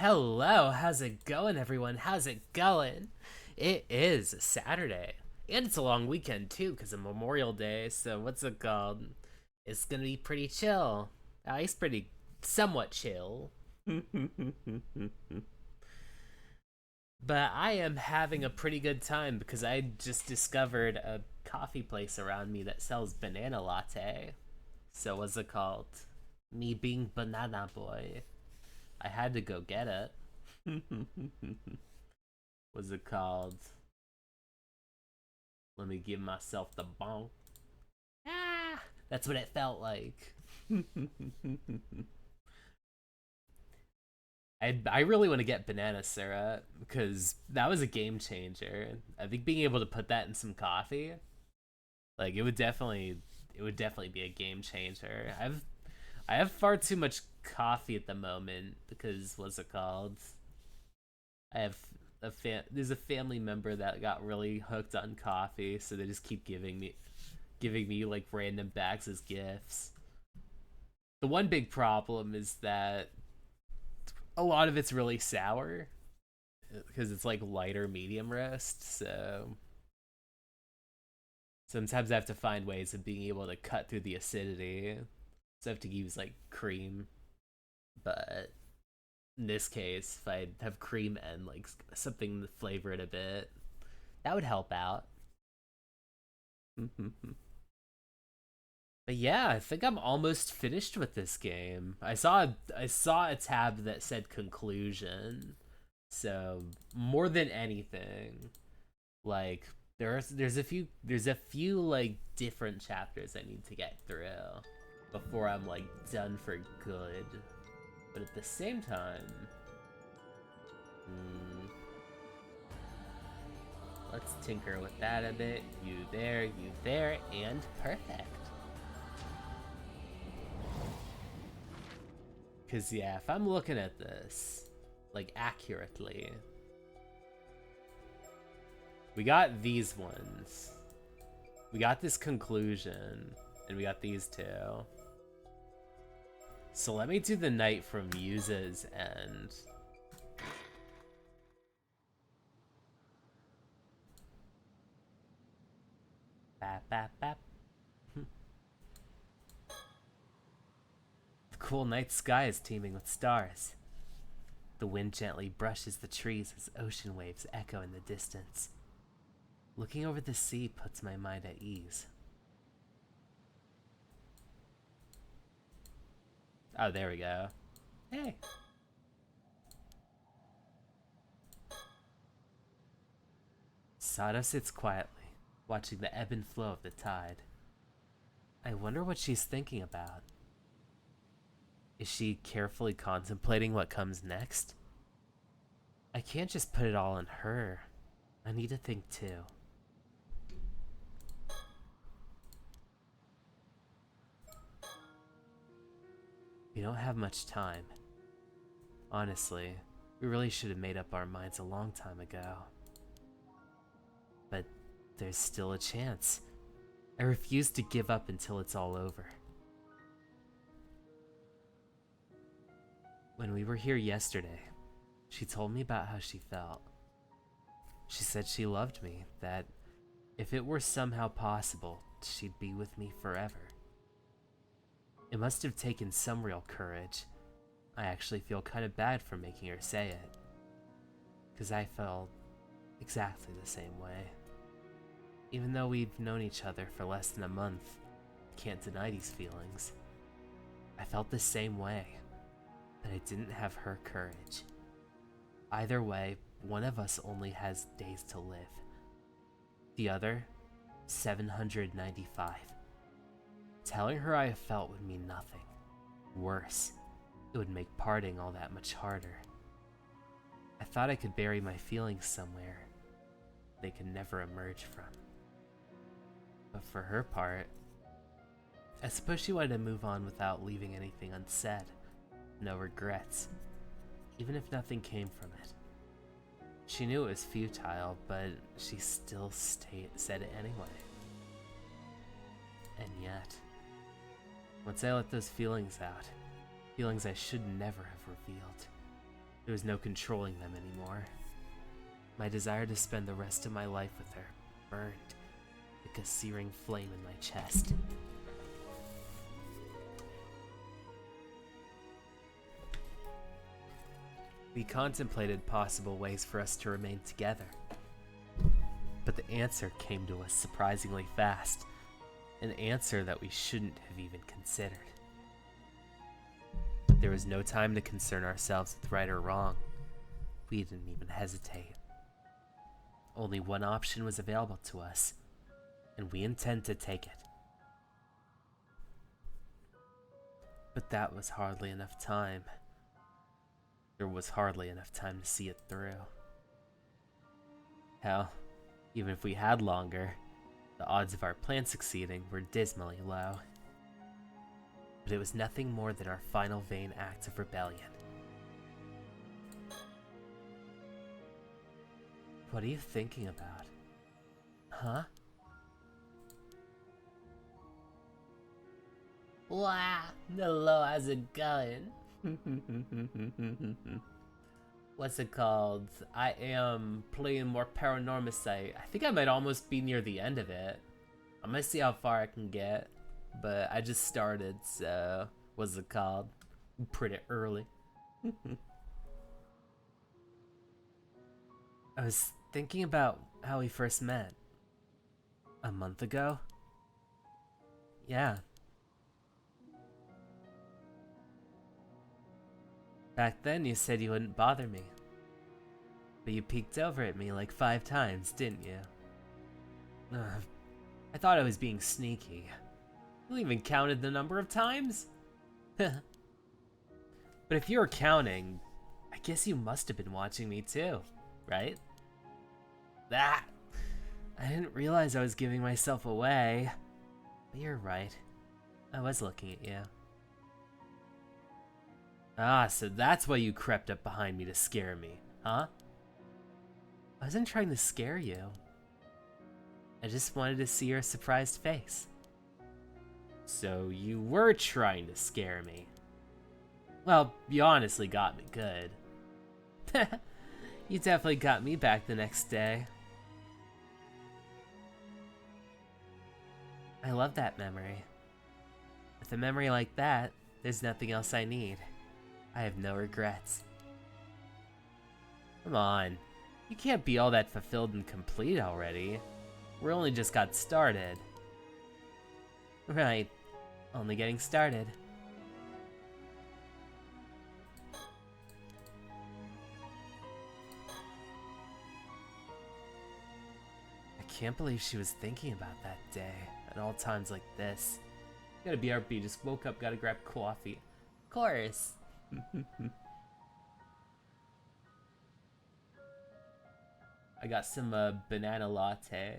Hello, how's it going, everyone? How's it going? It is Saturday, and it's a long weekend too, because of Memorial Day. So what's it called? It's gonna be pretty chill. At least pretty, somewhat chill. But I am having a pretty good time because I just discovered a coffee place around me that sells banana latte. So what's it called? Me being banana boy, I had to go get it. What's it called? Let me give myself the bonk. Ah, that's what it felt like. I really want to get banana syrup because that was a game changer. I think being able to put that in some coffee, like it would definitely be a game changer. I have far too much coffee at the moment because what's it called? I have there's a family member that got really hooked on coffee, so they just keep giving me like random bags as gifts. The one big problem is that a lot of it's really sour because it's like lighter medium roast, so sometimes I have to find ways of being able to cut through the acidity. So I have to use like cream, but in this case, if I have cream and like something to flavor it a bit, that would help out. But yeah, I think I'm almost finished with this game. I saw a tab that said conclusion. So more than anything, like there's a few like different chapters I need to get through before I'm like done for good. But at the same time, hmm, let's tinker with that a bit. You there, and perfect. Because, yeah, if I'm looking at this, like, accurately, we got these ones. We got this conclusion, and we got these two. So let me do the knight from Muse's end. Bap, bap, bap. The cool night sky is teeming with stars. The wind gently brushes the trees as ocean waves echo in the distance. Looking over the sea puts my mind at ease. Oh, there we go. Hey. Sada sits quietly, watching the ebb and flow of the tide. I wonder what she's thinking about. Is she carefully contemplating what comes next? I can't just put it all on her. I need to think too. We don't have much time. Honestly, we really should have made up our minds a long time ago. But there's still a chance. I refuse to give up until it's all over. When we were here yesterday, she told me about how she felt. She said she loved me, that if it were somehow possible, she'd be with me forever. It must have taken some real courage. I actually feel kind of bad for making her say it, because I felt exactly the same way. Even though we've known each other for less than a month, can't deny these feelings. I felt the same way, but I didn't have her courage. Either way, one of us only has days to live. The other, 795. Telling her I felt would mean nothing. Worse, it would make parting all that much harder. I thought I could bury my feelings somewhere they could never emerge from. But for her part, I suppose she wanted to move on without leaving anything unsaid. No regrets, even if nothing came from it. She knew it was futile, but she still said it anyway. And yet, once I let those feelings out, feelings I should never have revealed, There was no controlling them anymore. My desire to spend the rest of my life with her burned like a searing flame in my chest. We contemplated possible ways for us to remain together. But the answer came to us surprisingly fast. An answer that we shouldn't have even considered. There was no time to concern ourselves with right or wrong. We didn't even hesitate. Only one option was available to us, and we intend to take it. But that was hardly enough time. There was hardly enough time to see it through. Hell, even if we had longer, the odds of our plan succeeding were dismally low. But it was nothing more than our final vain act of rebellion. What are you thinking about? Huh? Wow, hello, how's it going? What's it called? I am playing more Paranormasite. I think I might almost be near the end of it. I'm gonna see how far I can get. But I just started, so what's it called? Pretty early. I was thinking about how we first met. A month ago? Yeah. Back then you said you wouldn't bother me. But you peeked over at me like 5 times, didn't you? I thought I was being sneaky. You even counted the number of times? But if you were counting, I guess you must have been watching me too, right? Ah! I didn't realize I was giving myself away. But you're right. I was looking at you. Ah, so that's why you crept up behind me to scare me, huh? I wasn't trying to scare you. I just wanted to see your surprised face. So you were trying to scare me. Well, you honestly got me good. You definitely got me back the next day. I love that memory. With a memory like that, there's nothing else I need. I have no regrets. Come on. You can't be all that fulfilled and complete already. We only just got started. Right. Only getting started. I can't believe she was thinking about that day at all times like this. Gotta BRB, just woke up, gotta grab coffee. Of course. I got some banana latte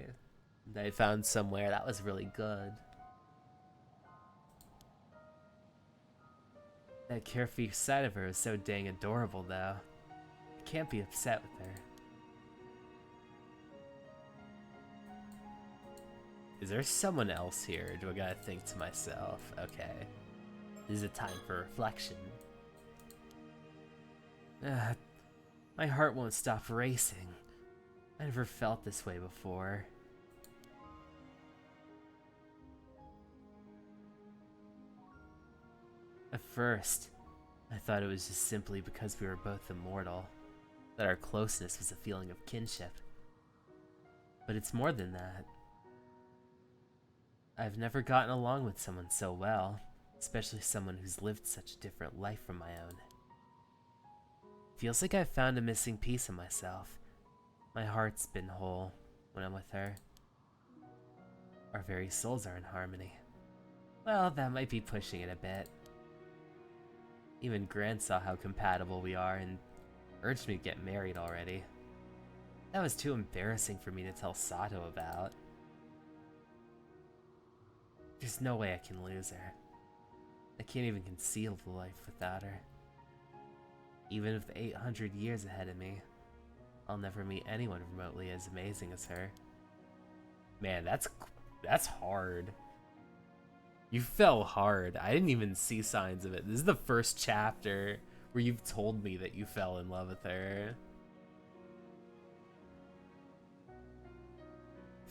that I found somewhere. That was really good. That carefree side of her is so dang adorable, though. I can't be upset with her. Is there someone else here? Or do I gotta think to myself? Okay. This is a time for reflection. My heart won't stop racing. I never felt this way before. At first, I thought it was just simply because we were both immortal, that our closeness was a feeling of kinship. But it's more than that. I've never gotten along with someone so well, especially someone who's lived such a different life from my own. Feels like I've found a missing piece of myself. My heart's been whole when I'm with her. Our very souls are in harmony. Well, that might be pushing it a bit. Even Grant saw how compatible we are and urged me to get married already. That was too embarrassing for me to tell Sato about. There's no way I can lose her. I can't even conceive the life without her. Even with 800 years ahead of me, I'll never meet anyone remotely as amazing as her. Man, that's hard. You fell hard. I didn't even see signs of it. This is the first chapter. where you've told me that you fell in love with her.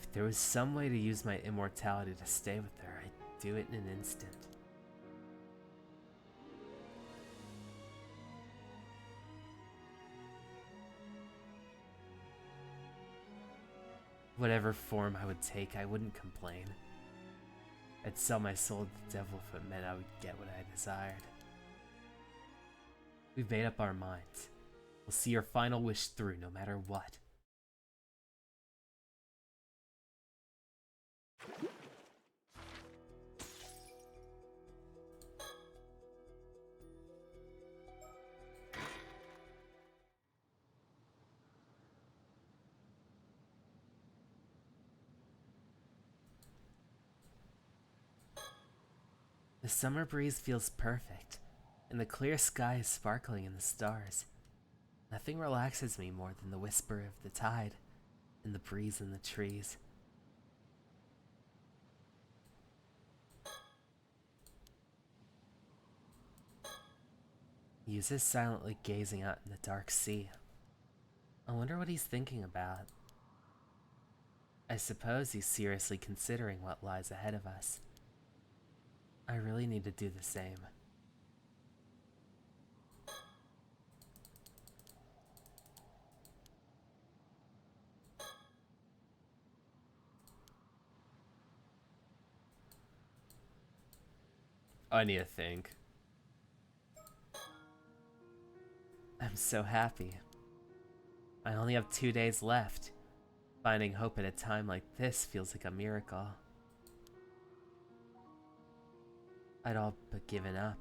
If there was some way to use my immortality to stay with her, I'd do it in an instant. Whatever form I would take, I wouldn't complain. I'd sell my soul to the devil if it meant I would get what I desired. We've made up our minds. We'll see your final wish through no matter what. The summer breeze feels perfect, and the clear sky is sparkling in the stars. Nothing relaxes me more than the whisper of the tide and the breeze in the trees. Yuza's silently gazing out in the dark sea. I wonder what he's thinking about. I suppose he's seriously considering what lies ahead of us. I really need to do the same. I need to think. I'm so happy. I only have 2 days left. Finding hope at a time like this feels like a miracle. I'd all but given up.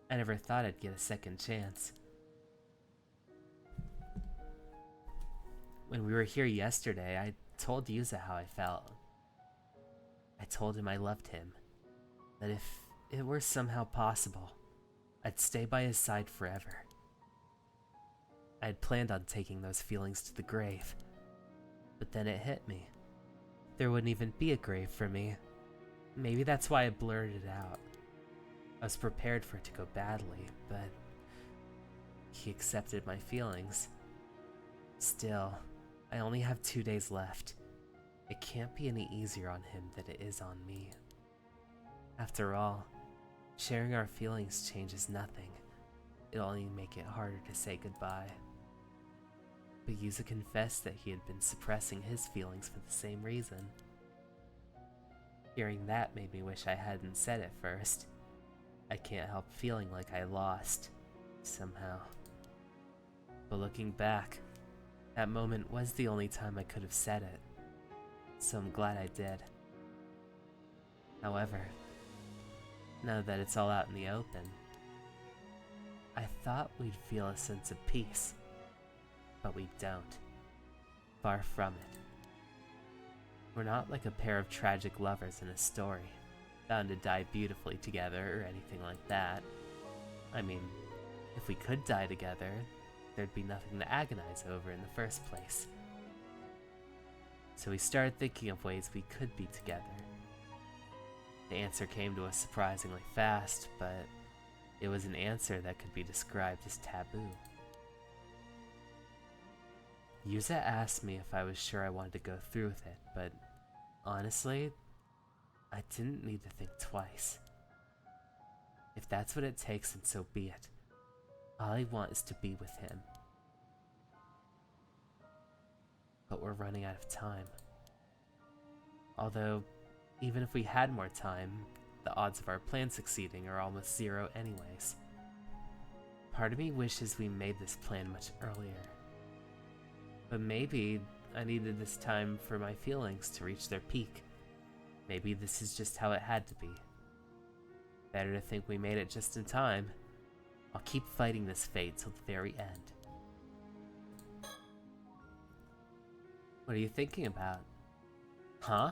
I never thought I'd get a second chance. When we were here yesterday, I told Yuza how I felt. I told him I loved him. That if it were somehow possible, I'd stay by his side forever. I had planned on taking those feelings to the grave. But then it hit me. There wouldn't even be a grave for me. Maybe that's why I blurted it out. I was prepared for it to go badly, but he accepted my feelings. Still, I only have 2 days left. It can't be any easier on him than it is on me. After all, sharing our feelings changes nothing. It'll only make it harder to say goodbye. But Yuza confessed that he had been suppressing his feelings for the same reason. Hearing that made me wish I hadn't said it first. I can't help feeling like I lost, somehow. But looking back, that moment was the only time I could have said it, so I'm glad I did. However, now that it's all out in the open, I thought we'd feel a sense of peace, but we don't. Far from it. We're not like a pair of tragic lovers in a story, bound to die beautifully together or anything like that. I mean, if we could die together, there'd be nothing to agonize over in the first place. So we started thinking of ways we could be together. The answer came to us surprisingly fast, but it was an answer that could be described as taboo. Yuza asked me if I was sure I wanted to go through with it, but honestly, I didn't need to think twice. If that's what it takes, then so be it. All I want is to be with him. But we're running out of time. Although, even if we had more time, the odds of our plan succeeding are almost zero anyways. Part of me wishes we made this plan much earlier. But maybe I needed this time for my feelings to reach their peak. Maybe this is just how it had to be. Better to think we made it just in time. I'll keep fighting this fate till the very end. What are you thinking about? Huh?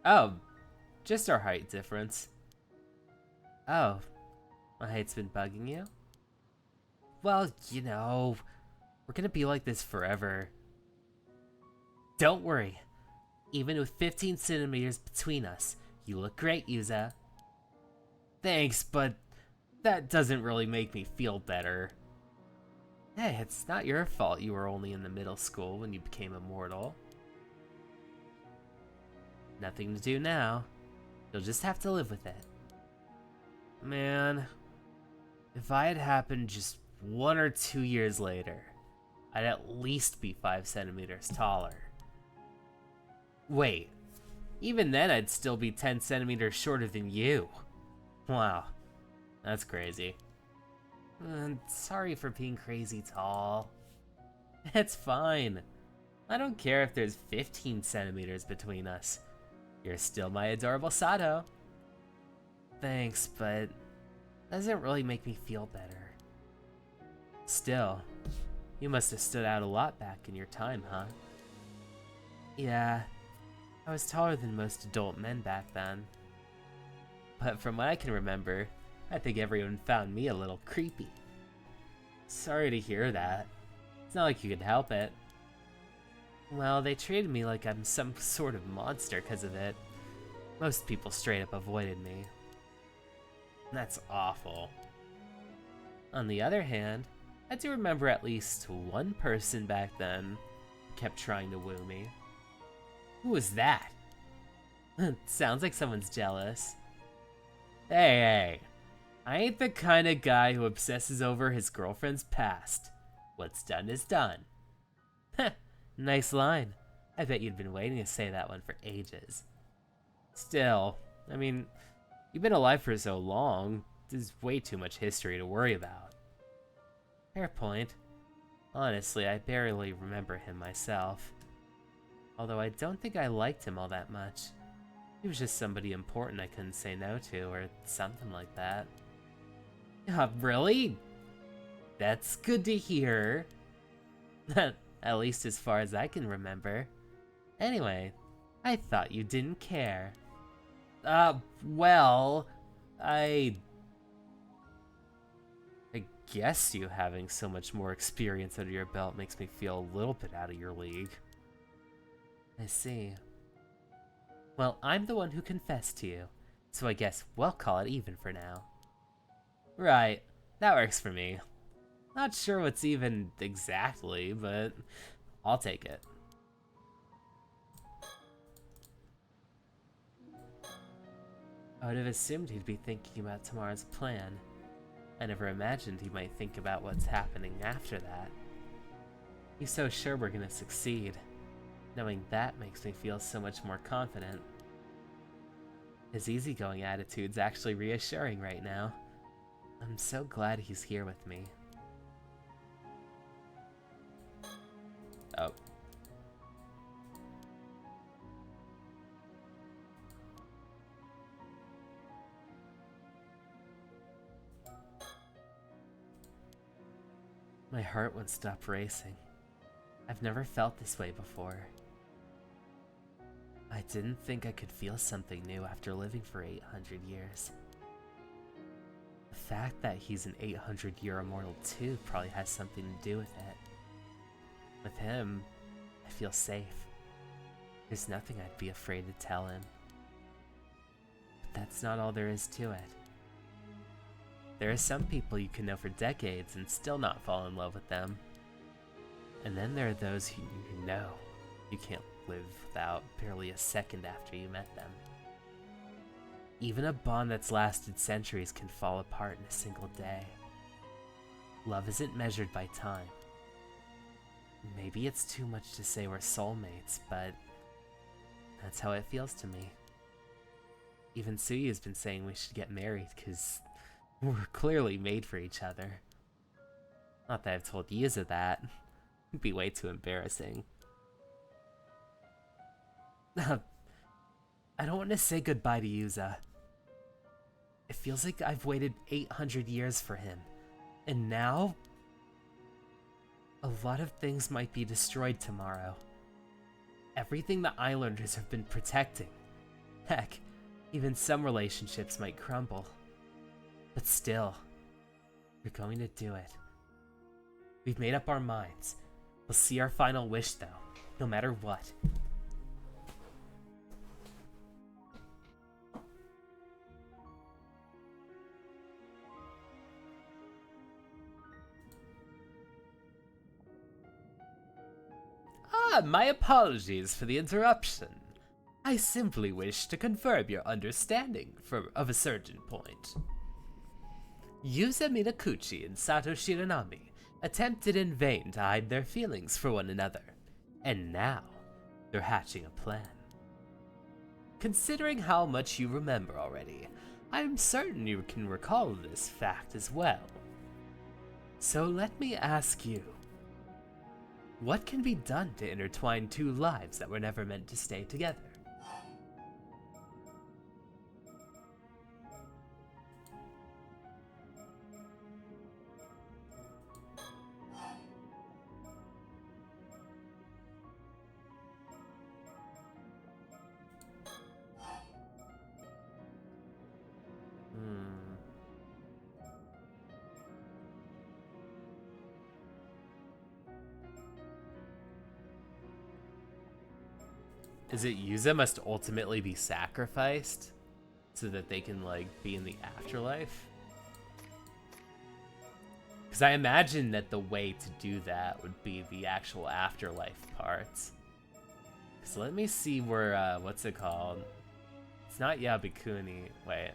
Oh, just our height difference. Oh, my height's been bugging you? Well, you know, we're gonna be like this forever. Don't worry. Even with 15 centimeters between us, you look great, Yuza. Thanks, but That doesn't really make me feel better. Hey, it's not your fault you were only in the middle school when you became immortal. Nothing to do now. You'll just have to live with it. Man, if I had happened just 1 or 2 years later, I'd at least be 5 centimeters taller. Wait, even then I'd still be 10 centimeters shorter than you. Wow, that's crazy. Sorry for being crazy tall. It's fine. I don't care if there's 15 centimeters between us. You're still my adorable Sato. Thanks, but doesn't really make me feel better. Still, you must have stood out a lot back in your time, huh? Yeah, I was taller than most adult men back then. But from what I can remember, I think everyone found me a little creepy. Sorry to hear that. It's not like you could help it. Well, they treated me like I'm some sort of monster because of it. Most people straight up avoided me. That's awful. On the other hand, I do remember at least one person back then who kept trying to woo me. Who was that? Sounds like someone's jealous. Hey, I ain't the kind of guy who obsesses over his girlfriend's past. What's done is done. Nice line. I bet you'd been waiting to say that one for ages. Still, I mean, you've been alive for so long, there's way too much history to worry about. Fair point. Honestly, I barely remember him myself. Although I don't think I liked him all that much. He was just somebody important I couldn't say no to, or something like that. Really? That's good to hear. At least as far as I can remember. Anyway, I thought you didn't care. Well, I guess you having so much more experience under your belt makes me feel a little bit out of your league. I see. Well, I'm the one who confessed to you, so I guess we'll call it even for now. Right, that works for me. Not sure what's even exactly, but I'll take it. I would have assumed he'd be thinking about tomorrow's plan. I never imagined he might think about what's happening after that. He's so sure we're gonna succeed. Knowing that makes me feel so much more confident. His easygoing attitude's actually reassuring right now. I'm so glad he's here with me. Oh. My heart won't stop racing. I've never felt this way before. I didn't think I could feel something new after living for 800 years. The fact that he's an 800-year immortal too probably has something to do with it. With him, I feel safe. There's nothing I'd be afraid to tell him. But that's not all there is to it. There are some people you can know for decades and still not fall in love with them. And then there are those who you know you can't live without barely a second after you met them. Even a bond that's lasted centuries can fall apart in a single day. Love isn't measured by time. Maybe it's too much to say we're soulmates, but that's how it feels to me. Even Suyu's been saying we should get married because we're clearly made for each other. Not that I've told Yuza that. It'd be way too embarrassing. I don't want to say goodbye to Yuza. It feels like I've waited 800 years for him. And now, a lot of things might be destroyed tomorrow. Everything the Islanders have been protecting. Heck, even some relationships might crumble. But still, we're going to do it. We've made up our minds. We'll see our final wish though, no matter what. My apologies for the interruption. I simply wish to confirm your understanding of a certain point. Yuza Minakuchi and Sato Shiranami attempted in vain to hide their feelings for one another, and now they're hatching a plan. Considering how much you remember already, I'm certain you can recall this fact as well. So let me ask you, what can be done to intertwine two lives that were never meant to stay together? Is it Yuza must ultimately be sacrificed so that they can, like, be in the afterlife? Because I imagine that the way to do that would be the actual afterlife parts. So let me see where, what's it called? It's not Yabikuni. Wait.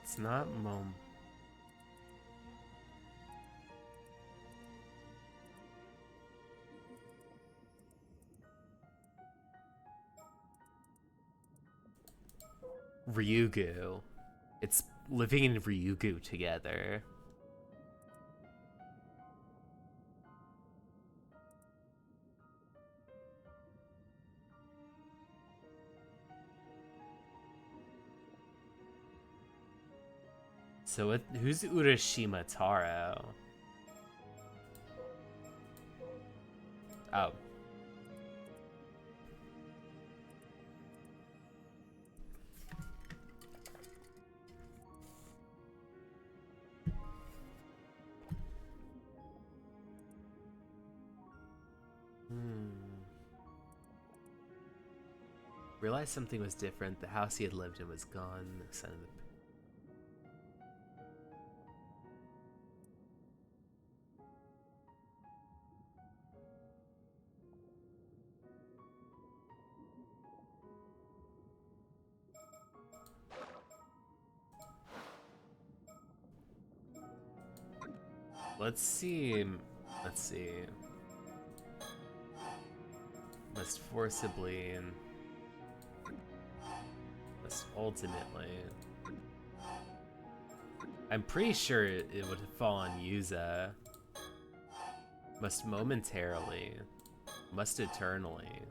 It's not Mom. Ryugu. It's living in Ryugu together. So who's Urashima Taro? Oh. Realized something was different. The house he had lived in was gone. The son of the... Let's see. Let's see. Must forcibly and must ultimately. I'm pretty sure it would fall on Yuza. Must momentarily. Must eternally.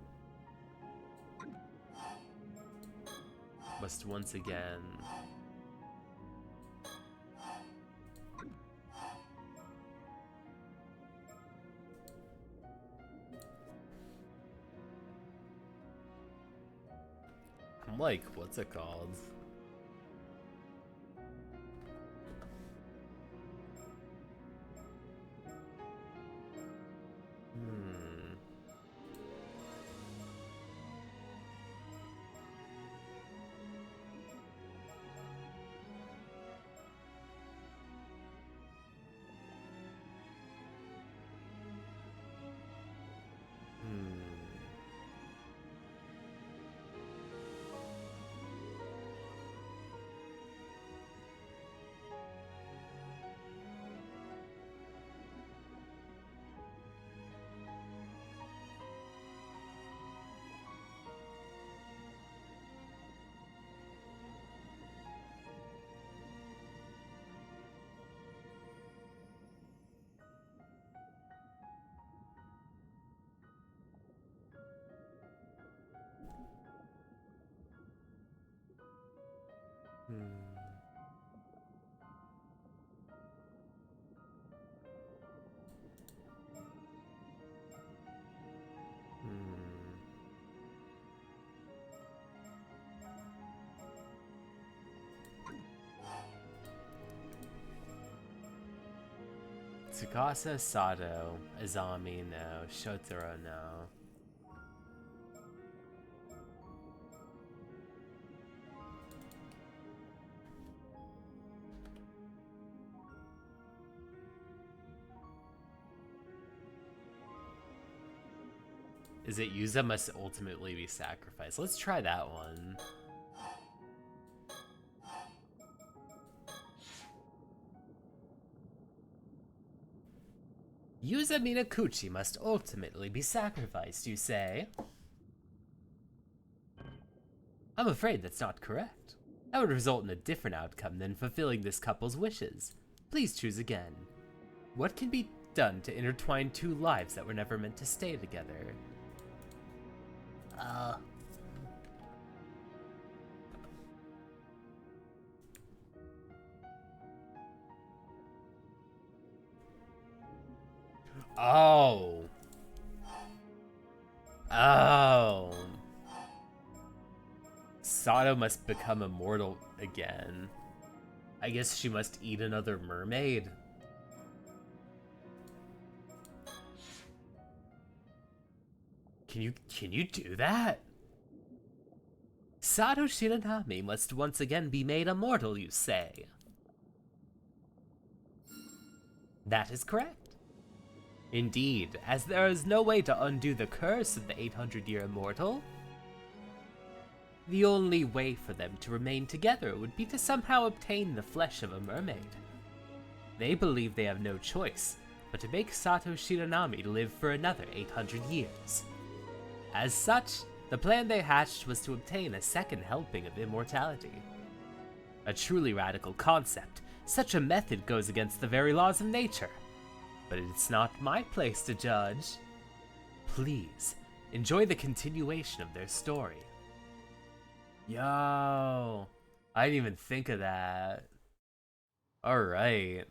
Must once again. I'm like, what's it called? Tsukasa, Sato, Azami, no. Shotaro, no. Is it Yuza must ultimately be sacrificed? Let's try that one. Yuza Minakuchi must ultimately be sacrificed, you say? I'm afraid that's not correct. That would result in a different outcome than fulfilling this couple's wishes. Please choose again. What can be done to intertwine two lives that were never meant to stay together? Oh. Oh. Sato must become immortal again. I guess she must eat another mermaid. Can you do that? Sato Shiranami must once again be made immortal, you say? That is correct. Indeed, as there is no way to undo the curse of the 800-year immortal. The only way for them to remain together would be to somehow obtain the flesh of a mermaid. They believe they have no choice but to make Sato Shiranami live for another 800 years. As such, the plan they hatched was to obtain a second helping of immortality. A truly radical concept, such a method goes against the very laws of nature. But it's not my place to judge. Please, enjoy the continuation of their story. Yo, I didn't even think of that. Alright.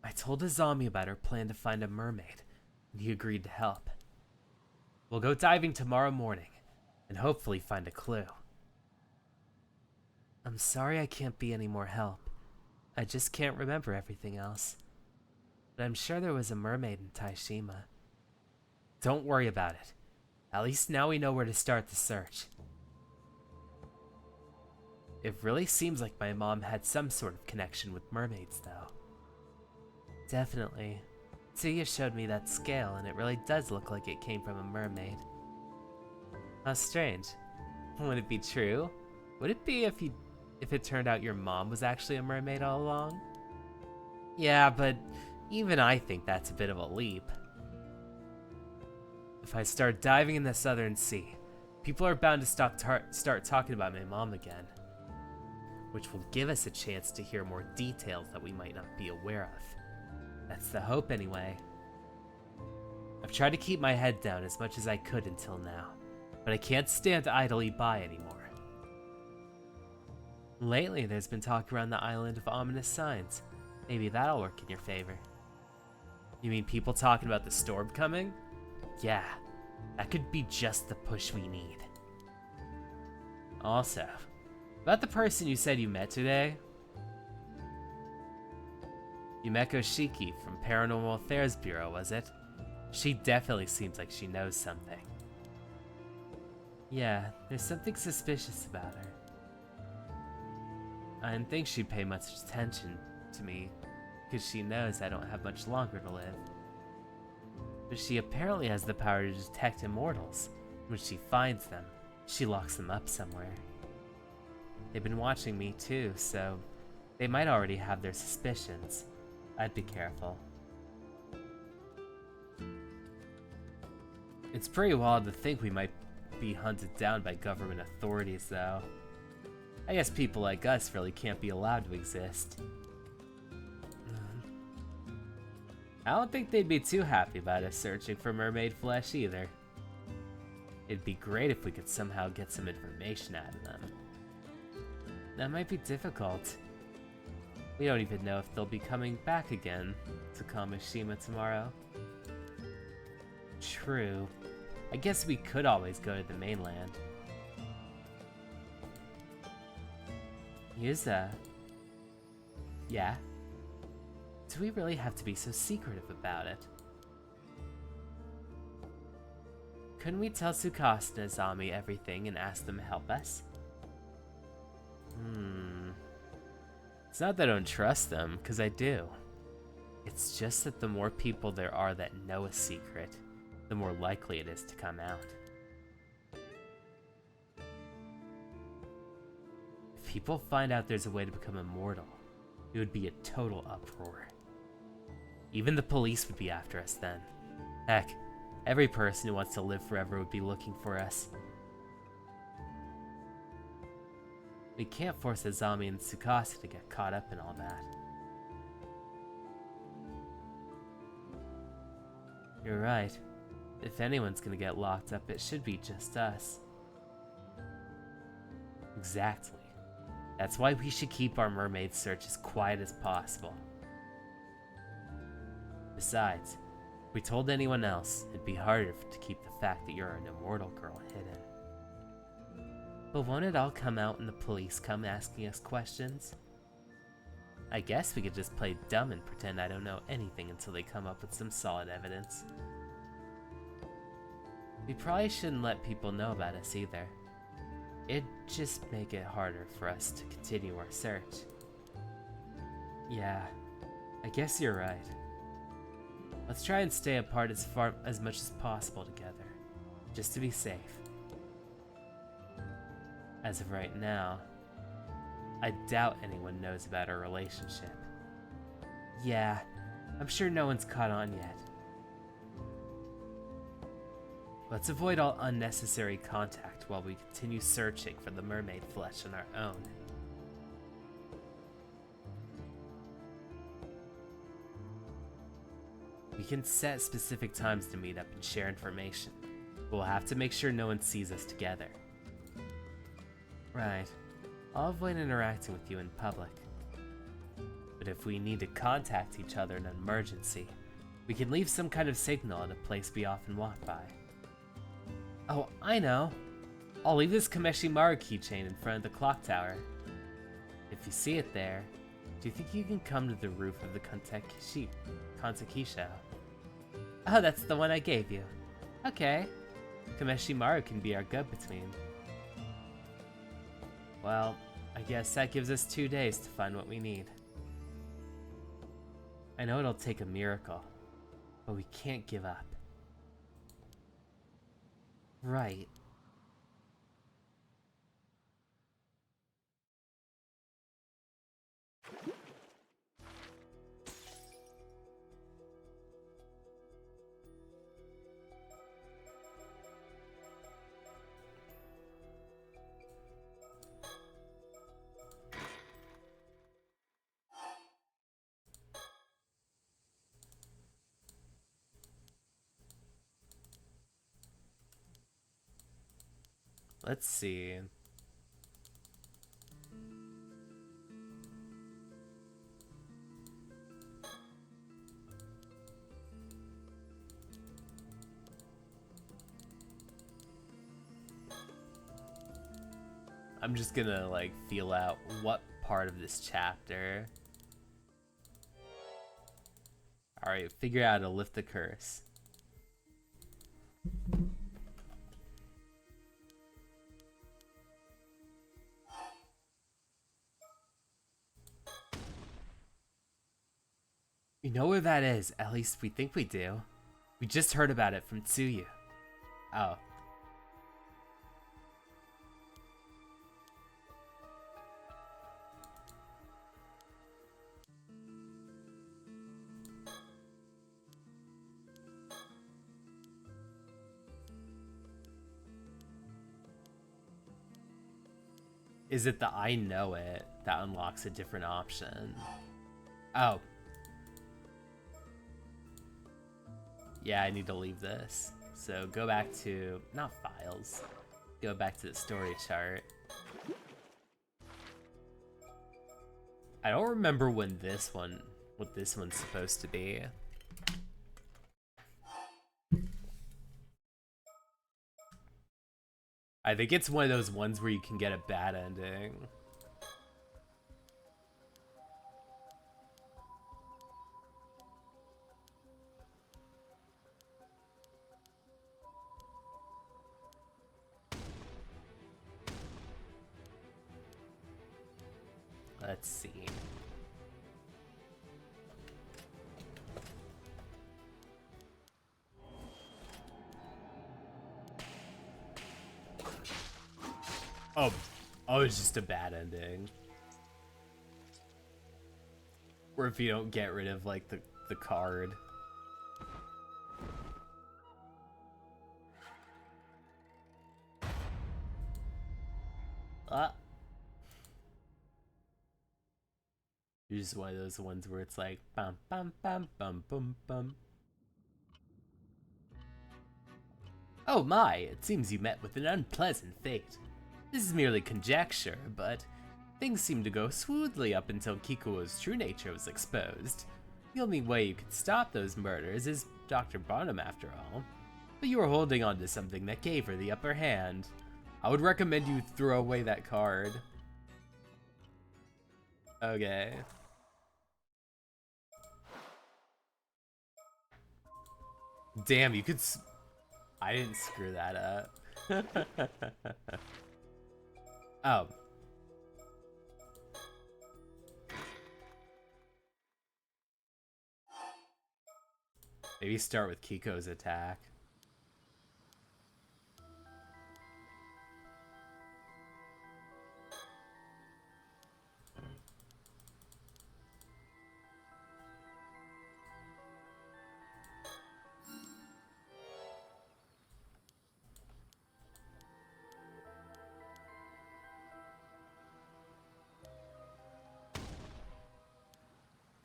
I told Azami about her plan to find a mermaid, and he agreed to help. We'll go diving tomorrow morning, and hopefully find a clue. I'm sorry I can't be any more help. I just can't remember everything else. But I'm sure there was a mermaid in Taishima. Don't worry about it. At least now we know where to start the search. It really seems like my mom had some sort of connection with mermaids, though. Definitely. Tsuya showed me that scale, and it really does look like it came from a mermaid. How strange. Would it be true? Would it be if it turned out your mom was actually a mermaid all along? Yeah, but even I think that's a bit of a leap. If I start diving in the Southern Sea, people are bound to start talking about my mom again, which will give us a chance to hear more details that we might not be aware of. That's the hope anyway. I've tried to keep my head down as much as I could until now, but I can't stand idly by anymore. Lately, there's been talk around the island of ominous signs. Maybe that'll work in your favor. You mean people talking about the storm coming? Yeah, that could be just the push we need. Also, about the person you said you met today. Yumeko Shiki from Paranormal Affairs Bureau, was it? She definitely seems like she knows something. Yeah, there's something suspicious about her. I didn't think she'd pay much attention to me, because she knows I don't have much longer to live. But she apparently has the power to detect immortals. When she finds them, she locks them up somewhere. They've been watching me too, so they might already have their suspicions. I'd be careful. It's pretty wild to think we might be hunted down by government authorities, though. I guess people like us really can't be allowed to exist. I don't think they'd be too happy about us searching for mermaid flesh either. It'd be great if we could somehow get some information out of them. That might be difficult. We don't even know if they'll be coming back again to Kamishima tomorrow. True. I guess we could always go to the mainland. Yuza. Yeah? Do we really have to be so secretive about it? Couldn't we tell Tsukasa and Azami everything and ask them to help us? It's not that I don't trust them, because I do. It's just that the more people there are that know a secret, the more likely it is to come out. If people find out there's a way to become immortal, it would be a total uproar. Even the police would be after us then. Heck, every person who wants to live forever would be looking for us. We can't force Azami and Tsukasa to get caught up in all that. You're right. If anyone's gonna get locked up, it should be just us. Exactly. That's why we should keep our mermaid search as quiet as possible. Besides, if we told anyone else, it'd be harder to keep the fact that you're an immortal girl hidden. But won't it all come out when the police come asking us questions? I guess we could just play dumb and pretend I don't know anything until they come up with some solid evidence. We probably shouldn't let people know about us either. It'd just make it harder for us to continue our search. Yeah, I guess you're right. Let's try and stay apart as much as possible together, just to be safe. As of right now, I doubt anyone knows about our relationship. Yeah, I'm sure no one's caught on yet. Let's avoid all unnecessary contact while we continue searching for the mermaid flesh on our own. We can set specific times to meet up and share information, but we'll have to make sure no one sees us together. Right. I'll avoid interacting with you in public. But if we need to contact each other in an emergency, we can leave some kind of signal at a place we often walk by. Oh, I know! I'll leave this Kameshi Maru keychain in front of the clock tower. If you see it there, do you think you can come to the roof of the Kantakisho? Oh, that's the one I gave you. Okay. Kameshi Maru can be our go-between. Well, I guess that gives us 2 days to find what we need. I know it'll take a miracle, but we can't give up. Right. Let's see. I'm just gonna like feel out what part of this chapter. Alright, figure out how to lift the curse. You know where that is, at least we think we do. We just heard about it from Tsuyu. Oh. Is it the I know it that unlocks a different option? Oh. Yeah, I need to leave this. So go back to, not files, go back to the story chart. I don't remember when this one, what this one's supposed to be. I think it's one of those ones where you can get a bad ending. Let's see. Oh, it's just a bad ending. Or if you don't get rid of, like, the card. You're just one of those ones where it's like, bum, bum, bum, bum, bum, bum. Oh my, it seems you met with an unpleasant fate. This is merely conjecture, but things seem to go smoothly up until Kikuo's true nature was exposed. The only way you could stop those murders is Dr. Barnum after all. But you were holding on to something that gave her the upper hand. I would recommend you throw away that card. Okay. Damn, you could... I didn't screw that up. Oh. Maybe start with Kiko's attack.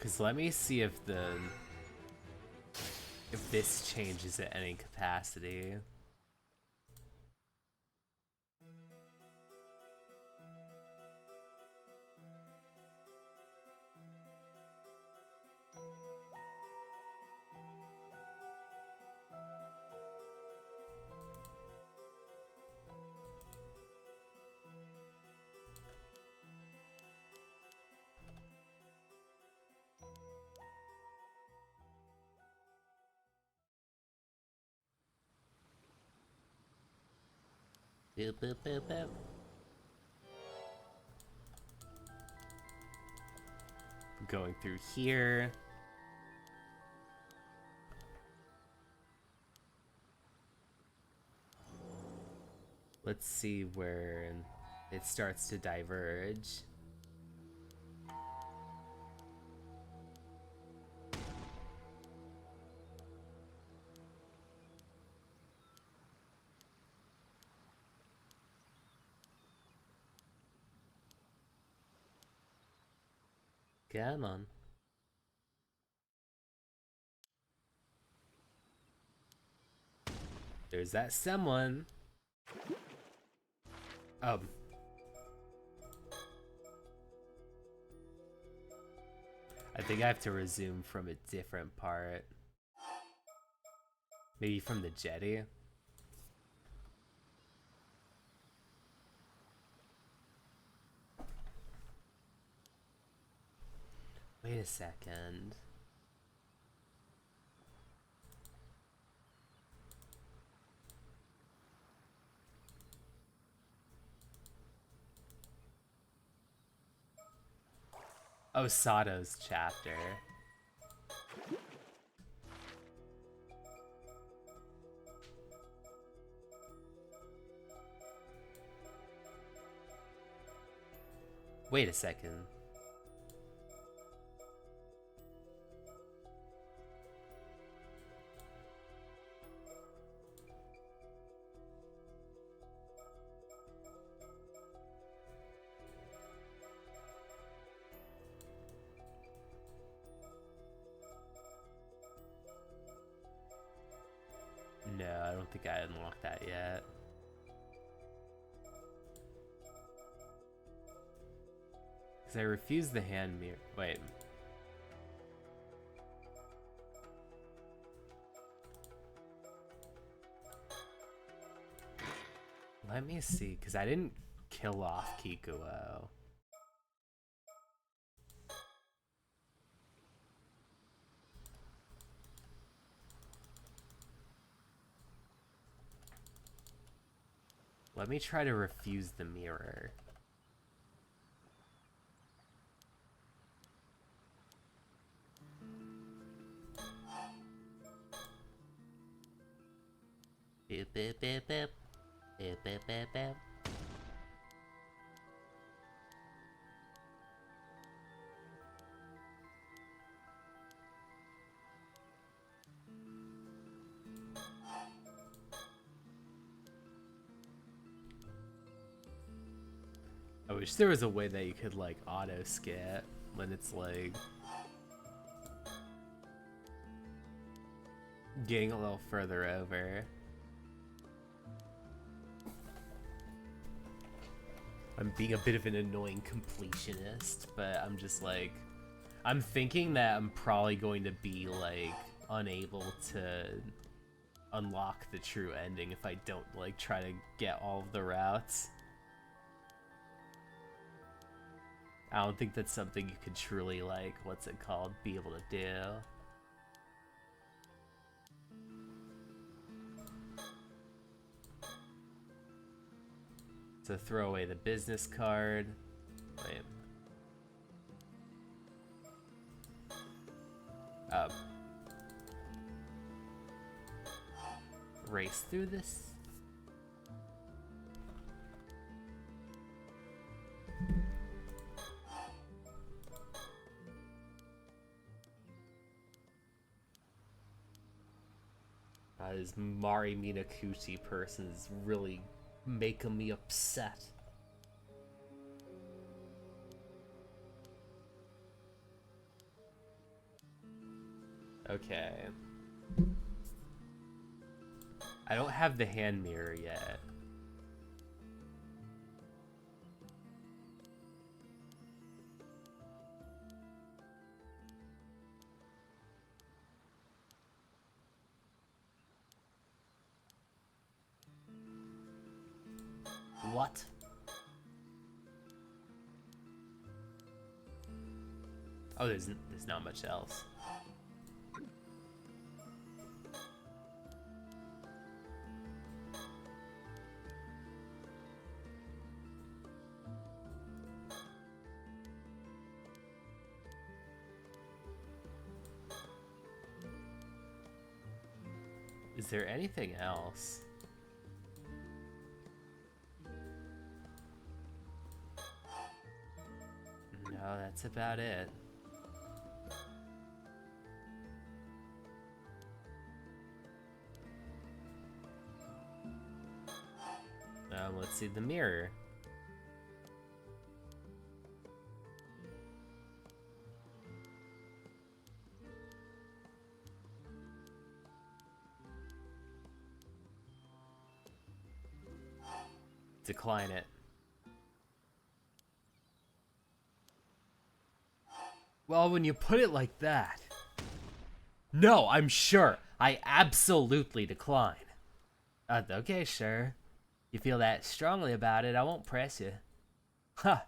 Cause let me see if this changes at any capacity. Boop, boop, boop, boop. Going through here. Let's see where it starts to diverge. Come on. There's that someone. I think I have to resume from a different part. Maybe from the jetty. Wait a second. Oh, Sato's chapter. Wait a second. No, I don't think I unlocked that yet. Because I refused the hand mirror. Wait. Let me see, because I didn't kill off Kikuo. Let me try to refuse the mirror. Boop, boop, boop, boop. Boop, boop, boop, boop. I wish there was a way that you could like auto scat when it's like getting a little further over. I'm being a bit of an annoying completionist, but I'm just like, I'm thinking that I'm probably going to be like unable to unlock the true ending if I don't like try to get all of the routes. I don't think that's something you could truly like, what's it called, be able to do. So throw away the business card. Wait. Race through this. This Mari Minakuchi person is really making me upset. Okay. I don't have the hand mirror yet. What? Oh, there's not much else. Is there anything else? No, that's about it. Let's see the mirror. Decline it. Well, when you put it like that... No, I'm sure. I absolutely decline. Okay, sure. You feel that strongly about it, I won't press you. Huh.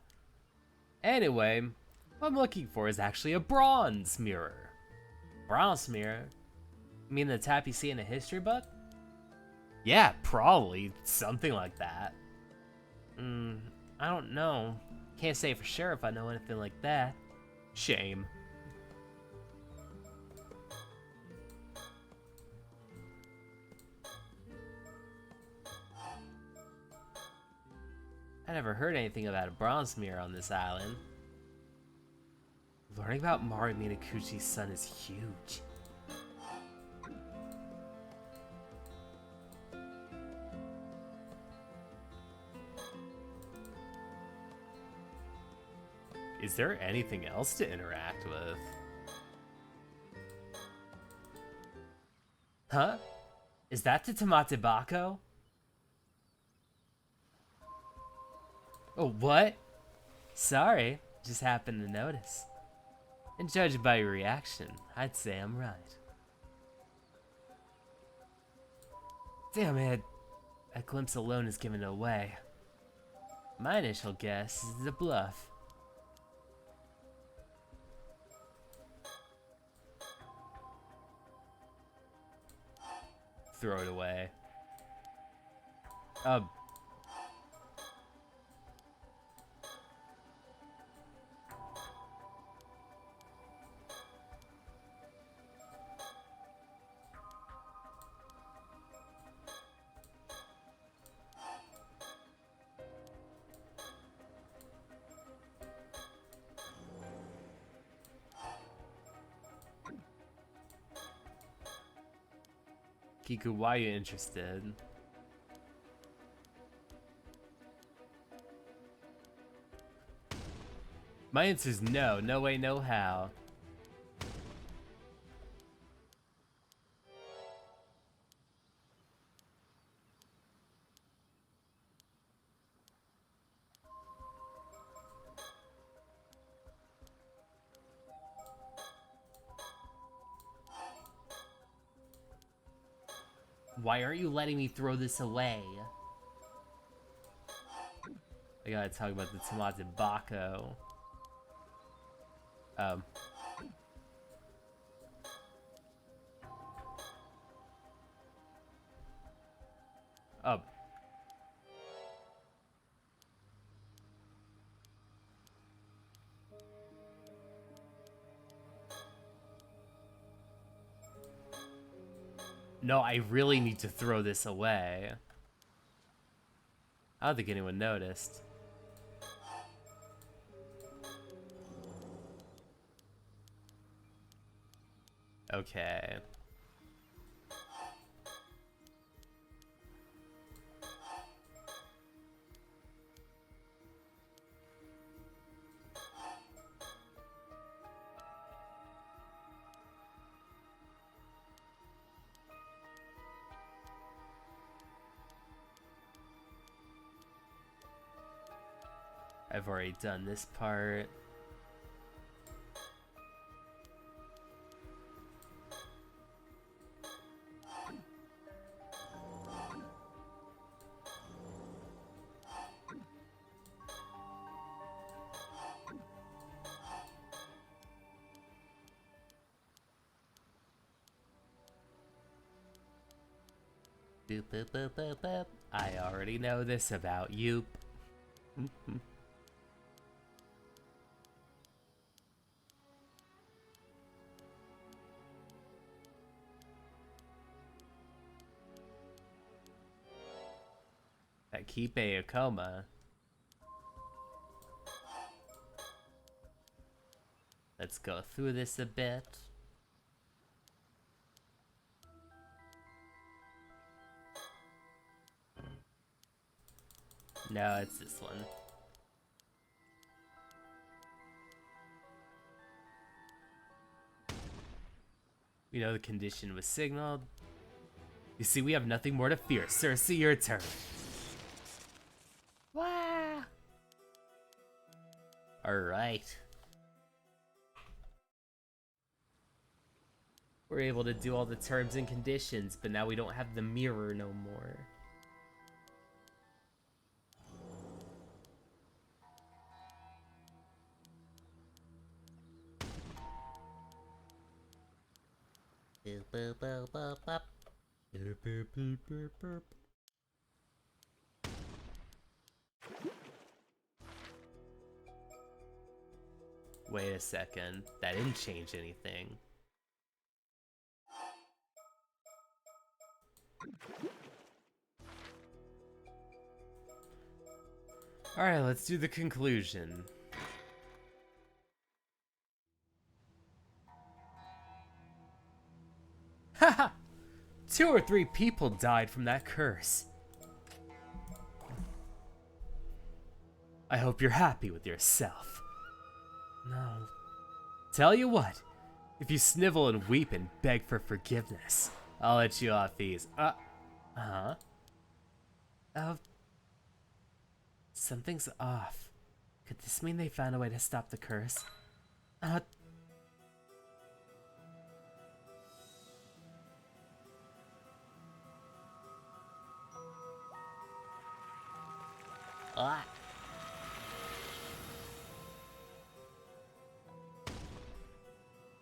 Anyway, what I'm looking for is actually a bronze mirror. Bronze mirror? You mean the type you see in a history book? Yeah, probably. Something like that. I don't know. Can't say for sure if I know anything like that. Shame. I never heard anything about a bronze mirror on this island. Learning about Mari Minakuchi's son is huge. Is there anything else to interact with? Huh? Is that the Tamate Bako? Oh, what? Sorry, just happened to notice. And judging by your reaction, I'd say I'm right. Damn it, that glimpse alone is giving it away. My initial guess is a bluff. Throw it away. Kiku, why are you interested? My answer is no. No way, no how. Why aren't you letting me throw this away? I gotta talk about the Tomate Bako. Oh. No, I really need to throw this away. I don't think anyone noticed. Okay. I've already done this part. Boop, boop, boop, boop, boop. I already know this about you. That keep a coma. Let's go through this a bit. No, it's this one. We know the condition was signaled. You see, we have nothing more to fear. Cersei, your turn. Wah! Alright. We're able to do all the terms and conditions, but now we don't have the mirror no more. Wait a second, that didn't change anything. Alright, let's do the conclusion. Haha! 2 or 3 people died from that curse. I hope you're happy with yourself. No. Tell you what, if you snivel and weep and beg for forgiveness, I'll let you off these. Something's off. Could this mean they found a way to stop the curse?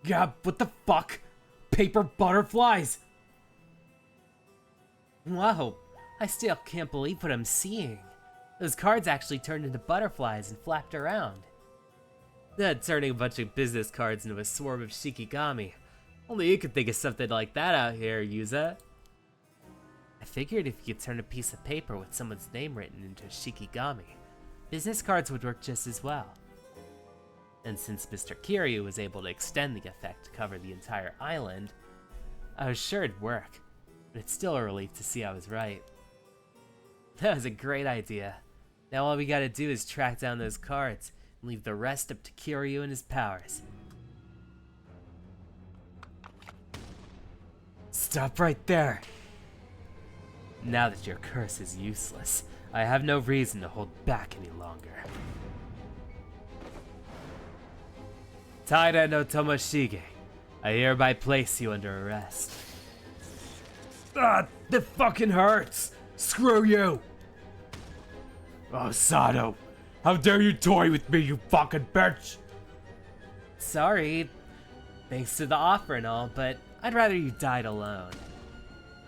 God, what the fuck? Paper butterflies! Whoa, I still can't believe what I'm seeing. Those cards actually turned into butterflies and flapped around. Turning a bunch of business cards into a swarm of shikigami. Only you could think of something like that out here, Yuza. I figured if you could turn a piece of paper with someone's name written into a shikigami, business cards would work just as well. And since Mr. Kiryu was able to extend the effect to cover the entire island, I was sure it'd work. but it's still a relief to see I was right. That was a great idea. Now all we gotta do is track down those cards and leave the rest up to Kiryu and his powers. Stop right there! Now that your curse is useless, I have no reason to hold back any longer. Taira no Tomoshige, I hereby place you under arrest. Ah, that fucking hurts! Screw you! Oh, Sato, how dare you toy with me, you fucking bitch! Sorry, thanks to the offer and all, but I'd rather you died alone.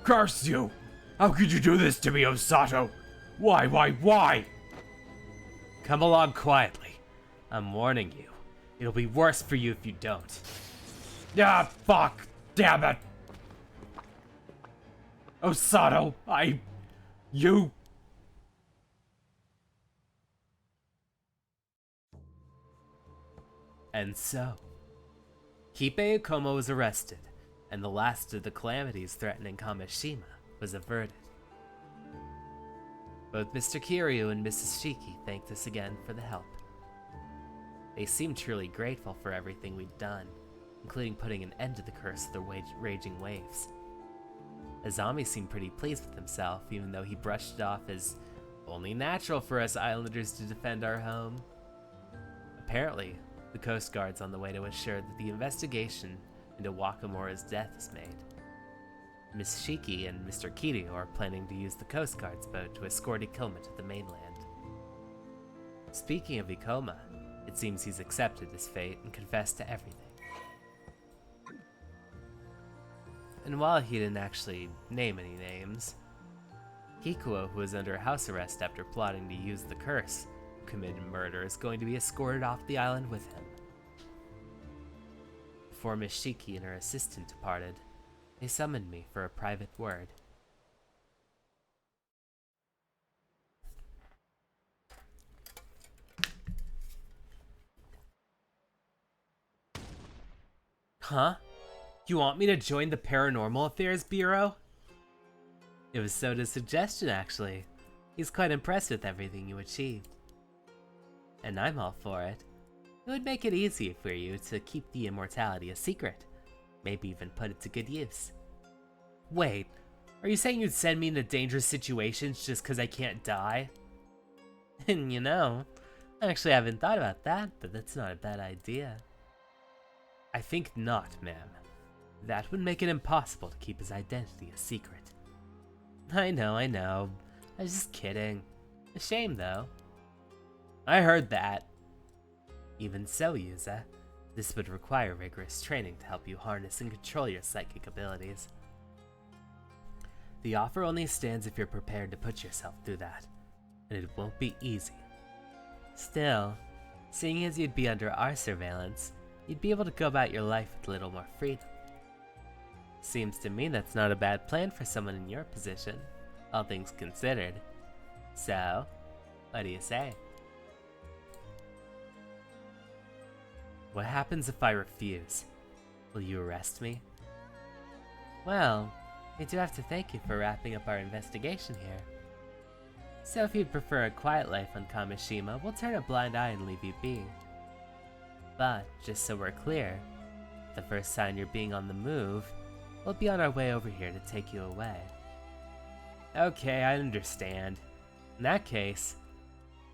Curse you! How could you do this to me, Osato? Why? Come along quietly. I'm warning you. It'll be worse for you if you don't. Ah, fuck! Damn it! Osato, you... And so, Kipe Ukomo was arrested, and the last of the calamities threatening Kamishima was averted. Both Mr. Kiryu and Mrs. Shiki thanked us again for the help. They seemed truly grateful for everything we'd done, including putting an end to the curse of the raging waves. Azami seemed pretty pleased with himself, even though he brushed it off as only natural for us islanders to defend our home. Apparently, the Coast Guard's on the way to assure that the investigation into Wakamura's death is made. Miss Shiki and Mr. Kiryu are planning to use the Coast Guard's boat to escort Ikoma to the mainland. Speaking of Ikoma, it seems he's accepted his fate and confessed to everything. And while he didn't actually name any names, Kikuo, who was under house arrest after plotting to use the curse to commit murder, is going to be escorted off the island with him. Before Miss Shiki and her assistant departed, they summoned me for a private word. Huh? You want me to join the Paranormal Affairs Bureau? It was Soda's suggestion, actually. He's quite impressed with everything you achieved. And I'm all for it. It would make it easy for you to keep the immortality a secret. Maybe even put it to good use. Wait, are you saying you'd send me into dangerous situations just because I can't die? And you know, I actually haven't thought about that, but that's not a bad idea. I think not, ma'am. That would make it impossible to keep his identity a secret. I know. I was just kidding. A shame, though. I heard that. Even so, Yuza, this would require rigorous training to help you harness and control your psychic abilities. The offer only stands if you're prepared to put yourself through that, and it won't be easy. Still, seeing as you'd be under our surveillance, you'd be able to go about your life with a little more freedom. Seems to me that's not a bad plan for someone in your position, all things considered. So, what do you say? What happens if I refuse? Will you arrest me? Well, I do have to thank you for wrapping up our investigation here. So if you'd prefer a quiet life on Kamishima, we'll turn a blind eye and leave you be. But, just so we're clear, the first sign you're being on the move, we'll be on our way over here to take you away. Okay, I understand. In that case,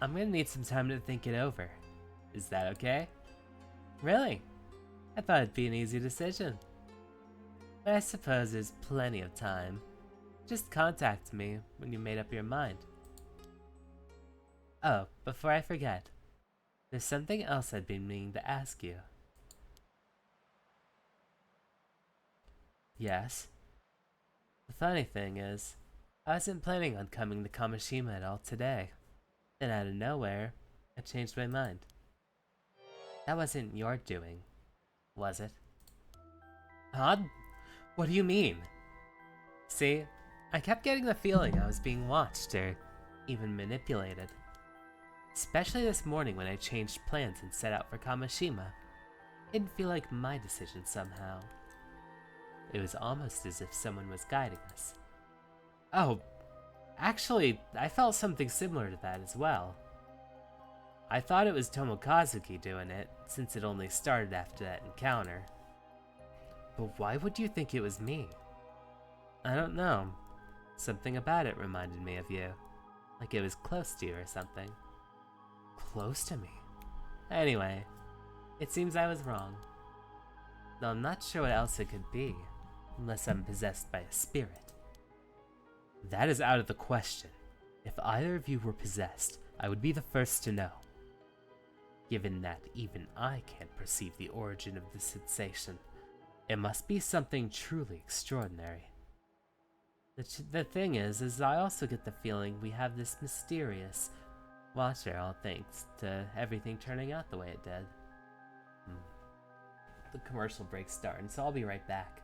I'm gonna need some time to think it over. Is that okay? Really? I thought it'd be an easy decision. But I suppose there's plenty of time. Just contact me when you made up your mind. Oh, before I forget, there's something else I'd been meaning to ask you. Yes? The funny thing is, I wasn't planning on coming to Kamishima at all today. Then out of nowhere, I changed my mind. That wasn't your doing, was it? Huh? What do you mean? See, I kept getting the feeling I was being watched or even manipulated. Especially this morning when I changed plans and set out for Kamishima. It didn't feel like my decision somehow. It was almost as if someone was guiding us, Oh, actually, I felt something similar to that as well. I thought it was Tomokazuki doing it, since it only started after that encounter. But why would you think it was me? I don't know. Something about it reminded me of you. Like it was close to you or something. Close to me? Anyway, it seems I was wrong. Though I'm not sure what else it could be, unless I'm possessed by a spirit. That is out of the question. If either of you were possessed, I would be the first to know. Given that even I can't perceive the origin of the sensation, it must be something truly extraordinary. The thing is I also get the feeling we have this mysterious watcher, all thanks to everything turning out the way it did. The commercial break's starting, so I'll be right back.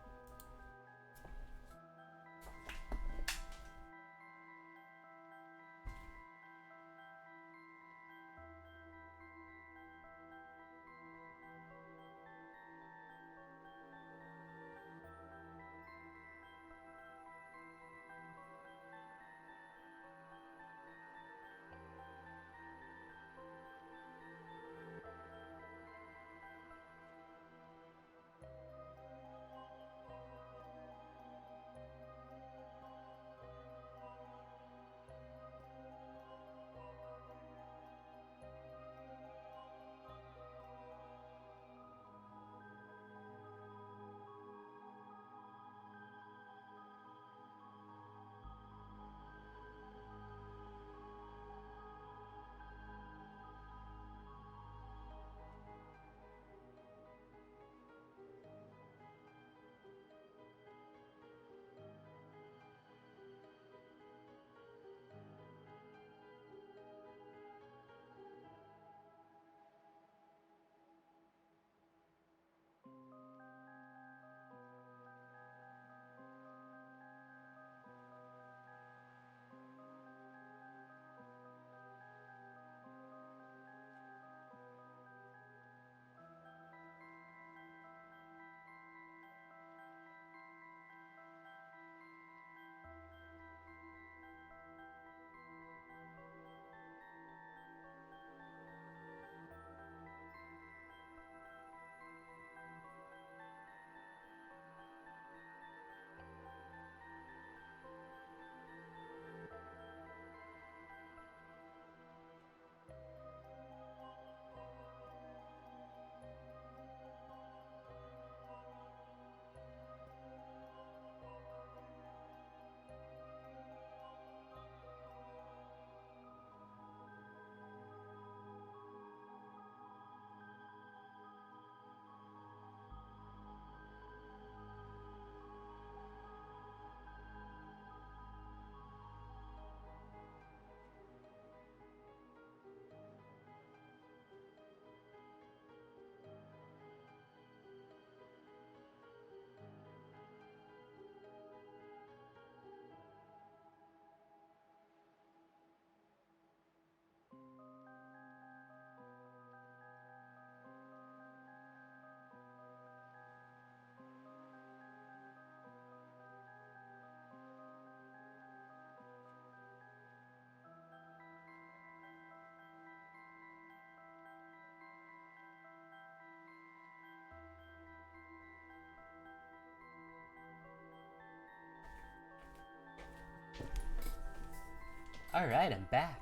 Alright, I'm back.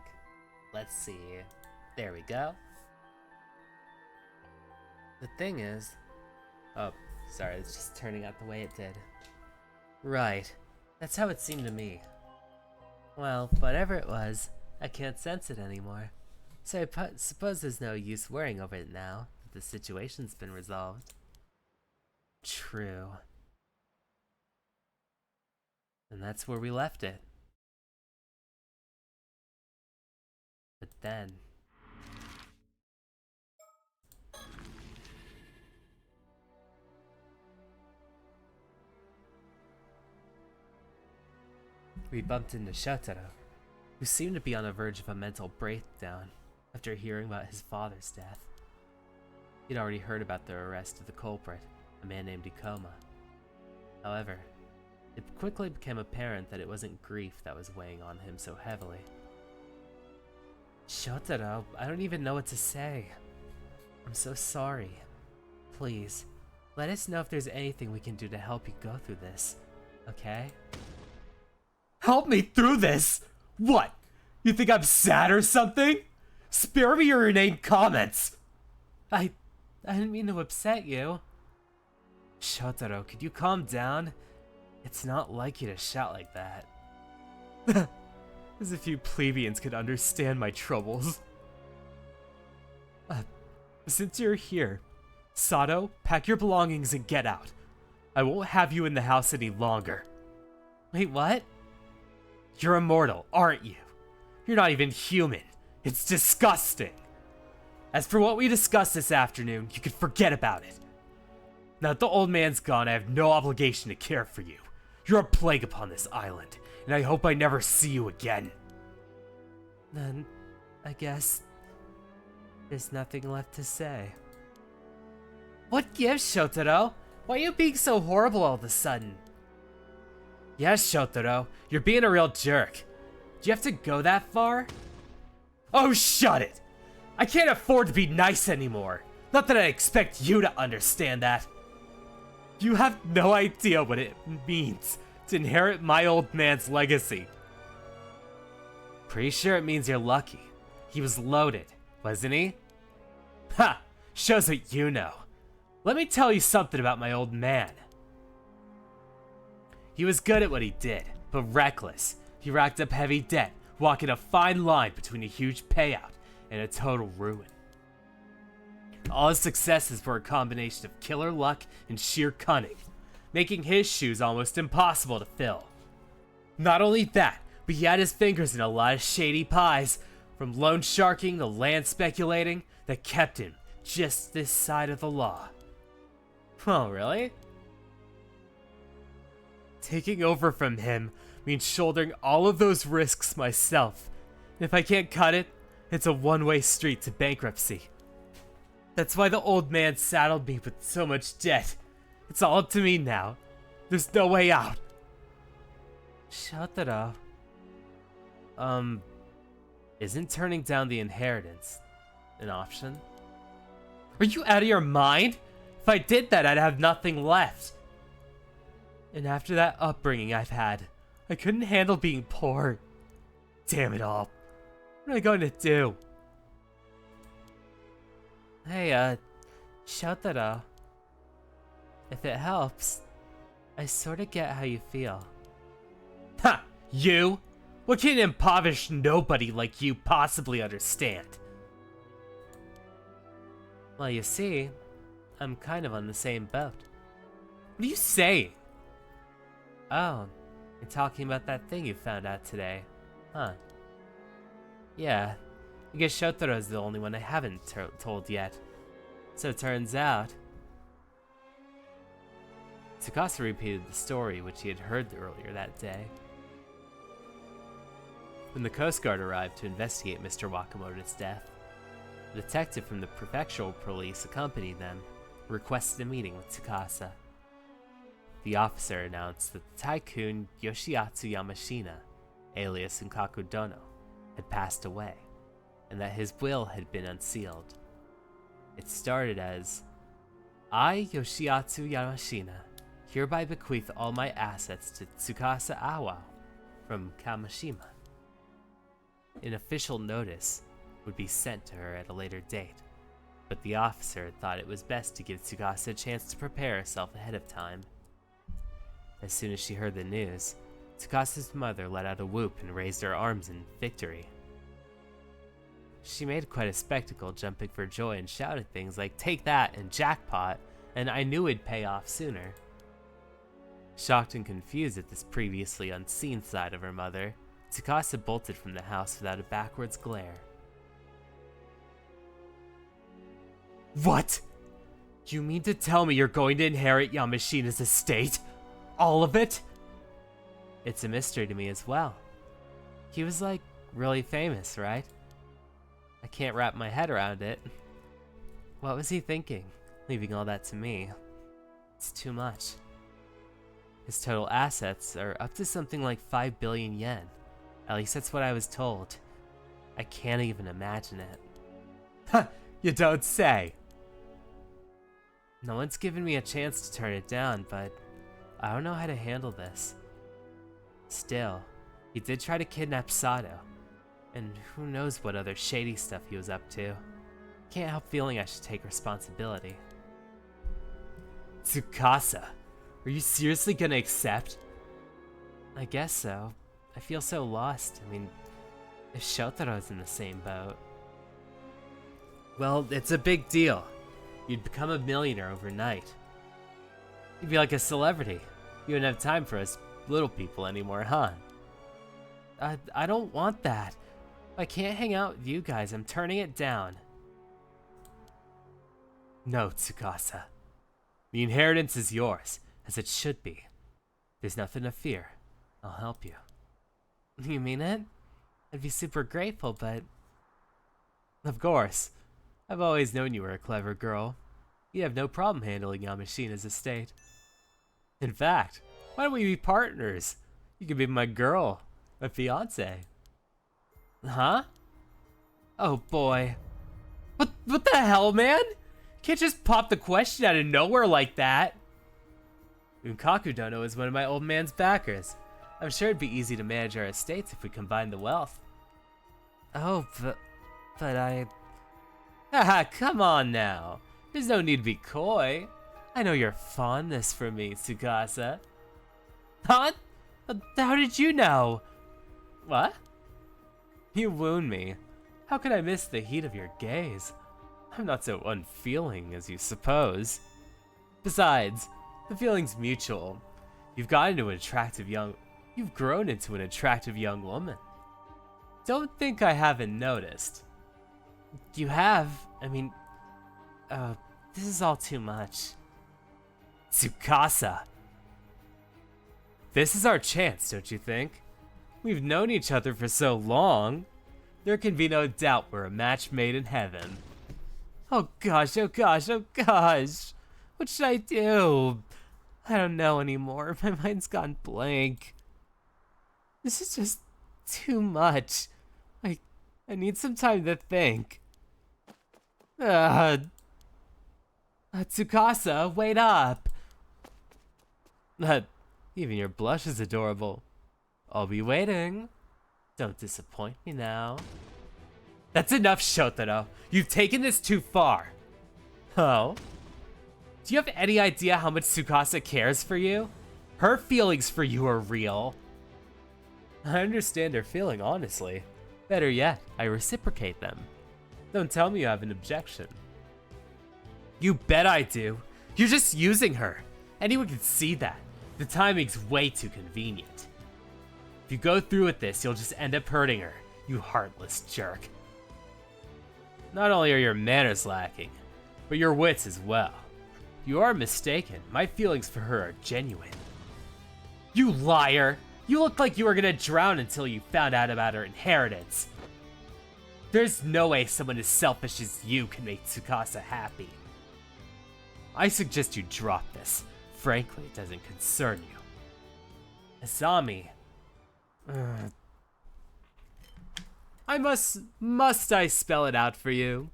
Let's see. There we go. The thing is... Oh, sorry, it's just turning out the way it did. Right. That's how it seemed to me. Well, whatever it was, I can't sense it anymore. So I suppose there's no use worrying over it now that the situation's been resolved. True. And that's where we left it. But then... we bumped into Shotaro, who seemed to be on the verge of a mental breakdown after hearing about his father's death. He'd already heard about the arrest of the culprit, a man named Ikoma. However, It quickly became apparent that it wasn't grief that was weighing on him so heavily. Shotaro, I don't even know what to say. I'm so sorry. Please, let us know if there's anything we can do to help you go through this, okay? Help me through this? What? You think I'm sad or something? Spare me your inane comments! I didn't mean to upset you. Shotaro, could you calm down? It's not like you to shout like that. As if you plebeians could understand my troubles. Since you're here, Sato, pack your belongings and get out. I won't have you in the house any longer. Wait, what? You're immortal, aren't you? You're not even human. It's disgusting. As for what we discussed this afternoon, you can forget about it. Now that the old man's gone, I have no obligation to care for you. You're a plague upon this island, and I hope I never see you again. Then, I guess, there's nothing left to say. What gives, Shotaro? Why are you being so horrible all of a sudden? Yes, Shotaro, you're being a real jerk. Do you have to go that far? Oh, shut it! I can't afford to be nice anymore. Not that I expect you to understand that. You have no idea what it means to inherit my old man's legacy. Pretty sure it means you're lucky. He was loaded, wasn't he? Ha! Shows what you know. Let me tell you something about my old man. He was good at what he did, but reckless. He racked up heavy debt, walking a fine line between a huge payout and a total ruin. All his successes were a combination of killer luck and sheer cunning, making his shoes almost impossible to fill. Not only that, but he had his fingers in a lot of shady pies, from loan sharking to land speculating, that kept him just this side of the law. Oh, really? Taking over from him means shouldering all of those risks myself. If I can't cut it, it's a one-way street to bankruptcy. That's why the old man saddled me with so much debt. It's all up to me now. There's no way out. Shotaro. Isn't turning down the inheritance an option? Are you out of your mind? If I did that, I'd have nothing left. And after that upbringing I've had, I couldn't handle being poor. Damn it all. What am I going to do? Hey, Shotaro. If it helps, I sorta get how you feel. Ha! You? What can an impoverished nobody like you possibly understand? Well, you see, I'm kind of on the same boat. What are you saying? Oh, you're talking about that thing you found out today, huh? Yeah, I guess Shotaro's the only one I haven't told yet. So it turns out... Tsukasa repeated the story which he had heard earlier that day. When the Coast Guard arrived to investigate Mr. Wakamoto's death, a detective from the prefectural police accompanied them, and requested a meeting with Tsukasa. The officer announced that the tycoon Yoshiatsu Yamashina, alias Unkaku Dono, had passed away, and that his will had been unsealed. It started as, I, Yoshiatsu Yamashina, hereby bequeath all my assets to Tsukasa Awa from Kamishima. An official notice would be sent to her at a later date, but the officer thought it was best to give Tsukasa a chance to prepare herself ahead of time. As soon as she heard the news, Tsukasa's mother let out a whoop and raised her arms in victory. She made quite a spectacle, jumping for joy and shouted things like, "Take that!" and "Jackpot!" and "I knew it'd pay off sooner." Shocked and confused at this previously unseen side of her mother, Tsukasa bolted from the house without a backwards glare. What? You mean to tell me you're going to inherit Yamashina's estate? All of it? It's a mystery to me as well. He was like, really famous, right? I can't wrap my head around it. What was he thinking, leaving all that to me? It's too much. His total assets are up to something like 5 billion yen. At least that's what I was told. I can't even imagine it. Ha! You don't say! No one's given me a chance to turn it down, but I don't know how to handle this. Still, he did try to kidnap Sato, and who knows what other shady stuff he was up to. Can't help feeling I should take responsibility. Tsukasa, are you seriously gonna accept? I guess so. I feel so lost. I mean, if Shotaro's in the same boat. Well, it's a big deal. You'd become a millionaire overnight. You'd be like a celebrity. You wouldn't have time for us little people anymore, huh? I don't want that. If I can't hang out with you guys, I'm turning it down. No, Tsukasa. The inheritance is yours, as it should be. There's nothing to fear. I'll help you. You mean it? I'd be super grateful, but... Of course. I've always known you were a clever girl. You have no problem handling Yamashina's estate. In fact, why don't we be partners? You could be my girl, my fiance. Huh? Oh boy. What the hell, man? Can't just pop the question out of nowhere like that. Unkaku Dono is one of my old man's backers. I'm sure it'd be easy to manage our estates if we combine the wealth. Oh, but I... Haha, come on now. There's no need to be coy. I know your fondness for me, Tsukasa. Huh? How did you know? What? You wound me. How could I miss the heat of your gaze? I'm not so unfeeling as you suppose. Besides, the feeling's mutual. You've grown into an attractive young woman. Don't think I haven't noticed. You have. I mean, this is all too much. Tsukasa. This is our chance, don't you think? We've known each other for so long. There can be no doubt we're a match made in heaven. Oh gosh, oh gosh, oh gosh. What should I do? I don't know anymore. My mind's gone blank. This is just too much. I need some time to think. Tsukasa, wait up. Even your blush is adorable. I'll be waiting. Don't disappoint me now. That's enough, Shotaro. You've taken this too far. Oh? Do you have any idea how much Tsukasa cares for you? Her feelings for you are real. I understand her feeling, honestly. Better yet, I reciprocate them. Don't tell me you have an objection. You bet I do. You're just using her. Anyone can see that. The timing's way too convenient. If you go through with this, you'll just end up hurting her, you heartless jerk. Not only are your manners lacking, but your wits as well. You are mistaken. My feelings for her are genuine. You liar! You look like you were gonna drown until you found out about her inheritance. There's no way someone as selfish as you can make Tsukasa happy. I suggest you drop this. Frankly, it doesn't concern you. Asami. Must I spell it out for you?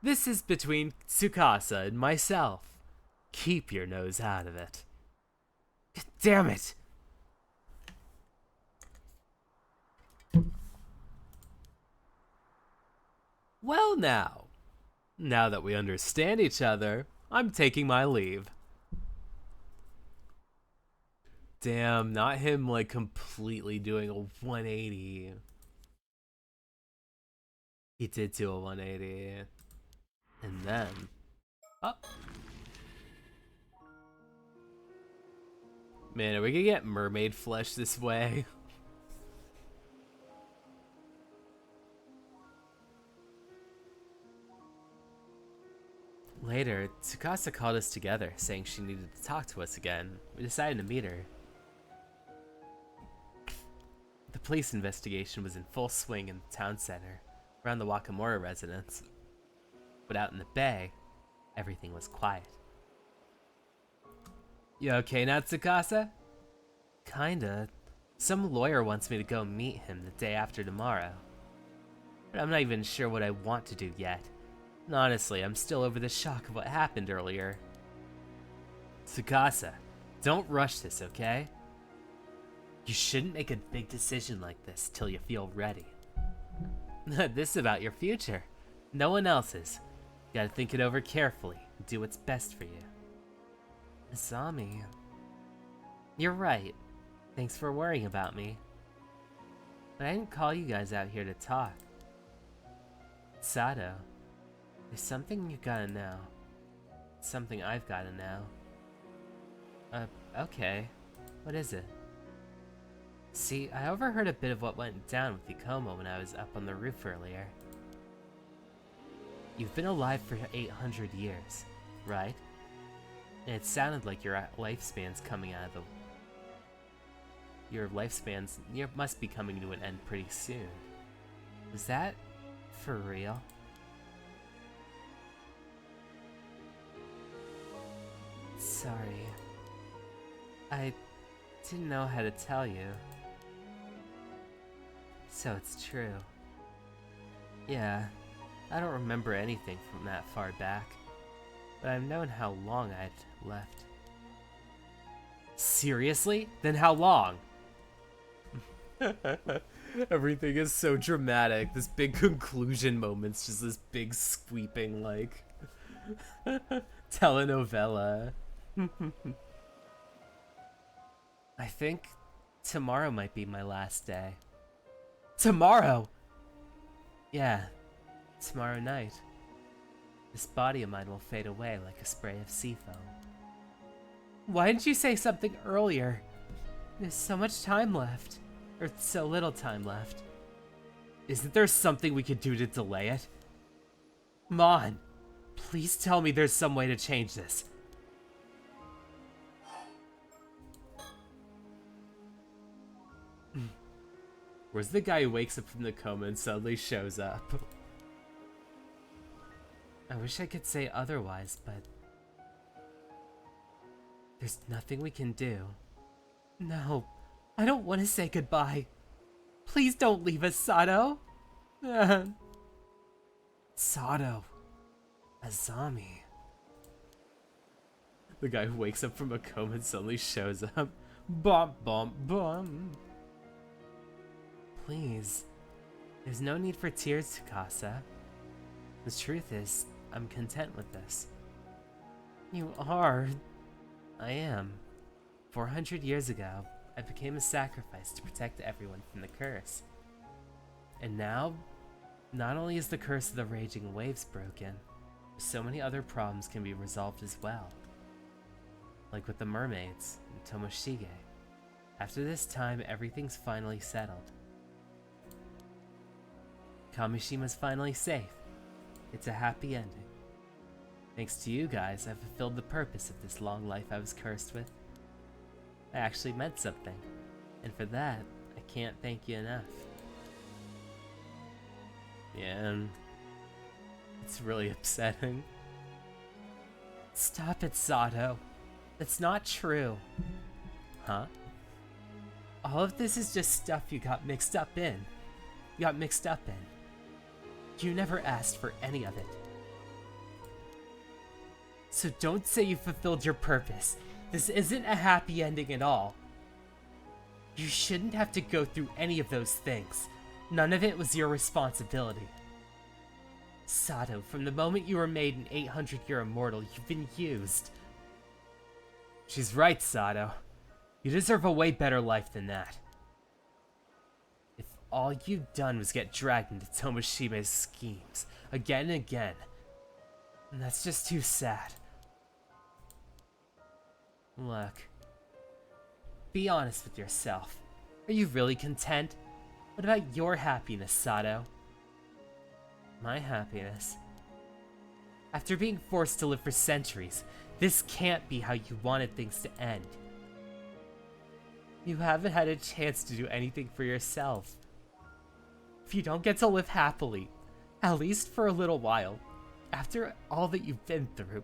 This is between Tsukasa and myself. Keep your nose out of it. Damn it! Well now that we understand each other, I'm taking my leave. Damn, not him like completely doing a 180. He did do a 180. And then... Oh. Man, are we gonna get mermaid flesh this way? Later, Tsukasa called us together, saying she needed to talk to us again. We decided to meet her. The police investigation was in full swing in the town center, around the Wakamura residence. But out in the bay, everything was quiet. You okay now, Tsukasa? Kinda. Some lawyer wants me to go meet him the day after tomorrow. But I'm not even sure what I want to do yet. And honestly, I'm still over the shock of what happened earlier. Tsukasa, don't rush this, okay? You shouldn't make a big decision like this till you feel ready. This is about your future. No one else's. You gotta think it over carefully and do what's best for you. Asami. You're right. Thanks for worrying about me. But I didn't call you guys out here to talk. Sato, there's something you gotta know. Something I've gotta know. Okay. What is it? See, I overheard a bit of what went down with Ikomo when I was up on the roof earlier. You've been alive for 800 years, right? And it sounded like your lifespan's coming out of the... Your lifespan's must be coming to an end pretty soon. Is that for real? Sorry. I didn't know how to tell you. So it's true. Yeah, I don't remember anything from that far back, but I've known how long I'd left. Seriously? Then how long? Everything is so dramatic. This big conclusion moment's just this big sweeping, like, telenovela. I think tomorrow might be my last day. Tomorrow? Yeah, tomorrow night. This body of mine will fade away like a spray of sea foam. Why didn't you say something earlier? There's so much time left. Or so little time left. Isn't there something we could do to delay it? Come on. Please tell me there's some way to change this. Where's the guy who wakes up from the coma and suddenly shows up? I wish I could say otherwise, but... there's nothing we can do. No, I don't want to say goodbye. Please don't leave us, Sato. Sato. Azami. The guy who wakes up from a coma and suddenly shows up. Bum, bum, bum. Please. There's no need for tears, Tsukasa. The truth is, I'm content with this. You are. I am. 400 years ago, I became a sacrifice to protect everyone from the curse. And now, not only is the curse of the raging waves broken, so many other problems can be resolved as well. Like with the mermaids and Tomoshige. After this time, everything's finally settled. Kamishima's finally safe. It's a happy ending. Thanks to you guys, I've fulfilled the purpose of this long life I was cursed with. I actually meant something, and for that, I can't thank you enough. Yeah, it's really upsetting. Stop it, Sato. That's not true. Huh? All of this is just stuff you got mixed up in. You never asked for any of it. So don't say you fulfilled your purpose. This isn't a happy ending at all. You shouldn't have to go through any of those things. None of it was your responsibility. Sato, from the moment you were made an 800-year immortal, you've been used. She's right, Sato. You deserve a way better life than that. If all you've done was get dragged into Tomoshime's schemes, again and again, then that's just too sad. Look. Be honest with yourself. Are you really content? What about your happiness, Sato? My happiness? After being forced to live for centuries, this can't be how you wanted things to end. You haven't had a chance to do anything for yourself. If you don't get to live happily, at least for a little while, after all that you've been through,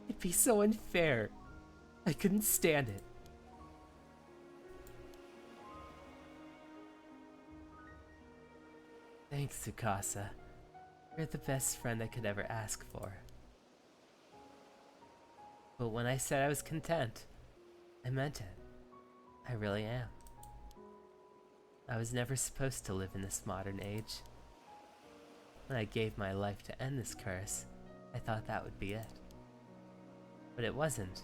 it'd be so unfair. I couldn't stand it. Thanks, Tsukasa. You're the best friend I could ever ask for. But when I said I was content, I meant it. I really am. I was never supposed to live in this modern age. When I gave my life to end this curse, I thought that would be it. But it wasn't.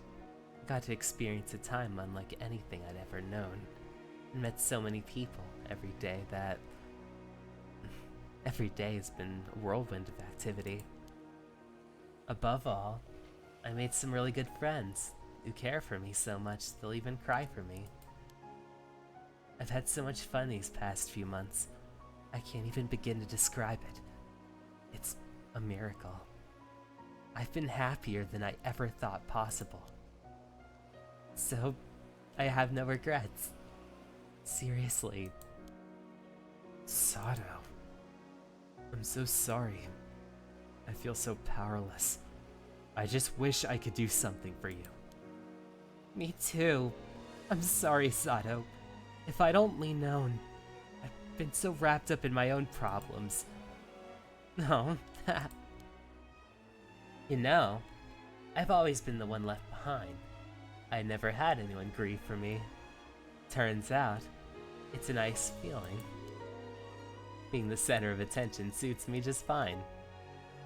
I got to experience a time unlike anything I'd ever known, and met so many people every day that... every day has been a whirlwind of activity. Above all, I made some really good friends who care for me so much they'll even cry for me. I've had so much fun these past few months, I can't even begin to describe it. It's a miracle. I've been happier than I ever thought possible. So, I have no regrets. Seriously. Sato. I'm so sorry. I feel so powerless. I just wish I could do something for you. Me too. I'm sorry, Sato. If I'd only known. I've been so wrapped up in my own problems. No. You know, I've always been the one left behind. I never had anyone grieve for me. Turns out, it's a nice feeling. Being the center of attention suits me just fine.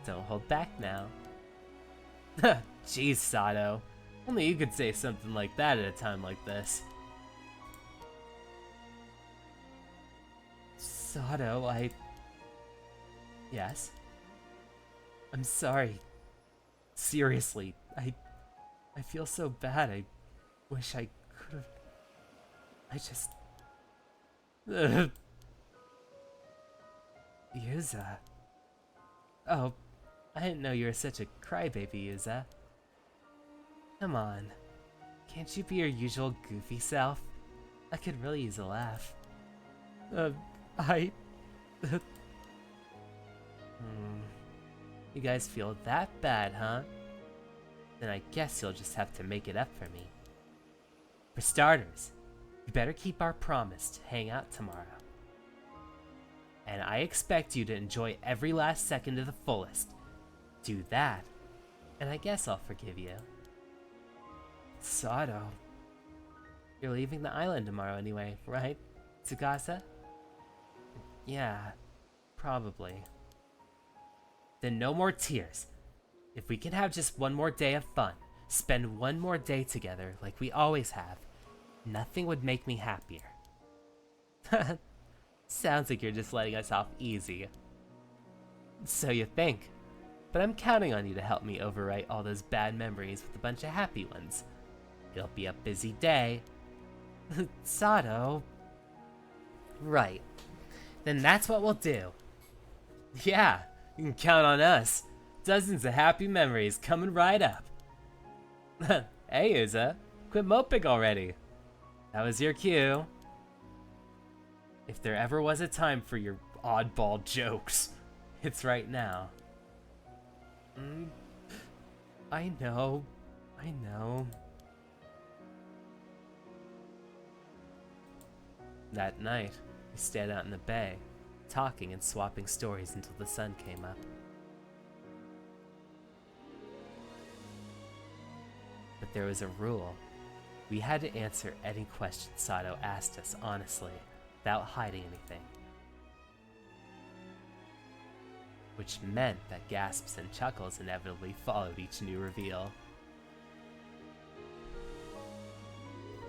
Don't hold back now. Jeez, Sato. Only you could say something like that at a time like this. Sato, Yes? I'm sorry. Seriously, I feel so bad. I wish I could've... I just... Yuza. Oh, I didn't know you were such a crybaby, Yuza. Come on. Can't you be your usual goofy self? I could really use a laugh. You guys feel that bad, huh? Then I guess you'll just have to make it up for me. For starters, you better keep our promise to hang out tomorrow. And I expect you to enjoy every last second to the fullest. Do that, and I guess I'll forgive you. Sato. You're leaving the island tomorrow anyway, right, Tsukasa? Yeah, probably. Then no more tears. If we can have just one more day of fun, spend one more day together like we always have, nothing would make me happier. Sounds like you're just letting us off easy. So you think. But I'm counting on you to help me overwrite all those bad memories with a bunch of happy ones. It'll be a busy day. Sato. Right. Then that's what we'll do. Yeah, you can count on us. Dozens of happy memories coming right up. Hey, Yuza. Quit moping already. That was your cue. If there ever was a time for your oddball jokes, it's right now. I know. That night, we stayed out in the bay, talking and swapping stories until the sun came up. But there was a rule. We had to answer any question Sato asked us honestly, without hiding anything. Which meant that gasps and chuckles inevitably followed each new reveal.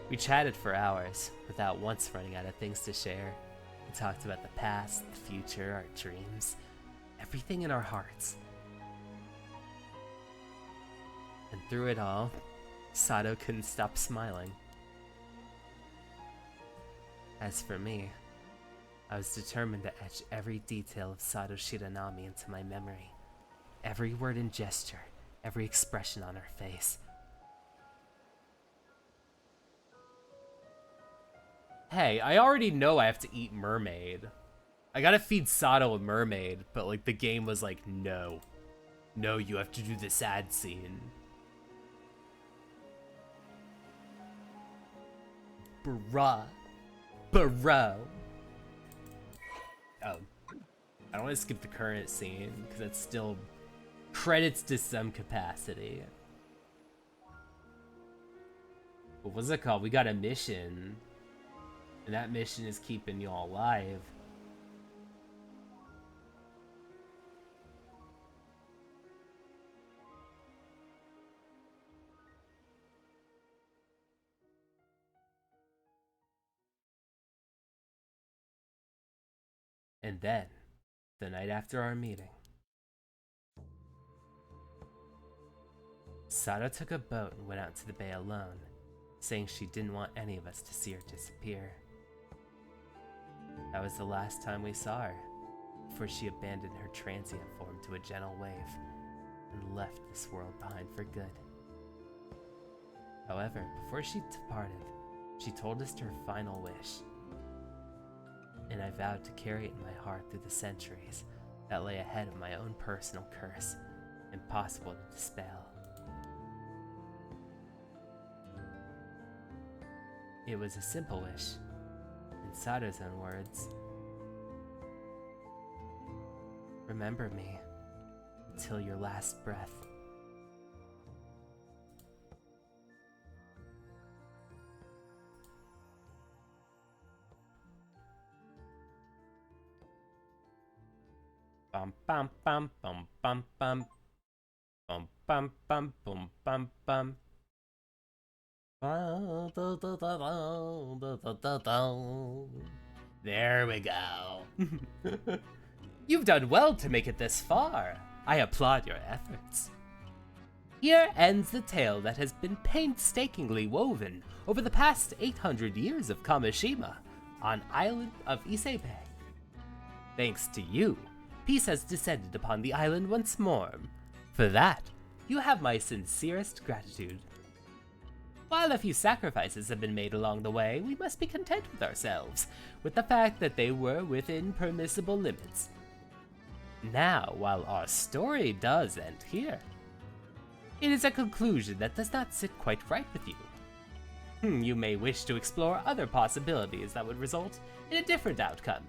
We chatted for hours, without once running out of things to share. We talked about the past, the future, our dreams, everything in our hearts. And through it all, Sato couldn't stop smiling. As for me, I was determined to etch every detail of Sato Shiranami into my memory. Every word and gesture, every expression on her face. Hey, I already know I have to eat mermaid. I gotta feed Sato a mermaid, but like the game was like, no. No, you have to do the sad scene. Bruh. Bro. I don't want to skip the current scene because it's still credits to some capacity. What was it called? We got a mission, and that mission is keeping y'all alive. And then, the night after our meeting, Sato took a boat and went out to the bay alone, saying she didn't want any of us to see her disappear. That was the last time we saw her, before she abandoned her transient form to a gentle wave and left this world behind for good. However, before she departed, she told us her final wish, and I vowed to carry it in my heart through the centuries that lay ahead of my own personal curse, impossible to dispel. It was a simple wish, in Sato's own words. Remember me until your last breath. Bum bum bum bum bum bum bum bum bum bum bum bum. There we go. You've done well to make it this far. I applaud your efforts. Here ends the tale that has been painstakingly woven over the past 800 years of Kamishima on island of Ise Bay. Thanks to you, peace has descended upon the island once more. For that, you have my sincerest gratitude. While a few sacrifices have been made along the way, we must be content with ourselves, with the fact that they were within permissible limits. Now, while our story does end here, it is a conclusion that does not sit quite right with you. You may wish to explore other possibilities that would result in a different outcome.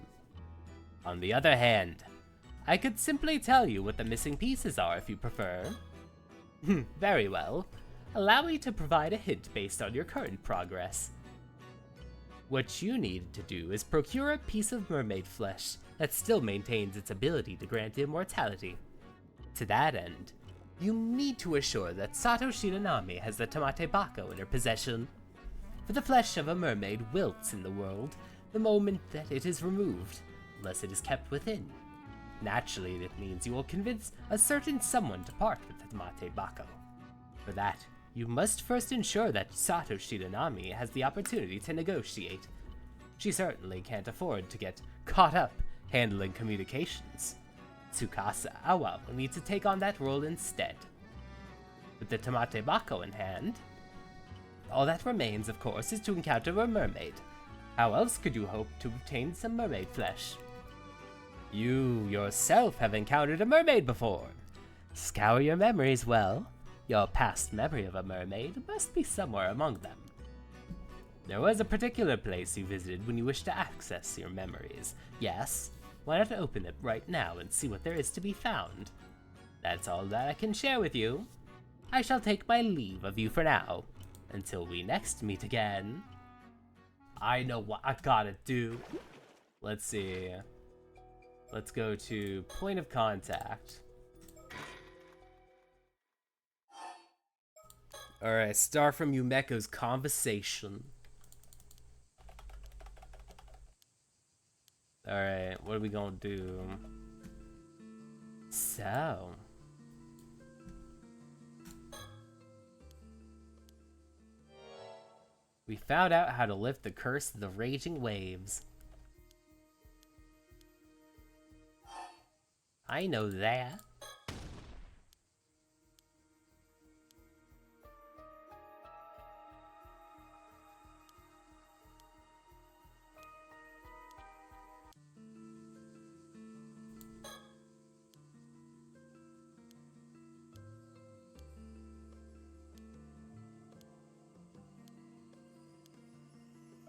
On the other hand, I could simply tell you what the missing pieces are if you prefer. Very well. Allow me to provide a hint based on your current progress. What you need to do is procure a piece of mermaid flesh that still maintains its ability to grant immortality. To that end, you need to assure that Sato Shinanami has the Tamate Bako in her possession. For the flesh of a mermaid wilts in the world the moment that it is removed, unless it is kept within. Naturally, it means you will convince a certain someone to part with the Tamate Bako. For that, you must first ensure that Sato Shinanami has the opportunity to negotiate. She certainly can't afford to get caught up handling communications. Tsukasa Awa will need to take on that role instead. With the Tamate Bako in hand, all that remains, of course, is to encounter a mermaid. How else could you hope to obtain some mermaid flesh? You yourself have encountered a mermaid before. Scour your memories well. Your past memory of a mermaid must be somewhere among them. There was a particular place you visited when you wished to access your memories. Yes? Why not open it right now and see what there is to be found? That's all that I can share with you. I shall take my leave of you for now, until we next meet again. I know what I gotta do. Let's see. Let's go to point of contact. Alright, start from Yumeko's conversation. Alright, what are we gonna do? So... we found out how to lift the curse of the raging waves. I know that.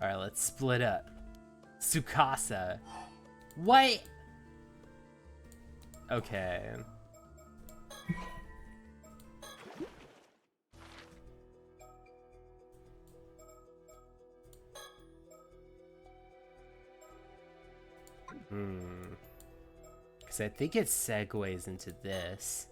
Alright, let's split up. Tsukasa. What? Okay. Because I think it segues into this.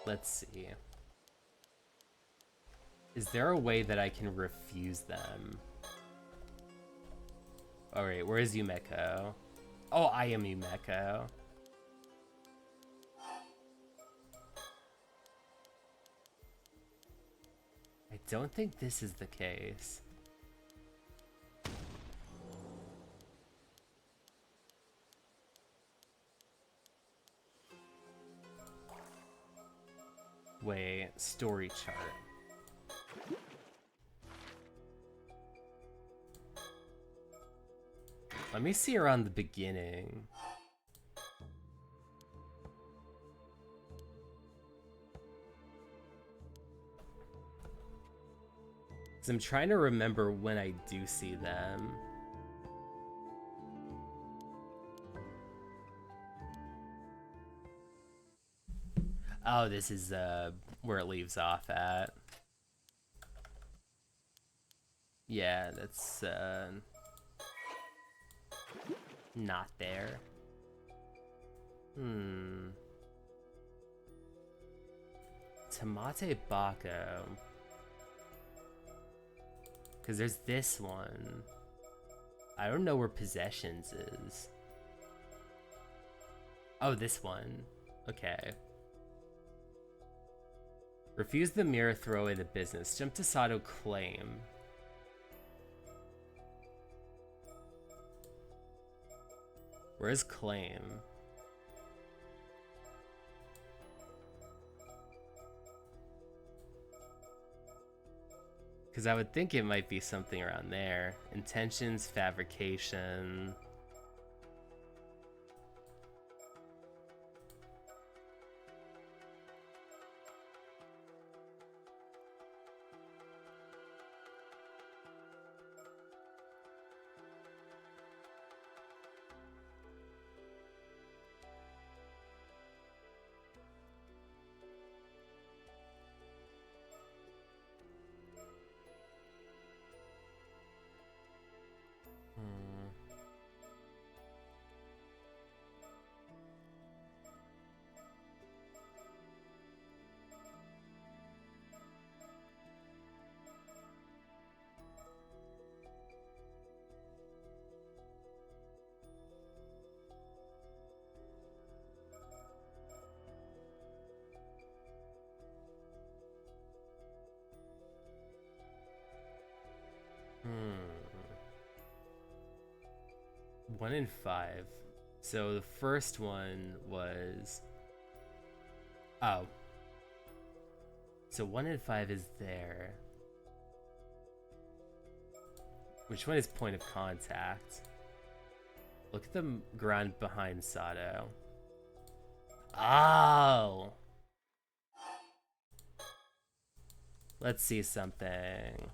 Let's see. Is there a way that I can refuse them? Alright, where is Yumeko? Oh, I am Yumeko. I don't think this is the case. Wait, story chart. Let me see around the beginning. Because I'm trying to remember when I do see them. Oh, this is where it leaves off at. Yeah, that's not there. Tamate Bako. Because there's this one. I don't know where Possessions is. Oh, this one. Okay. Refuse the mirror, throw away the business. Jump to Sato, claim. Where's claim? Because I would think it might be something around there. Intentions, fabrication. One in 5. So the first one was... Oh. So 1 in 5 is there. Which one is point of contact? Look at the ground behind Sato. Oh! Let's see something.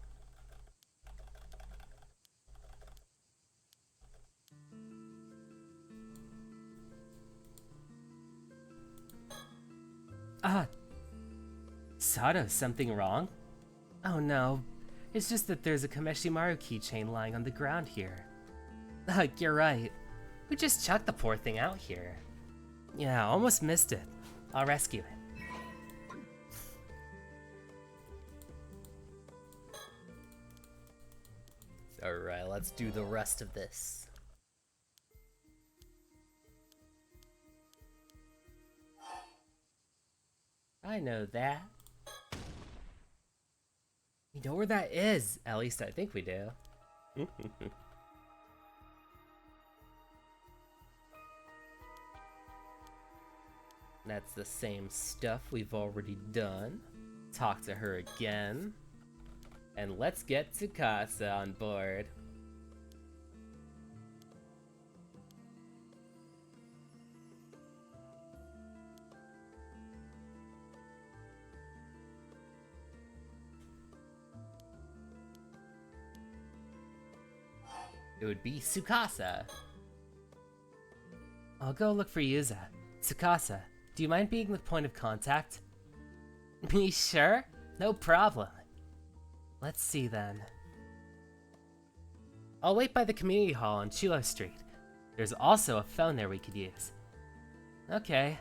Sato, something wrong? Oh no, it's just that there's a Kameshimaru keychain lying on the ground here. You're right. We just chucked the poor thing out here. Yeah, almost missed it. I'll rescue it. Alright, let's do the rest of this. I know that. We know where that is. At least I think we do. That's the same stuff we've already done. Talk to her again. And let's get Tsukasa on board. It would be Tsukasa. I'll go look for Yuza. Tsukasa, do you mind being the point of contact? Me sure? No problem. Let's see then. I'll wait by the community hall on Chulo Street. There's also a phone there we could use. Okay,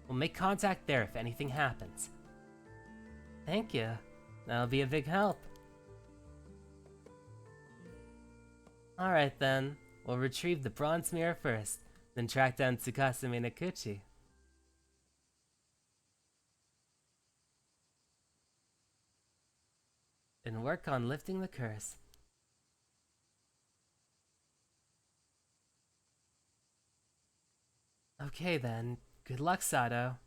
we'll make contact there if anything happens. Thank you. That'll be a big help. Alright then, we'll retrieve the bronze mirror first, then track down Tsukasa Minakuchi. And work on lifting the curse. Okay then, good luck, Sato.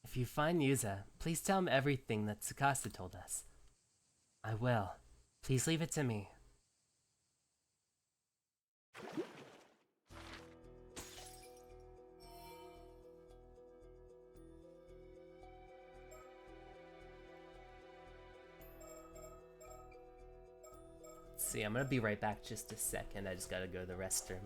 If you find Yuza, please tell him everything that Tsukasa told us. I will. Please leave it to me. Let's see, I'm gonna be right back just a second. I just gotta go to the restroom.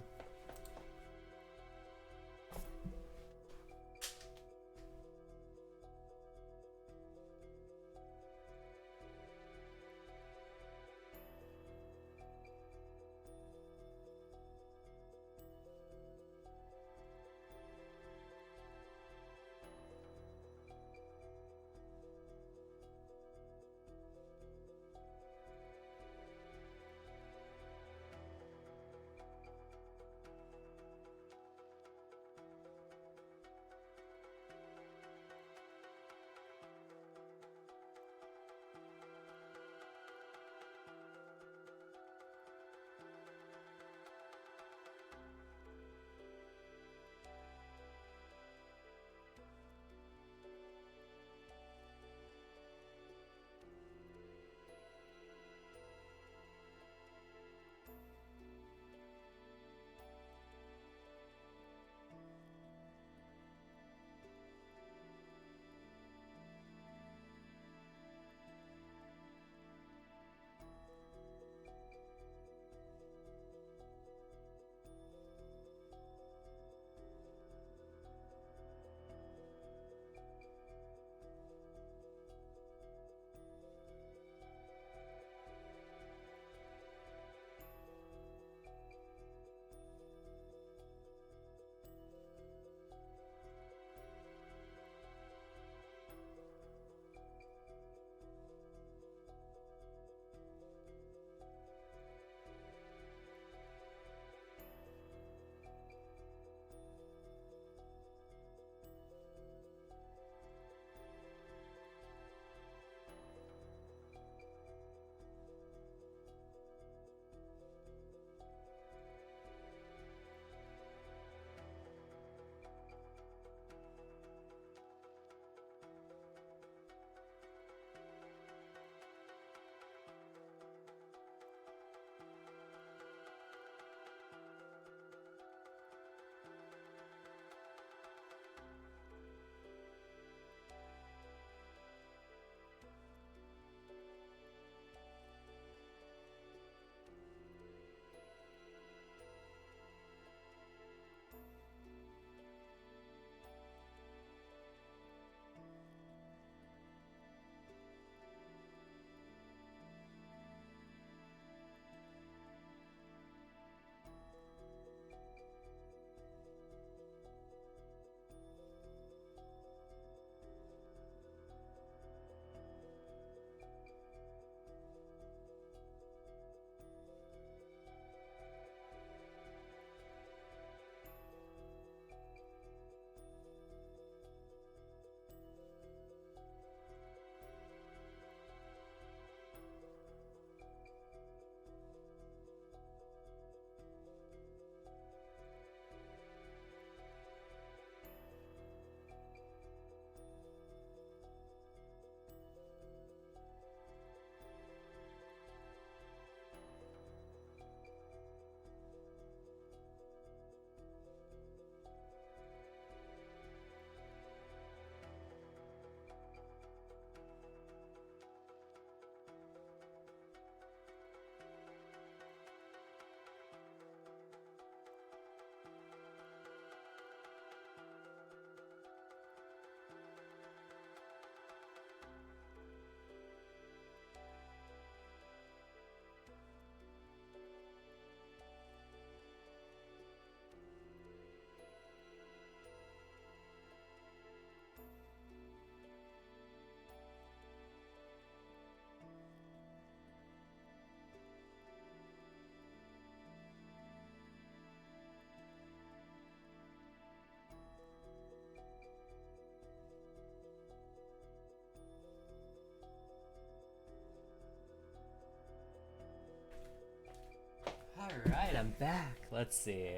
Alright, I'm back. Let's see.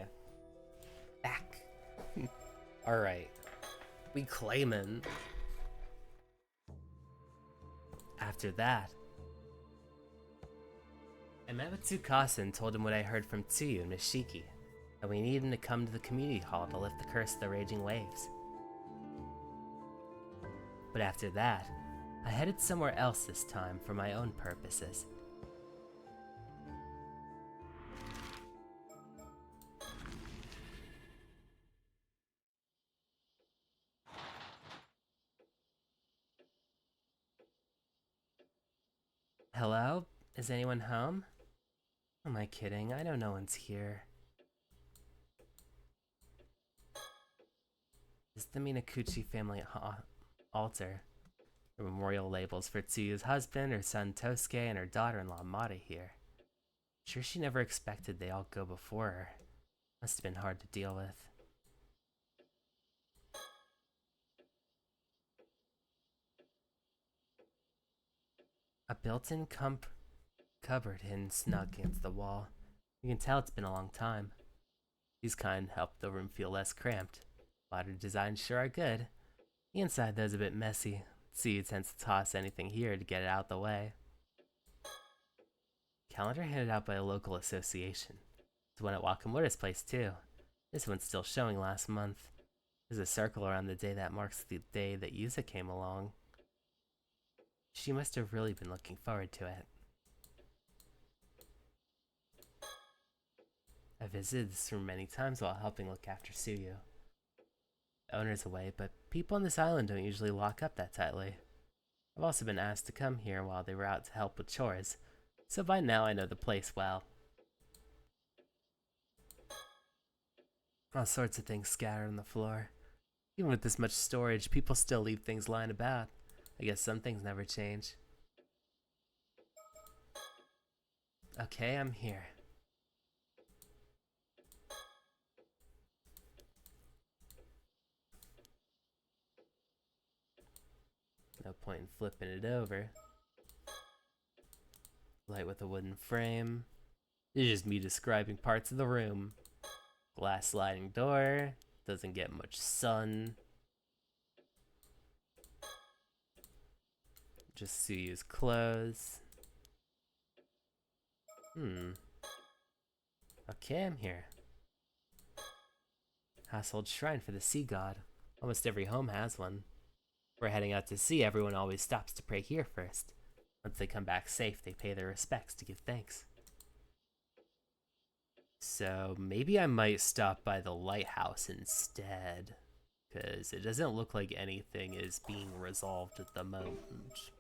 Back. Alright. We claimin'. After that, I met with Tsukasa and told him what I heard from Tsuyu and Mishiki, that we need him to come to the community hall to lift the curse of the raging waves. But after that, I headed somewhere else this time for my own purposes. Hello? Is anyone home? Am I kidding? I know no one's here. Is the Minakuchi family altar? The memorial labels for Tsuyu's husband, her son Tosuke, and her daughter-in-law Mata here. Sure she never expected they all go before her. Must have been hard to deal with. A built-in cupboard hidden snug against the wall. You can tell it's been a long time. These kind help the room feel less cramped. Modern designs sure are good. The inside though is a bit messy. Tsuyu tends to toss anything here to get it out the way. Calendar handed out by a local association. There's one at Wakamura's place too. This one's still showing last month. There's a circle around the day that marks the day that Yusa came along. She must have really been looking forward to it. I visited this room many times while helping look after Tsuyu. The owner's away, but people on this island don't usually lock up that tightly. I've also been asked to come here while they were out to help with chores, so by now I know the place well. All sorts of things scattered on the floor. Even with this much storage, people still leave things lying about. I guess some things never change. Okay, I'm here. No point in flipping it over. Light with a wooden frame. It's just me describing parts of the room. Glass sliding door. Doesn't get much sun. Just Tsuyu's clothes. Okay, I'm here. Household shrine for the sea god. Almost every home has one. We're heading out to sea, everyone always stops to pray here first. Once they come back safe, they pay their respects to give thanks. So maybe I might stop by the lighthouse instead, because it doesn't look like anything is being resolved at the moment.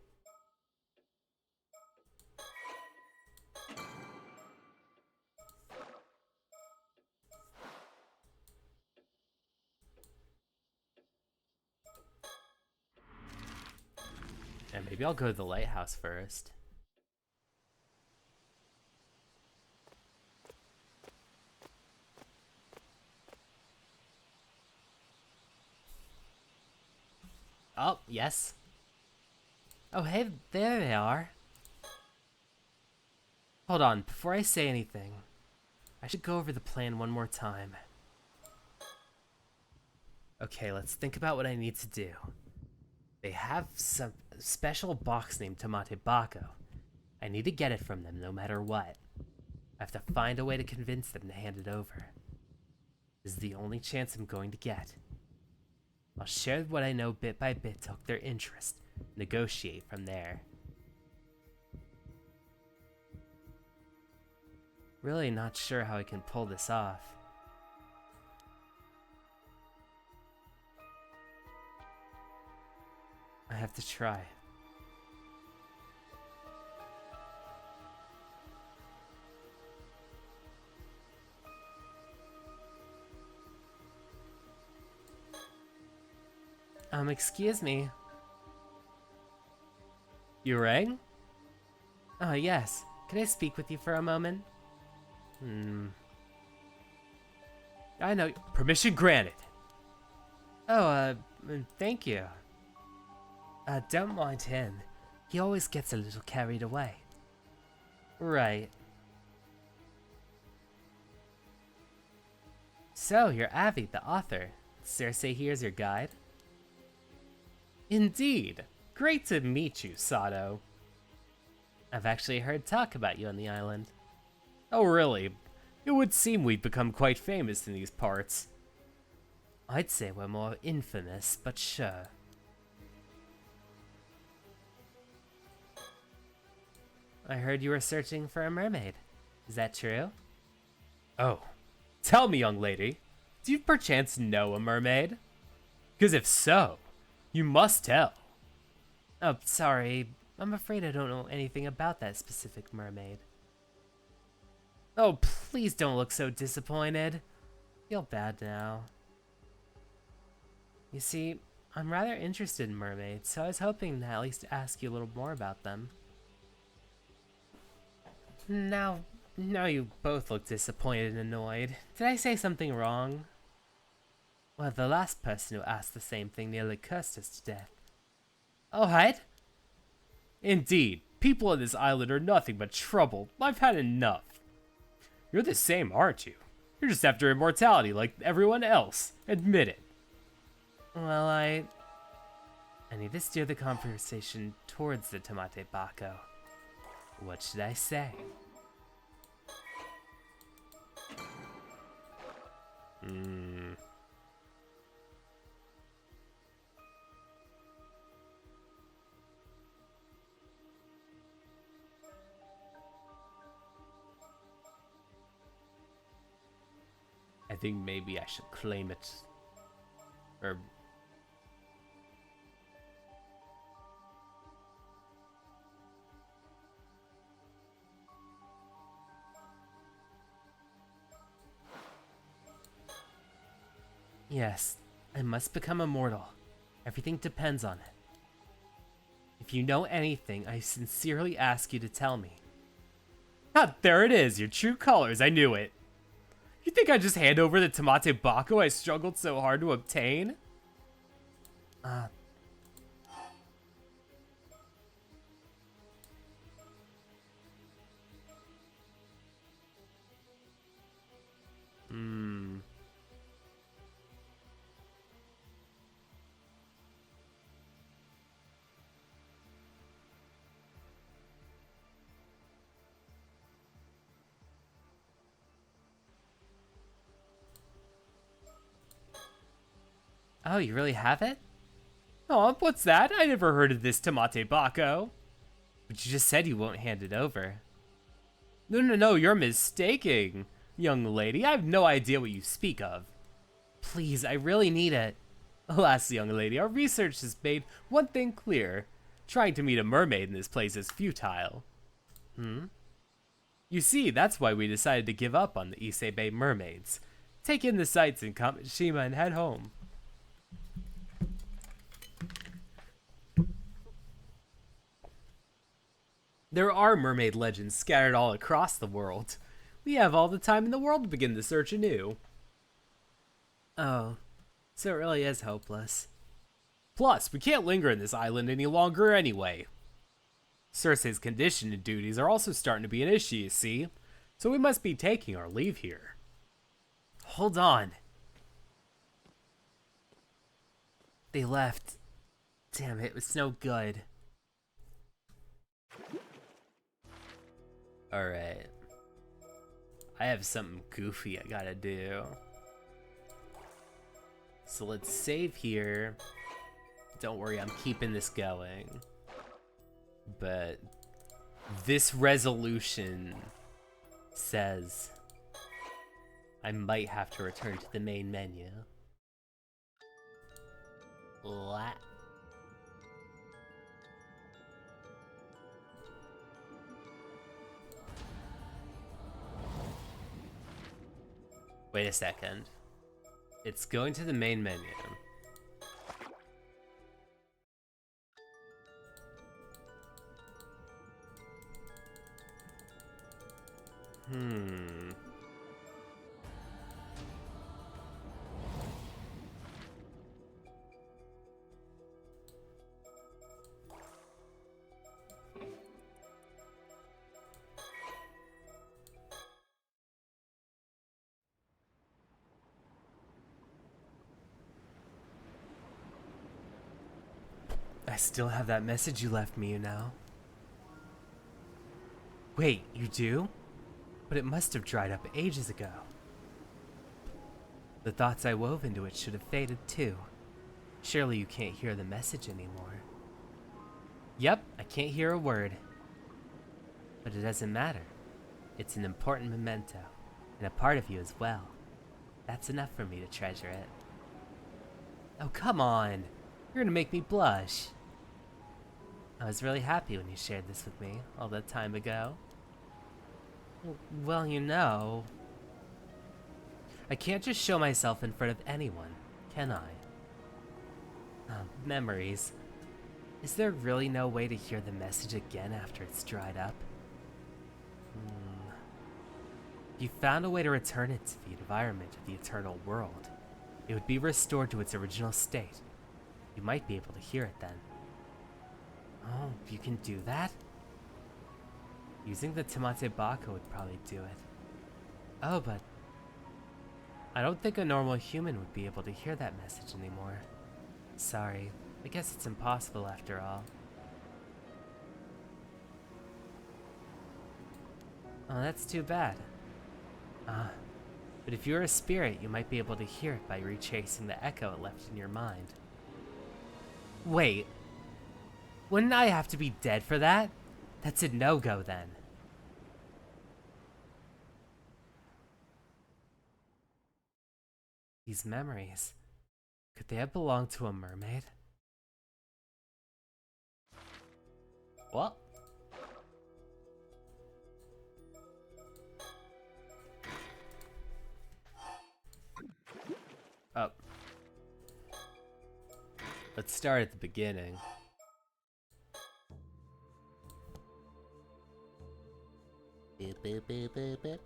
And maybe I'll go to the lighthouse first. Oh, yes. Oh, hey, there they are. Hold on, before I say anything, I should go over the plan one more time. Okay, let's think about what I need to do. They have some special box named Tomate Bako. I need to get it from them no matter what. I have to find a way to convince them to hand it over. This is the only chance I'm going to get. I'll share what I know bit by bit to hook their interest, negotiate from there. Really not sure how I can pull this off. I have to try. Excuse me. You rang? Oh, yes. Can I speak with you for a moment? I know. Permission granted. Oh, thank you. Don't mind him. He always gets a little carried away. Right. So, you're Avi, the author. Cersei here's your guide. Indeed. Great to meet you, Sato. I've actually heard talk about you on the island. Oh, really? It would seem we've become quite famous in these parts. I'd say we're more infamous, but sure. I heard you were searching for a mermaid. Is that true? Oh. Tell me, young lady, do you perchance know a mermaid? Because if so, you must tell. Oh, sorry. I'm afraid I don't know anything about that specific mermaid. Oh, please don't look so disappointed. I feel bad now. You see, I'm rather interested in mermaids, so I was hoping to at least ask you a little more about them. Now you both look disappointed and annoyed. Did I say something wrong? Well, the last person who asked the same thing nearly cursed us to death. Oh, what? Indeed, people on this island are nothing but trouble. I've had enough. You're the same, aren't you? You're just after immortality like everyone else. Admit it. Well, I need to steer the conversation towards the Tamate Bako. What should I say? I think maybe I should claim it. Or... Yes, I must become immortal. Everything depends on it. If you know anything, I sincerely ask you to tell me. Ah, there it is, your true colors, I knew it. You think I'd just hand over the Tamate Bako I struggled so hard to obtain? Oh, you really have it? Oh, what's that? I never heard of this Tamate Bako. But you just said you won't hand it over. No, you're mistaking, young lady. I have no idea what you speak of. Please, I really need it. Alas, young lady, our research has made one thing clear. Trying to meet a mermaid in this place is futile. You see, that's why we decided to give up on the Issei Bay mermaids. Take in the sights in Kamishima and head home. There are mermaid legends scattered all across the world. We have all the time in the world to begin the search anew. Oh, so it really is hopeless. Plus, we can't linger in this island any longer anyway. Cersei's condition and duties are also starting to be an issue, you see, so we must be taking our leave here. Hold on. They left. Damn it, it's no good. Alright. I have something goofy I gotta do. So let's save here. Don't worry, I'm keeping this going. But this resolution says I might have to return to the main menu. Wait a second. It's going to the main menu. I still have that message you left me, you know. Wait, you do? But it must have dried up ages ago. The thoughts I wove into it should have faded too. Surely you can't hear the message anymore. Yep, I can't hear a word. But it doesn't matter. It's an important memento, and a part of you as well. That's enough for me to treasure it. Oh, come on! You're gonna make me blush. I was really happy when you shared this with me all that time ago. Well, you know, I can't just show myself in front of anyone, can I? Memories. Is there really no way to hear the message again after it's dried up? If you found a way to return it to the environment of the eternal world, it would be restored to its original state. You might be able to hear it then. Oh, you can do that? Using the Tamate Baka would probably do it. Oh, but I don't think a normal human would be able to hear that message anymore. Sorry, I guess it's impossible after all. Oh, that's too bad. But if you're a spirit, you might be able to hear it by retracing the echo it left in your mind. Wait, wouldn't I have to be dead for that? That's a no-go then. These memories, could they have belonged to a mermaid? What? Oh. Let's start at the beginning. Beep, beep, beep, beep, beep.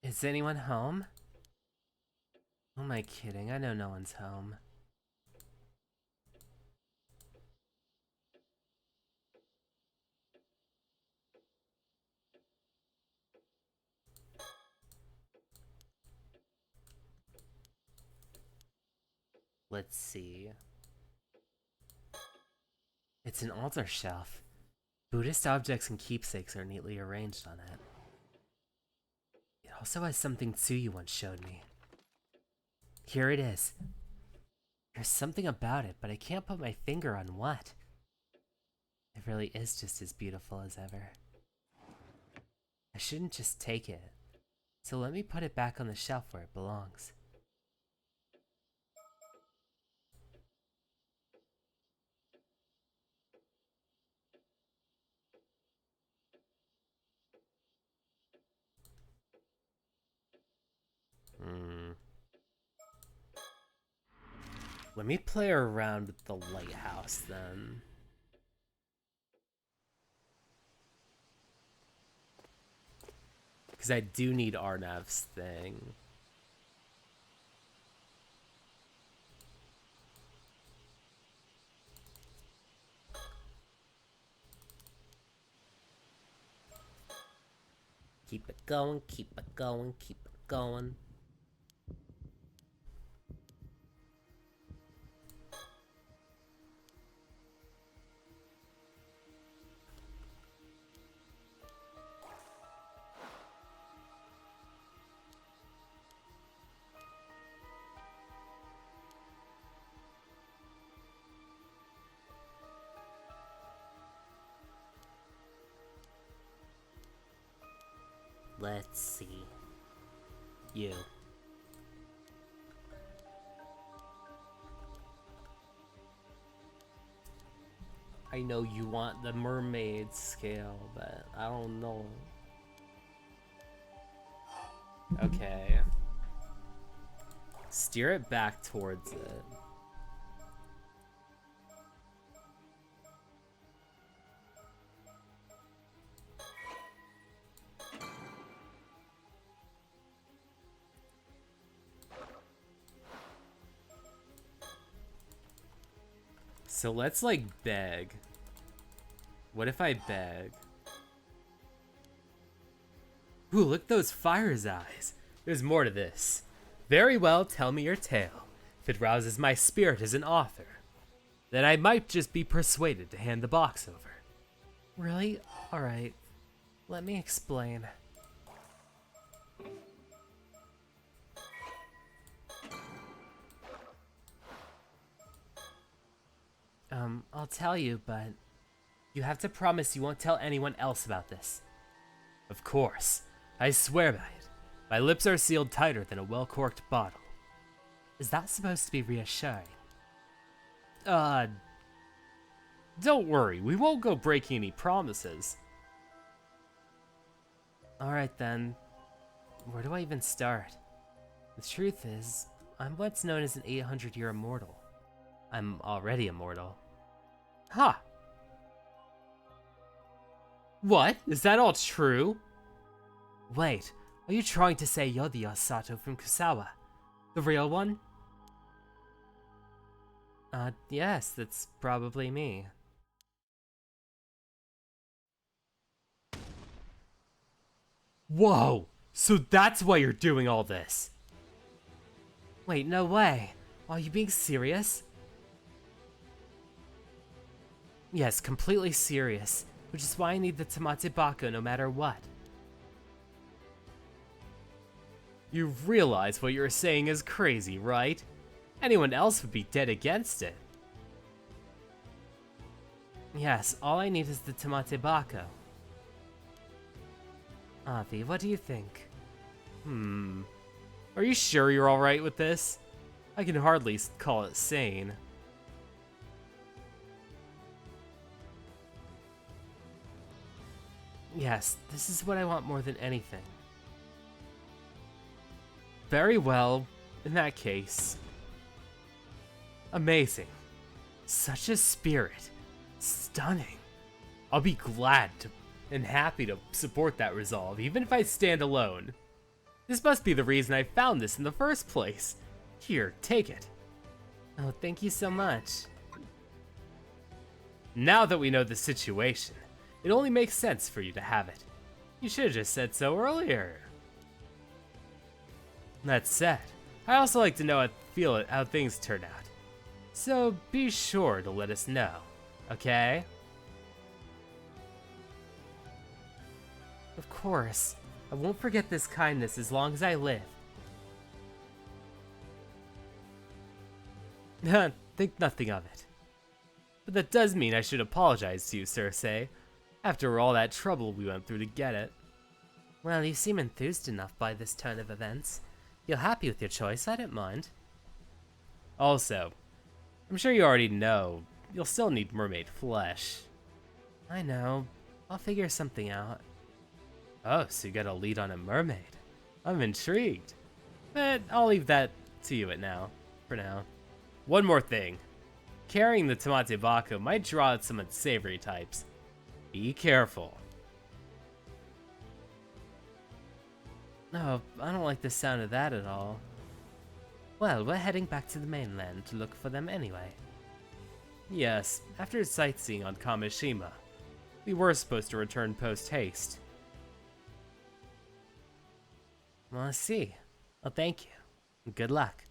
Is anyone home? Who am I kidding? I know no one's home. Let's see. It's an altar shelf. Buddhist objects and keepsakes are neatly arranged on it. It also has something Tsuyu once showed me. Here it is. There's something about it, but I can't put my finger on what. It really is just as beautiful as ever. I shouldn't just take it, so let me put it back on the shelf where it belongs. Let me play around with the lighthouse then. Because I do need Arnav's thing. Keep it going, keep it going, keep it going. Let's see. You. I know you want the mermaid scale, but I don't know. Okay. Steer it back towards it. So let's, like, beg. What if I beg? Ooh, look at those fire's eyes. There's more to this. Very well, tell me your tale. If it rouses my spirit as an author, then I might just be persuaded to hand the box over. Really? Alright. Let me explain. I'll tell you, but you have to promise you won't tell anyone else about this. Of course. I swear by it. My lips are sealed tighter than a well-corked bottle. Is that supposed to be reassuring? Don't worry. We won't go breaking any promises. Alright then. Where do I even start? The truth is, I'm what's known as an 800-year immortal. I'm already immortal. Huh. What? Is that all true? Wait, are you trying to say you're the Osato from Kusawa? The real one? Yes, that's probably me. Whoa! So that's why you're doing all this! Wait, no way. Are you being serious? Yes, completely serious. Which is why I need the Tamate Bako no matter what. You realize what you're saying is crazy, right? Anyone else would be dead against it. Yes, all I need is the Tamate Bako. Avi, what do you think? Are you sure you're alright with this? I can hardly call it sane. Yes, this is what I want more than anything. Very well, in that case. Amazing. Such a spirit. Stunning. I'll be glad to and happy to support that resolve, even if I stand alone. This must be the reason I found this in the first place. Here, take it. Oh, thank you so much. Now that we know the situation, it only makes sense for you to have it. You should have just said so earlier. That said, I also like to know how things turn out. So be sure to let us know, okay? Of course. I won't forget this kindness as long as I live. Think nothing of it. But that does mean I should apologize to you, Cersei, after all that trouble we went through to get it. Well, you seem enthused enough by this turn of events. You're happy with your choice, I don't mind. Also, I'm sure you already know, you'll still need mermaid flesh. I know. I'll figure something out. Oh, so you got a lead on a mermaid. I'm intrigued. But I'll leave that to you for now. One more thing. Carrying the Tamate Bako might draw out some unsavory types. Be careful. No, I don't like the sound of that at all. Well, we're heading back to the mainland to look for them anyway. Yes, after sightseeing on Kamishima, we were supposed to return post-haste. Well, I see. Well, thank you. Good luck.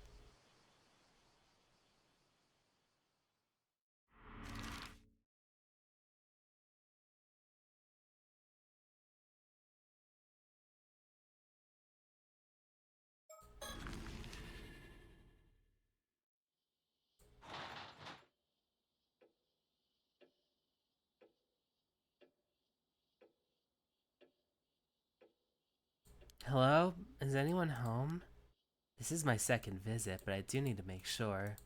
Hello? Is anyone home? This is my second visit, but I do need to make sure.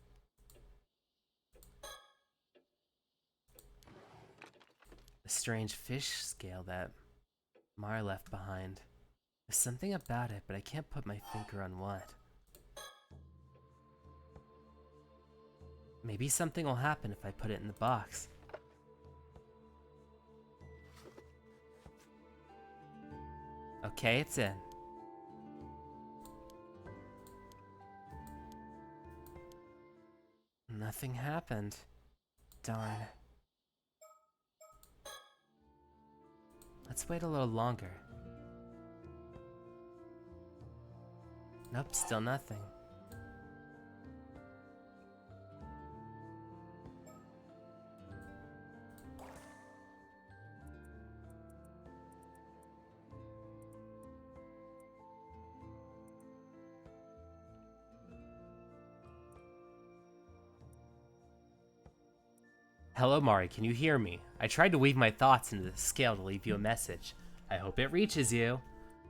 The strange fish scale that Mar left behind. There's something about it, but I can't put my finger on what. Maybe something will happen if I put it in the box. Okay, it's in. Nothing happened. Darn. Let's wait a little longer. Nope, still nothing. Hello, Mari, can you hear me? I tried to weave my thoughts into the scale to leave you a message. I hope it reaches you.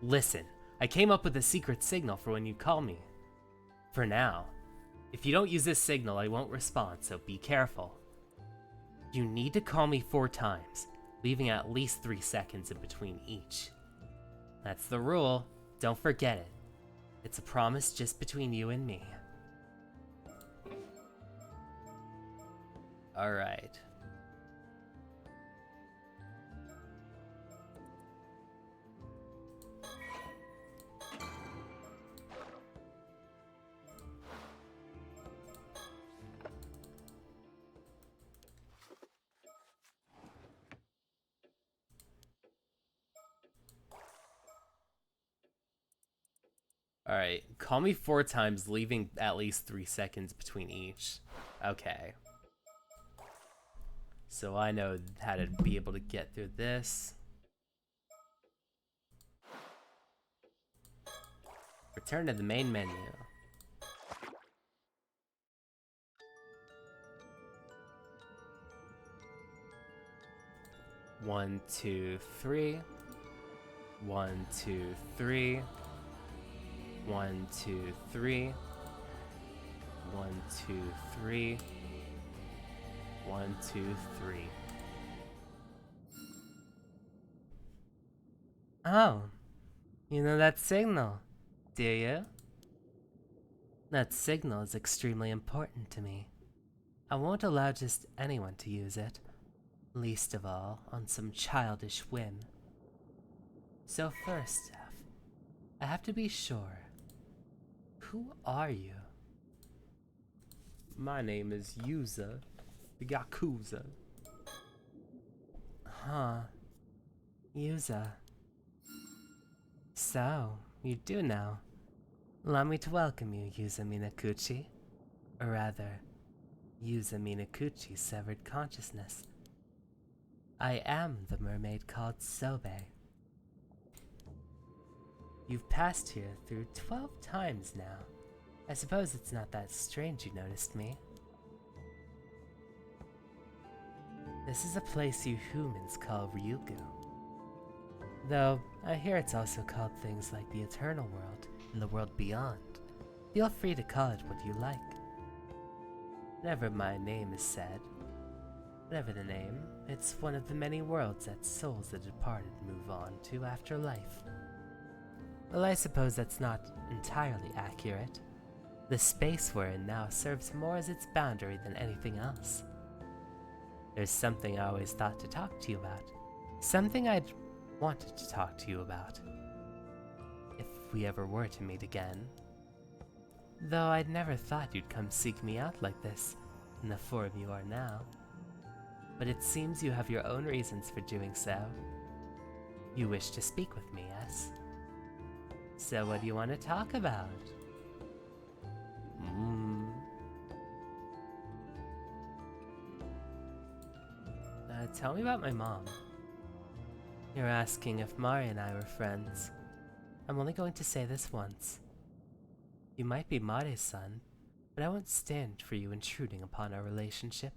Listen, I came up with a secret signal for when you call me. For now. If you don't use this signal, I won't respond, so be careful. You need to call me 4 times, leaving at least 3 seconds in between each. That's the rule. Don't forget it. It's a promise just between you and me. Alright. Alright, call me 4 times, leaving at least 3 seconds between each. Okay. So I know how to be able to get through this. Return to the main menu. One, 2, 3. 1, 2, 3. 1, 2, 3. 1, 2, 3. 1, 2, 3. Oh, you know that signal, do you? That signal is extremely important to me. I won't allow just anyone to use it, least of all on some childish whim. So first, Steph, I have to be sure. Who are you? My name is Yuza, the Yakuza. Huh. Yuza. So, you do know. Allow me to welcome you, Yuza Minakuchi. Or rather, Yuza Minakuchi's severed consciousness. I am the mermaid called Sobe. You've passed here through 12 times now. I suppose it's not that strange you noticed me. This is a place you humans call Ryugu. Though, I hear it's also called things like the Eternal World and the world beyond. Feel free to call it what you like. Whenever my name is said, whatever the name, it's one of the many worlds that souls the departed move on to after life. Well, I suppose that's not entirely accurate. The space we're in now serves more as its boundary than anything else. There's something I always thought to talk to you about. Something I'd wanted to talk to you about. If we ever were to meet again. Though I'd never thought you'd come seek me out like this, in the form you are now. But it seems you have your own reasons for doing so. You wish to speak with me, yes? So what do you want to talk about? Tell me about my mom. You're asking if Mari and I were friends. I'm only going to say this once. You might be Mari's son, but I won't stand for you intruding upon our relationship.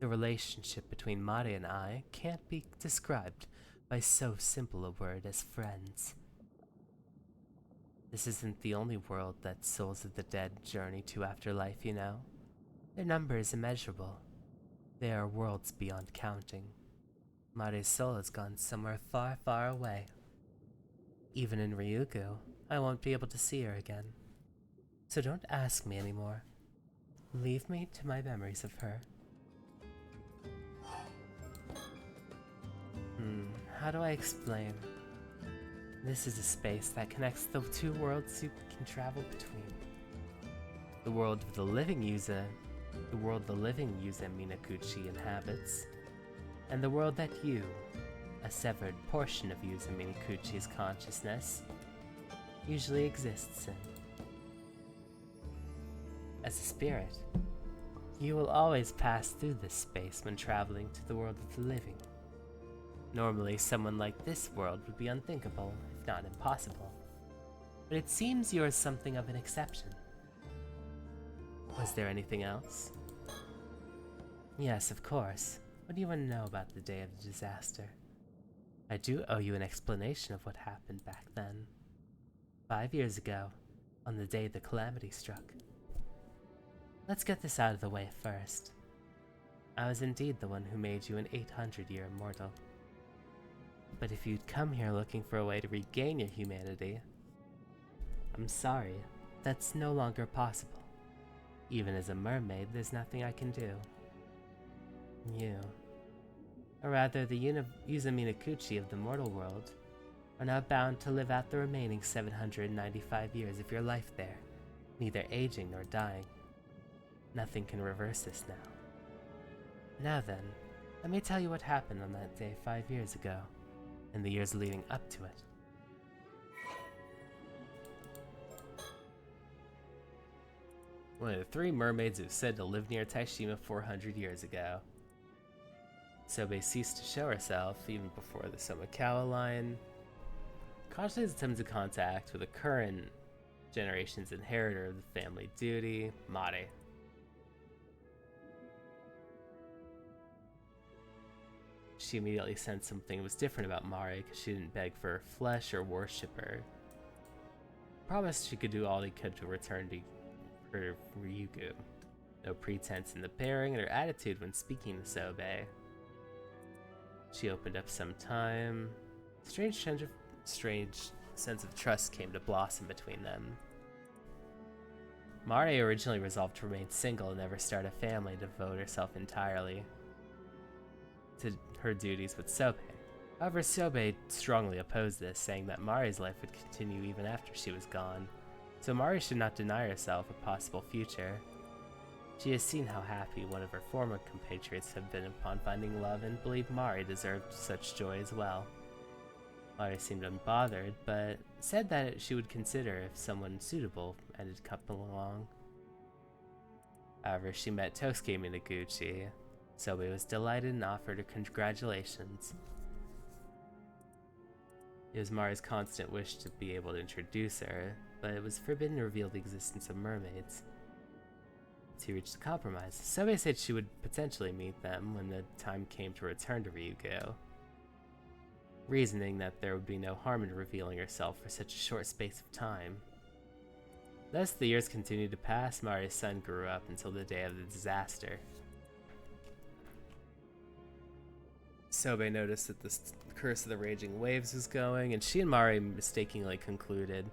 The relationship between Mari and I can't be described by so simple a word as friends. This isn't the only world that souls of the dead journey to after life, you know. Their number is immeasurable. They are worlds beyond counting. Mari's soul has gone somewhere far, far away. Even in Ryugu, I won't be able to see her again. So don't ask me anymore. Leave me to my memories of her. How do I explain? This is a space that connects the 2 worlds you can travel between. The world of the living Yuza the world the living Yuza Minakuchi inhabits, and the world that you, a severed portion of Yuza Minakuchi's consciousness, usually exists in. As a spirit, you will always pass through this space when traveling to the world of the living. Normally, someone like this world would be unthinkable, if not impossible, but it seems you are something of an exception. Was there anything else? Yes, of course. What do you want to know about the day of the disaster? I do owe you an explanation of what happened back then. 5 years ago, on the day the calamity struck. Let's get this out of the way first. I was indeed the one who made you an 800-year immortal. But if you'd come here looking for a way to regain your humanity, I'm sorry, that's no longer possible. Even as a mermaid, there's nothing I can do. You, or rather the Yuza Minakuchi of the mortal world, are now bound to live out the remaining 795 years of your life there, neither aging nor dying. Nothing can reverse this now. Now then, let me tell you what happened on that day 5 years ago, and the years leading up to it. One of the 3 mermaids who said to live near Taishima 400 years ago. Sobe ceased to show herself even before the Somikawa line. Cautiously attempted contact with the current generation's inheritor of the family duty, Mare. She immediately sensed something was different about Mare because she didn't beg for her flesh or worship her. Promised she could do all he could to return to her Ryugu. No pretense in the pairing and her attitude when speaking to Sobe. She opened up some time. Strange sense of trust came to blossom between them. Mare originally resolved to remain single and never start a family, to devote herself entirely to her duties with Sobe. However, Sobe strongly opposed this, saying that Mare's life would continue even after she was gone, so Mare should not deny herself a possible future. She has seen how happy one of her former compatriots had been upon finding love and believed Mare deserved such joy as well. Mare seemed unbothered, but said that she would consider if someone suitable ended up along. However, she met Tosuke Minaguchi. Sobe was delighted and offered her congratulations. It was Mare's constant wish to be able to introduce her, but it was forbidden to reveal the existence of mermaids. To reach a compromise, Sobe said she would potentially meet them when the time came to return to Ryugu, reasoning that there would be no harm in revealing herself for such a short space of time. Thus, the years continued to pass. Mare's son grew up until the day of the disaster. Sobe noticed that the curse of the raging waves was going, and she and Mare mistakenly concluded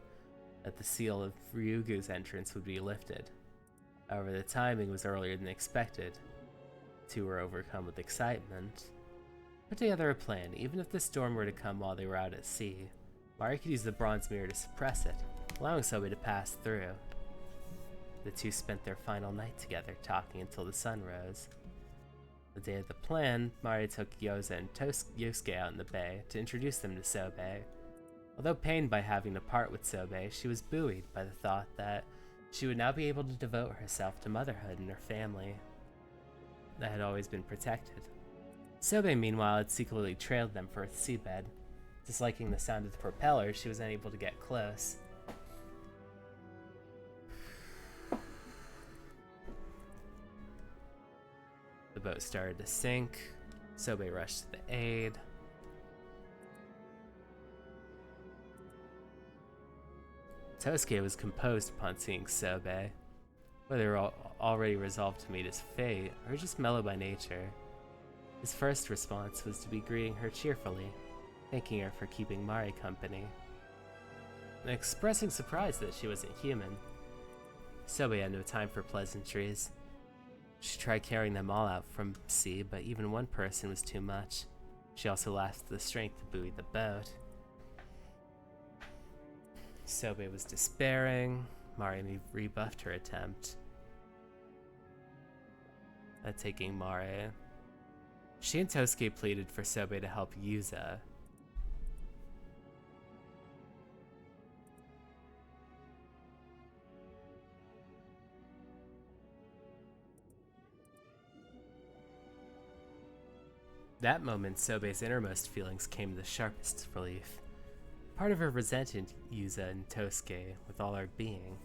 that the seal of Ryugu's entrance would be lifted. However, the timing was earlier than expected. The 2 were overcome with excitement. Put together a plan. Even if the storm were to come while they were out at sea, Mare could use the bronze mirror to suppress it, allowing Sobe to pass through. The 2 spent their final night together, talking until the sun rose. The day of the plan, Mare took Yoza and Yosuke out in the bay to introduce them to Sobe. Although pained by having to part with Sobe, she was buoyed by the thought that she would now be able to devote herself to motherhood and her family that had always been protected. Sobe, meanwhile, had secretly trailed them for a seabed. Disliking the sound of the propeller, she was unable to get close. The boat started to sink. Sobe rushed to the aid. Tosuke was composed upon seeing Sobe, whether already resolved to meet his fate or just mellow by nature. His first response was to be greeting her cheerfully, thanking her for keeping Mare company, and expressing surprise that she wasn't human. Sobe had no time for pleasantries. She tried carrying them all out from sea, but even one person was too much. She also lacked the strength to buoy the boat. Sobe was despairing. Mare rebuffed her attempt. taking Mare. She and Tosuke pleaded for Sobe to help Yuza. That moment, Sobe's innermost feelings came the sharpest relief. Part of her resented Yuza and Tosuke with all her being.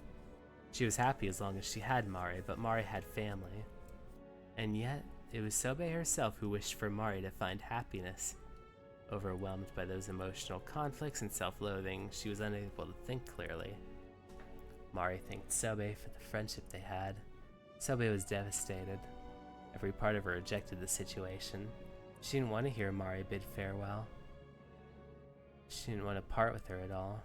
She was happy as long as she had Mari, but Mari had family. And yet, it was Sobe herself who wished for Mari to find happiness. Overwhelmed by those emotional conflicts and self-loathing, she was unable to think clearly. Mari thanked Sobe for the friendship they had. Sobe was devastated. Every part of her rejected the situation. She didn't want to hear Mari bid farewell. She didn't want to part with her at all.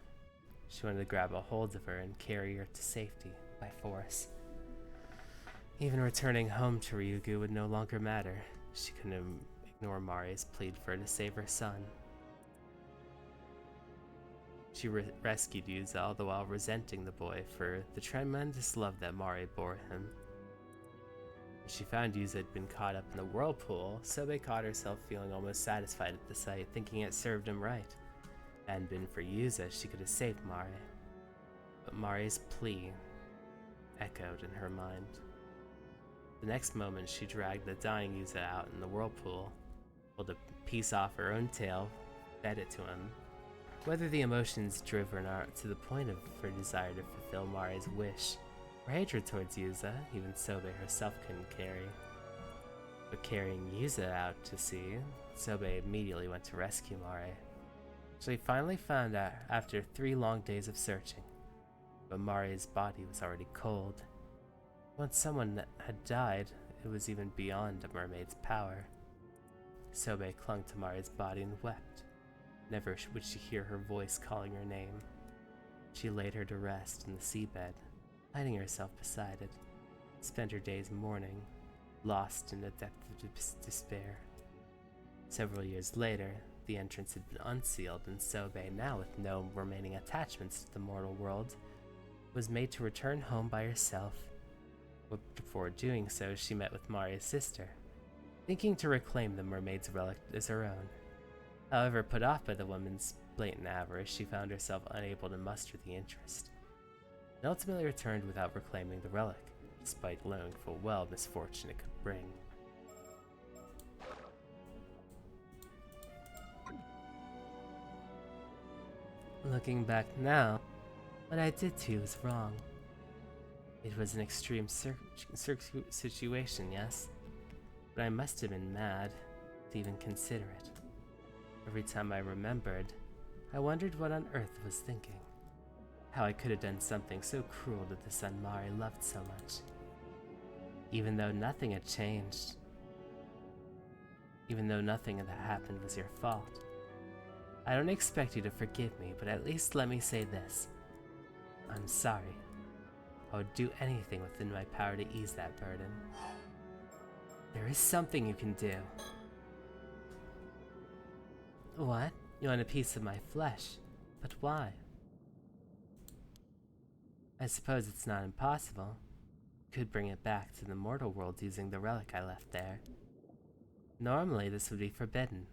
She wanted to grab a hold of her and carry her to safety by force. Even returning home to Ryugu would no longer matter. She couldn't ignore Mari's plea for her to save her son. She rescued Yuza, all the while resenting the boy for the tremendous love that Mari bore him. When she found Yuza had been caught up in the whirlpool, Sobe caught herself feeling almost satisfied at the sight, thinking it served him right. If it hadn't been for Yuza, she could have saved Mari. But Mari's plea echoed in her mind. The next moment, she dragged the dying Yuza out in the whirlpool, pulled a piece off her own tail, fed it to him. Whether the emotions drove her not to the point of her desire to fulfill Mari's wish, or hatred towards Yuza, even Sobe herself couldn't carry. But carrying Yuza out to sea, Sobe immediately went to rescue Mari. She finally found out after 3 long days of searching, but Mari's body was already cold. Once someone had died, it was even beyond a mermaid's power. Sobe clung to Mari's body and wept. Never would she hear her voice calling her name. She laid her to rest in the seabed, hiding herself beside it, spent her days mourning, lost in a depth of despair. Several years later, the entrance had been unsealed, and Sobe, now with no remaining attachments to the mortal world, was made to return home by herself. But before doing so, she met with Mari's sister, thinking to reclaim the mermaid's relic as her own. However, put off by the woman's blatant avarice, she found herself unable to muster the interest, and ultimately returned without reclaiming the relic, despite knowing full well misfortune it could bring. Looking back now, what I did to you was wrong. It was an extreme situation, yes, but I must have been mad to even consider it. Every time I remembered, I wondered what on earth I was thinking. How I could have done something so cruel to the son Mari loved so much. Even though nothing had changed. Even though nothing that happened was your fault. I don't expect you to forgive me, but at least let me say this. I'm sorry. I would do anything within my power to ease that burden. There is something you can do. What? You want a piece of my flesh? But why? I suppose it's not impossible. You could bring it back to the mortal world using the relic I left there. Normally this would be forbidden,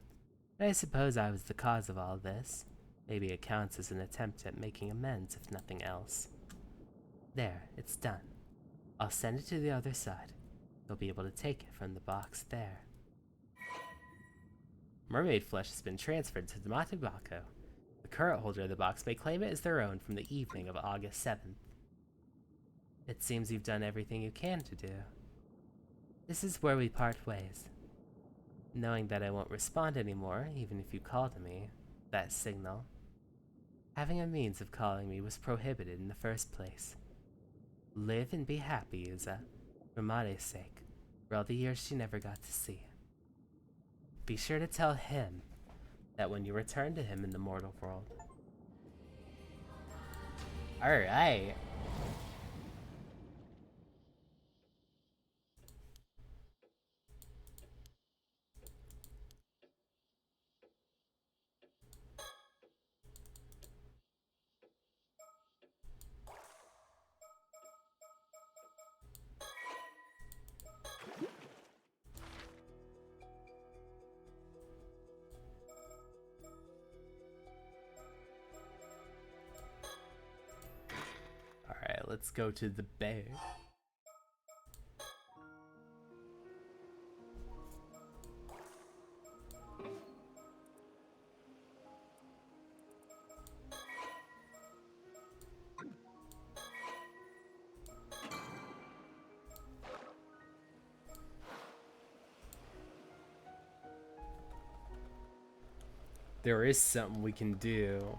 but I suppose I was the cause of all this. Maybe it counts as an attempt at making amends, if nothing else. There, it's done. I'll send it to the other side. You'll be able to take it from the box there. Mermaid flesh has been transferred to the Matabako. The current holder of the box may claim it as their own from the evening of August 7th. It seems you've done everything you can to do. This is where we part ways. Knowing that I won't respond anymore, even if you call to me, that signal. Having a means of calling me was prohibited in the first place. Live and be happy, Yuza, for Mare's sake, for all the years she never got to see. Be sure to tell him that when you return to him in the mortal world. Alright. Let's go to the bear. There is something we can do.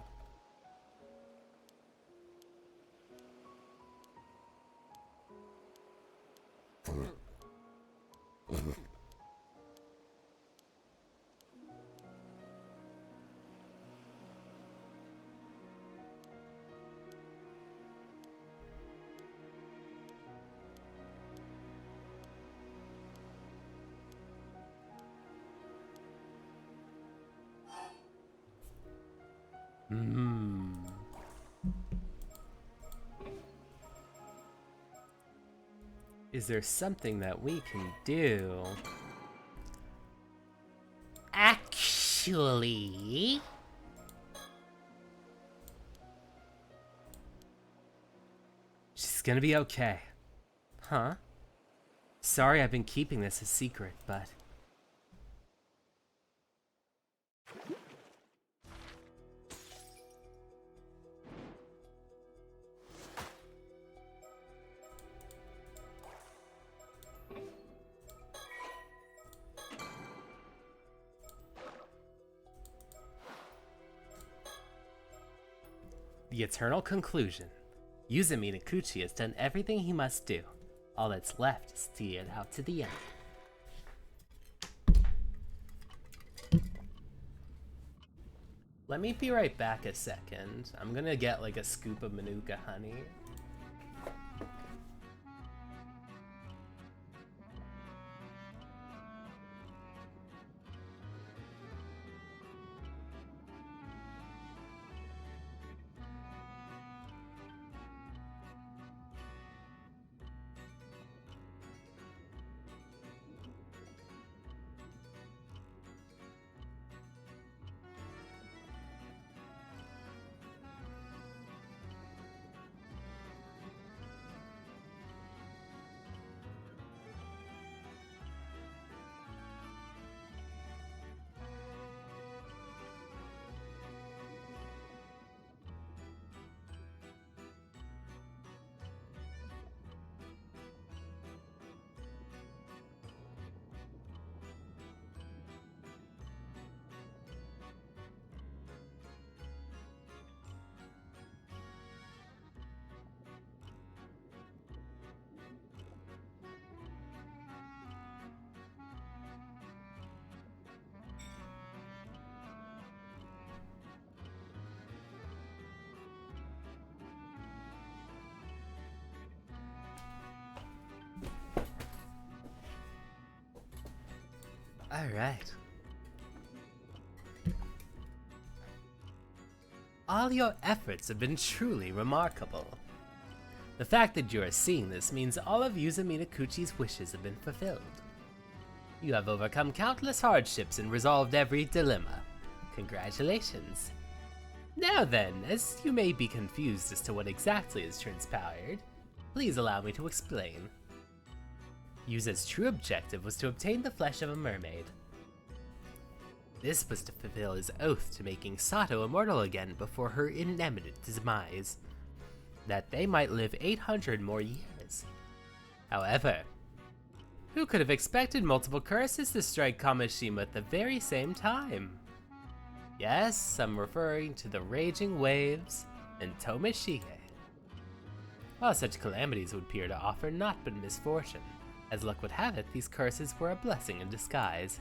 Is there something that we can do? Actually... She's gonna be okay. Huh? Sorry I've been keeping this a secret, but... The eternal conclusion. Yuzumi Nikuchi has done everything he must do. All that's left is to see it out to the end. Let me be right back a second. I'm gonna get like a scoop of Manuka honey. Alright. All your efforts have been truly remarkable. The fact that you are seeing this means all of Yuzumi Nikuchi's wishes have been fulfilled. You have overcome countless hardships and resolved every dilemma. Congratulations. Now then, as you may be confused as to what exactly has transpired, please allow me to explain. Yuza's true objective was to obtain the flesh of a mermaid. This was to fulfill his oath to making Sato immortal again before her inevitable demise, that they might live 800 more years. However, who could have expected multiple curses to strike Kamishima at the very same time? Yes, I'm referring to the raging waves and Tomishige. While such calamities would appear to offer naught but misfortune, as luck would have it, these curses were a blessing in disguise.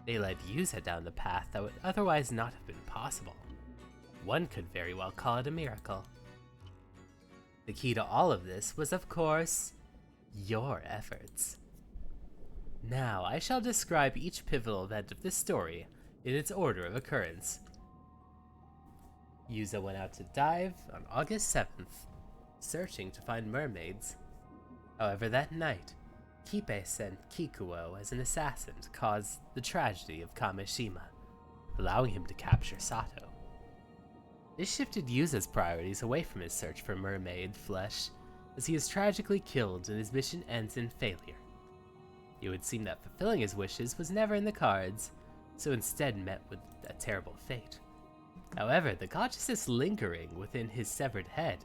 They led Yuza down the path that would otherwise not have been possible. One could very well call it a miracle. The key to all of this was, of course, your efforts. Now, I shall describe each pivotal event of this story in its order of occurrence. Yuza went out to dive on August 7th, searching to find mermaids. However, that night, Kipe sent Kikuo as an assassin to cause the tragedy of Kamishima, allowing him to capture Sato. This shifted Yuza's priorities away from his search for mermaid flesh, as he is tragically killed and his mission ends in failure. It would seem that fulfilling his wishes was never in the cards, so instead met with a terrible fate. However, the consciousness lingering within his severed head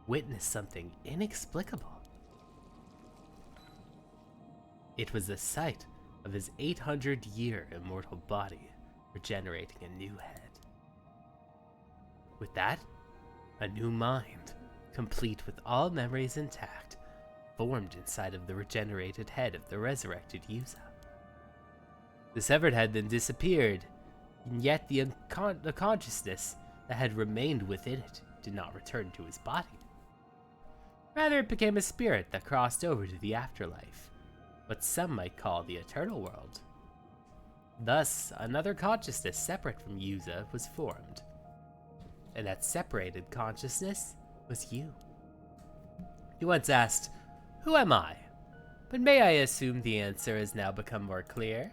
witnessed something inexplicable. It was the sight of his 800-year immortal body regenerating a new head. With that, a new mind, complete with all memories intact, formed inside of the regenerated head of the resurrected Yuza. The severed head then disappeared, and yet the consciousness that had remained within it did not return to his body. Rather, it became a spirit that crossed over to the afterlife, what some might call the eternal world. Thus, another consciousness separate from Yuza was formed, and that separated consciousness was you. You once asked, "Who am I?" But may I assume the answer has now become more clear?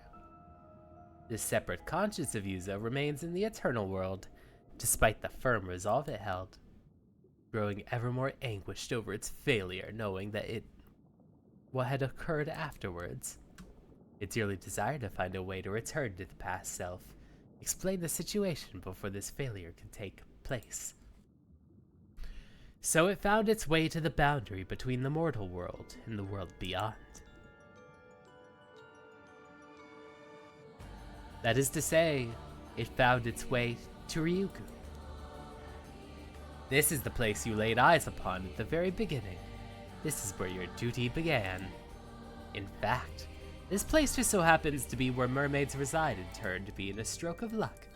This separate conscience of Yuza remains in the eternal world, despite the firm resolve it held, growing ever more anguished over its failure, knowing that what had occurred afterwards. It dearly desired to find a way to return to the past self, explain the situation before this failure could take place. So it found its way to the boundary between the mortal world and the world beyond. That is to say, it found its way to Ryukyu. This is the place you laid eyes upon at the very beginning. This is where your duty began. In fact, this place just so happens to be where mermaids reside and turn to be in a stroke of luck.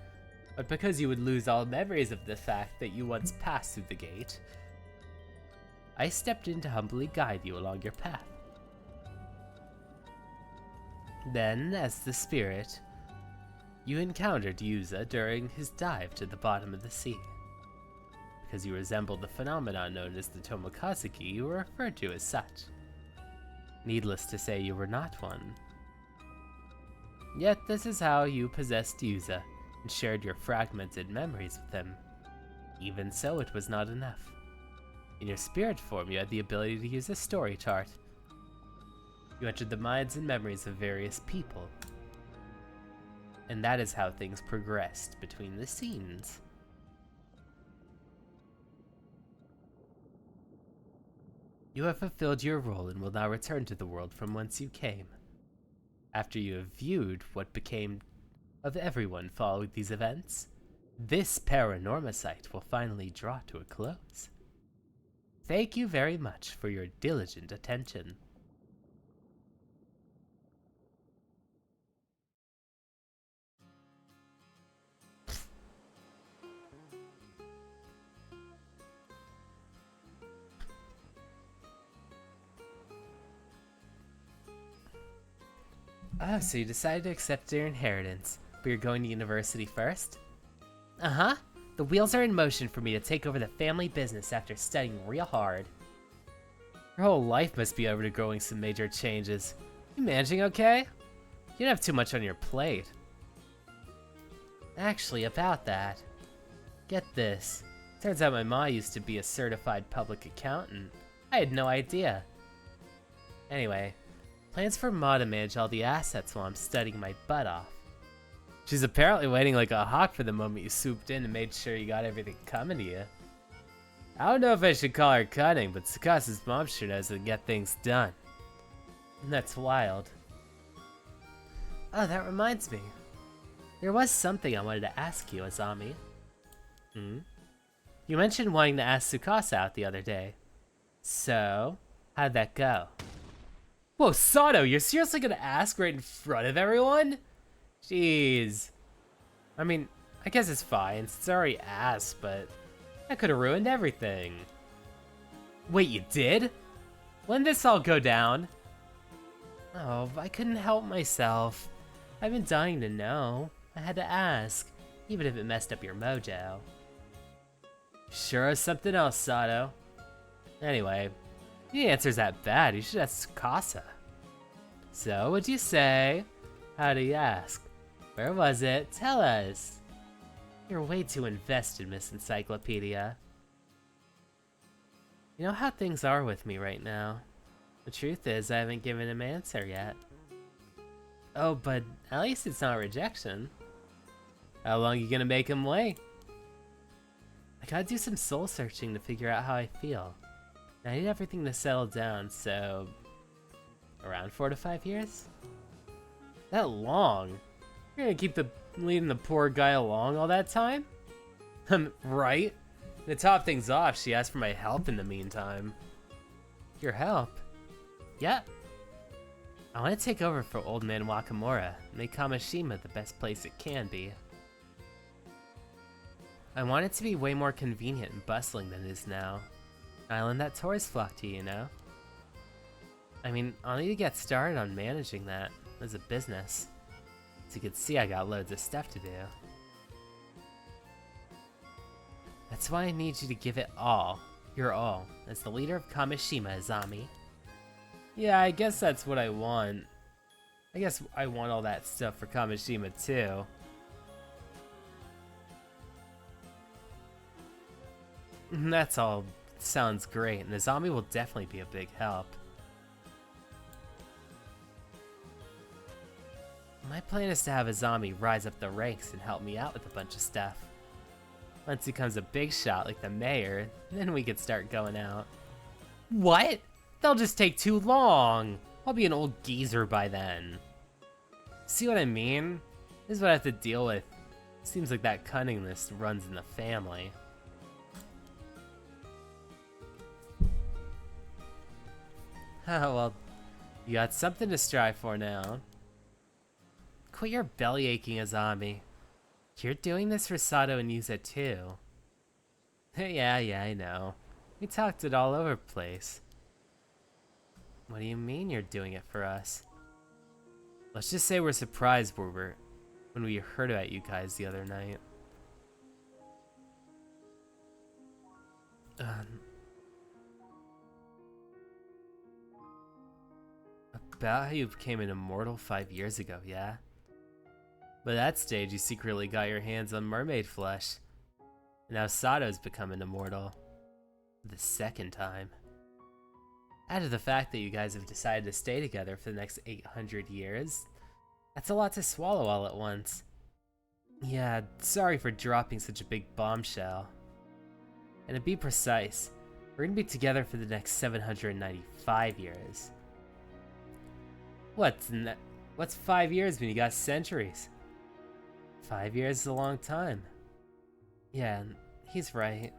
But because you would lose all memories of the fact that you once passed through the gate, I stepped in to humbly guide you along your path. Then, as the spirit, you encountered Yuza during his dive to the bottom of the sea. Because you resembled the phenomenon known as the Tomokazuki, you were referred to as such. Needless to say, you were not one. Yet this is how you possessed Yuza and shared your fragmented memories with him. Even so, it was not enough. In your spirit form, you had the ability to use a story chart. You entered the minds and memories of various people. And that is how things progressed between the scenes. You have fulfilled your role and will now return to the world from whence you came. After you have viewed what became of everyone following these events, this Paranomasight will finally draw to a close. Thank you very much for your diligent attention. Oh, so you decided to accept your inheritance, but you're going to university first? Uh-huh. The wheels are in motion for me to take over the family business after studying real hard. Your whole life must be undergoing some major changes. You managing okay? You don't have too much on your plate. Actually, about that. Get this. Turns out my ma used to be a certified public accountant. I had no idea. Anyway, plans for Ma to manage all the assets while I'm studying my butt off. She's apparently waiting like a hawk for the moment you swooped in and made sure you got everything coming to you. I don't know if I should call her cunning, but Tsukasa's mom sure knows how to get things done. And that's wild. Oh, that reminds me. There was something I wanted to ask you, Azami. You mentioned wanting to ask Tsukasa out the other day. So, how'd that go? Whoa, Sato, you're seriously gonna ask right in front of everyone? Jeez. I mean, I guess it's fine, since I already asked, but that could have ruined everything. Wait, you did? When did this all go down? Oh, I couldn't help myself. I've been dying to know. I had to ask, even if it messed up your mojo. Sure is something else, Sato. Anyway, the answer's that bad, you should ask Tsukasa. So, what'd you say? How'd he ask? Where was it? Tell us. You're way too invested, Miss Encyclopedia. You know how things are with me right now. The truth is, I haven't given him an answer yet. Oh, but at least it's not rejection. How long you gonna make him wait? I gotta do some soul searching to figure out how I feel. I need everything to settle down, so... around 4 to 5 years? That long? You're gonna keep leading the poor guy along all that time? Right? To top things off, she asked for my help in the meantime. Your help? Yep. I want to take over for Old Man Wakamura, make Kamishima the best place it can be. I want it to be way more convenient and bustling than it is now. An island that tourists flock to, you know? I mean, I'll need to get started on managing that as a business. As you can see, I got loads of stuff to do. That's why I need you to give it all, your all, as the leader of Kamishima, Izami. Yeah, I guess that's what I want. I guess I want all that stuff for Kamishima too. That's all sounds great, and Izami will definitely be a big help. My plan is to have Izami rise up the ranks and help me out with a bunch of stuff. Once he becomes a big shot like the mayor, then we could start going out. What? They'll just take too long. I'll be an old geezer by then. See what I mean? This is what I have to deal with. Seems like that cunningness runs in the family. Oh, well, you got something to strive for now. Quit your belly aching, Izami. You're doing this for Sato and Yuza too. Yeah, I know. We talked it all over the place. What do you mean you're doing it for us? Let's just say we're surprised when we heard about you guys the other night. About how you became an immortal 5 years ago, yeah? By that stage, you secretly got your hands on mermaid flesh. And now Sato's become an immortal. The second time. Add to the fact that you guys have decided to stay together for the next 800 years. That's a lot to swallow all at once. Yeah, sorry for dropping such a big bombshell. And to be precise, we're gonna be together for the next 795 years. What's 5 years when you got centuries? 5 years is a long time. Yeah, he's right.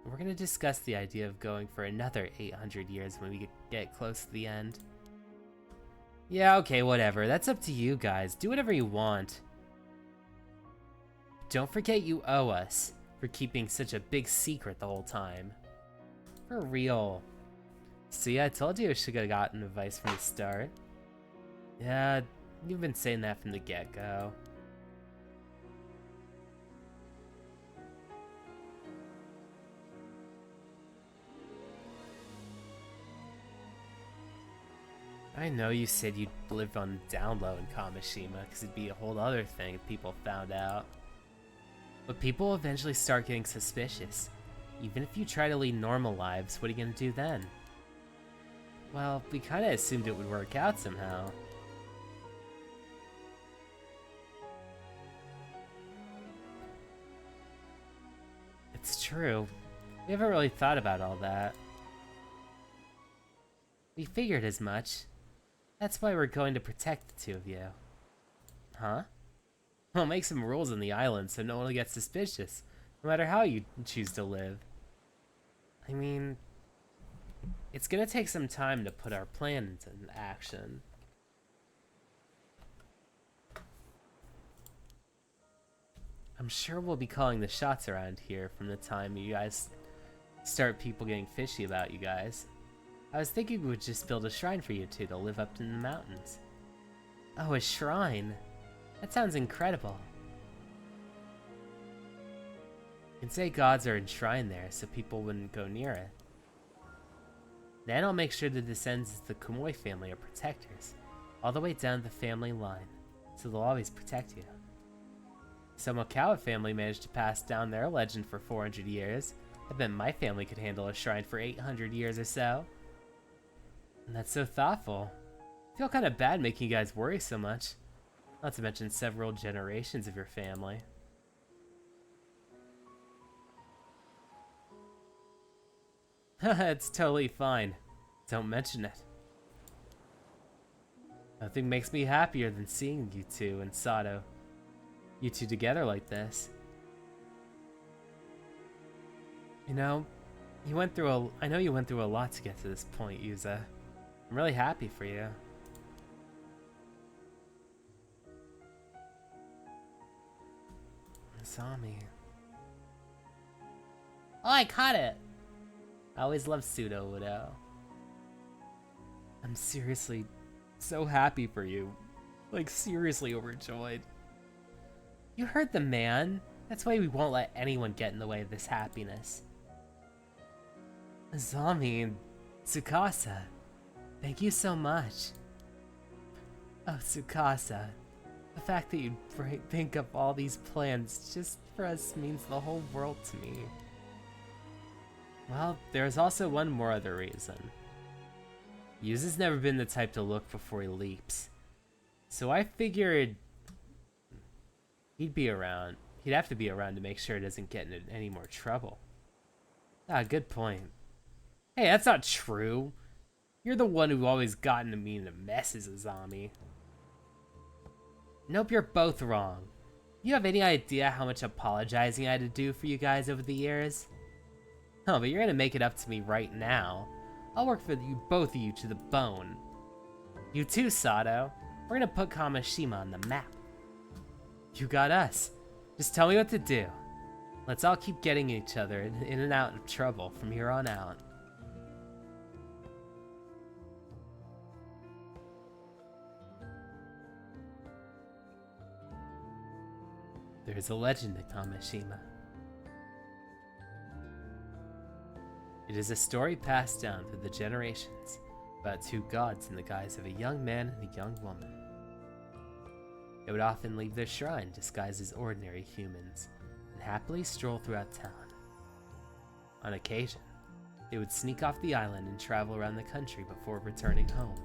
We're gonna discuss the idea of going for another 800 years when we get close to the end. Yeah, okay, whatever. That's up to you guys. Do whatever you want. Don't forget you owe us for keeping such a big secret the whole time. For real. See, I told you I should have gotten advice from the start. Yeah, you've been saying that from the get-go. I know you said you'd live on down low in Kamishima, because it'd be a whole other thing if people found out. But people will eventually start getting suspicious. Even if you try to lead normal lives, what are you gonna do then? Well, we kinda assumed it would work out somehow. It's true. We haven't really thought about all that. We figured as much. That's why we're going to protect the two of you. Huh? We'll make some rules on the island so no one will get suspicious, no matter how you choose to live. I mean, it's gonna take some time to put our plan into action. I'm sure we'll be calling the shots around here from the time you guys start people getting fishy about you guys. I was thinking we would just build a shrine for you two to live up in the mountains. Oh, a shrine? That sounds incredible. You can say gods are enshrined there so people wouldn't go near it. Then I'll make sure the descendants of the Kumoi family are protectors, all the way down the family line, so they'll always protect you. Some Okawa family managed to pass down their legend for 400 years. I bet my family could handle a shrine for 800 years or so. And that's so thoughtful. I feel kind of bad making you guys worry so much. Not to mention several generations of your family. It's totally fine. Don't mention it. Nothing makes me happier than seeing you two and Sato. You two together like this. You know, I know you went through a lot to get to this point, Yuza. I'm really happy for you. Masami. Oh, I caught it! I always loved Pseudo Widow. I'm seriously so happy for you. Like, seriously overjoyed. You heard the man. That's why we won't let anyone get in the way of this happiness. Azami and Tsukasa, thank you so much. Oh, Tsukasa, the fact that you'd think up all these plans just for us means the whole world to me. Well, there's also one more other reason. Yuza's never been the type to look before he leaps. So I figured he'd be around. He'd have to be around to make sure he doesn't get in any more trouble. Ah, good point. Hey, that's not true. You're the one who always gotten me into messes, Azami. Nope, you're both wrong. You have any idea how much apologizing I had to do for you guys over the years? Oh, but you're gonna make it up to me right now. I'll work for you, both of you, to the bone. You too, Sato. We're gonna put Kamishima on the map. You got us. Just tell me what to do. Let's all keep getting each other in and out of trouble from here on out. There's a legend in Kamishima. It is a story passed down through the generations about two gods in the guise of a young man and a young woman. They would often leave their shrine disguised as ordinary humans and happily stroll throughout town. On occasion, they would sneak off the island and travel around the country before returning home.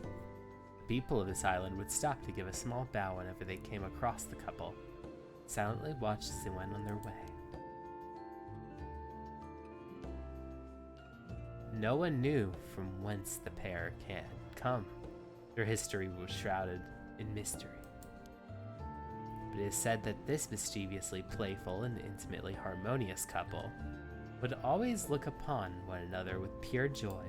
The people of this island would stop to give a small bow whenever they came across the couple, silently watched as they went on their way. No one knew from whence the pair had come. Their history was shrouded in mystery. But it is said that this mischievously playful and intimately harmonious couple would always look upon one another with pure joy.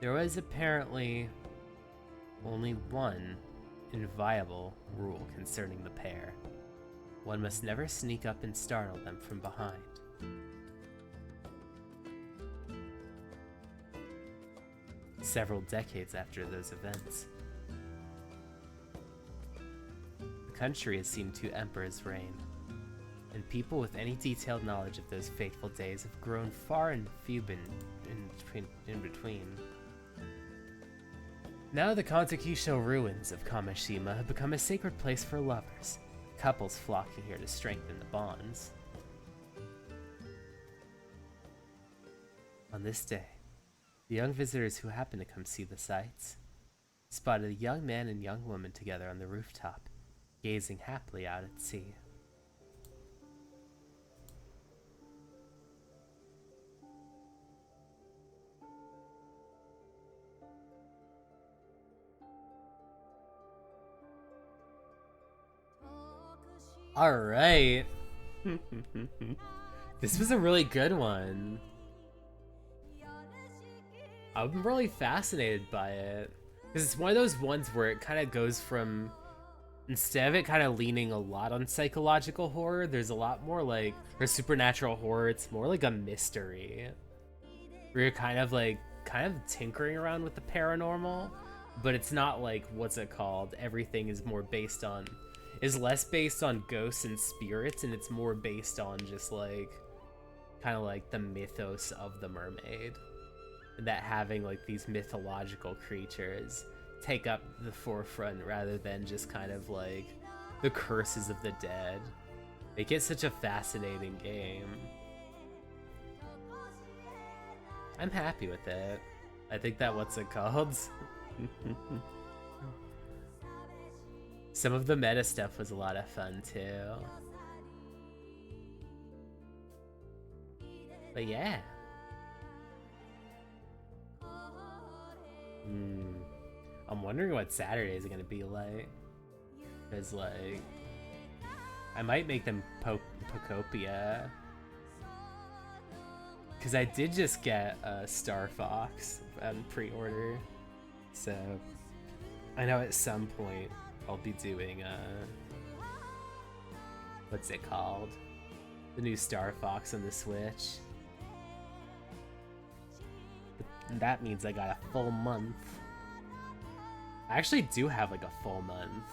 There was apparently only one inviolable rule concerning the pair. One must never sneak up and startle them from behind. Several decades after those events, the country has seen two emperors reign, and people with any detailed knowledge of those fateful days have grown far and few been in between. Now the Kantakisho ruins of Kamishima have become a sacred place for lovers, couples flocking here to strengthen the bonds. On this day, the young visitors who happened to come see the sights spotted a young man and young woman together on the rooftop, gazing happily out at sea. Alright. This was a really good one. I'm really fascinated by it. Because it's one of those ones where it kind of goes from, instead of it kind of leaning a lot on psychological horror, there's a lot more like, or supernatural horror, it's more like a mystery. Where you're kind of tinkering around with the paranormal, but it's not like, what's it called? Everything is less based on ghosts and spirits, and it's more based on just like, kind of like the mythos of the mermaid. That having like these mythological creatures take up the forefront rather than just kind of like the curses of the dead. Make it such a fascinating game. I'm happy with it. I think that what's it called? Some of the meta stuff was a lot of fun too. But yeah. I'm wondering what Saturdays are gonna be like. Cause like, I might make them Pocopia. Cause I did just get Star Fox on pre-order, so I know at some point I'll be doing what's it called? The new Star Fox on the Switch. And that means I got a full month. I actually do have like a full month.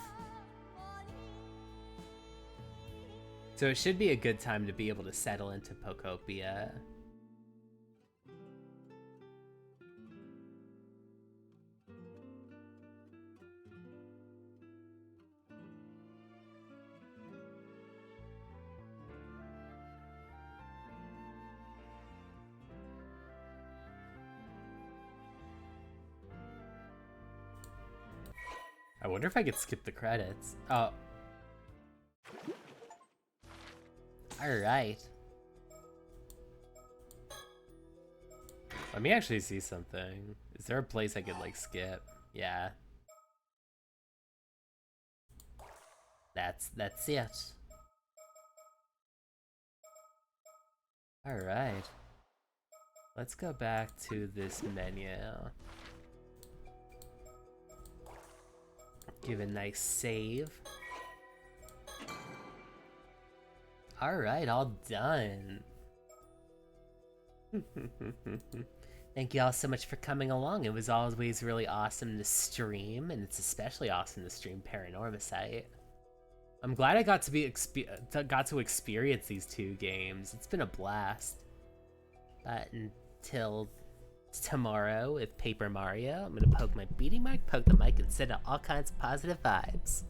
So it should be a good time to be able to settle into Pocopia. I wonder if I could skip the credits. Oh. Alright. Let me actually see something. Is there a place I could like skip? Yeah. That's it. Alright. Let's go back to this menu. Give a nice save. Alright, all done. Thank you all so much for coming along. It was always really awesome to stream, and it's especially awesome to stream Paranormasight. I'm glad I got to experience these two games. It's been a blast. But until tomorrow with Paper Mario, I'm gonna poke my beating mic, poke the mic, and send out all kinds of positive vibes.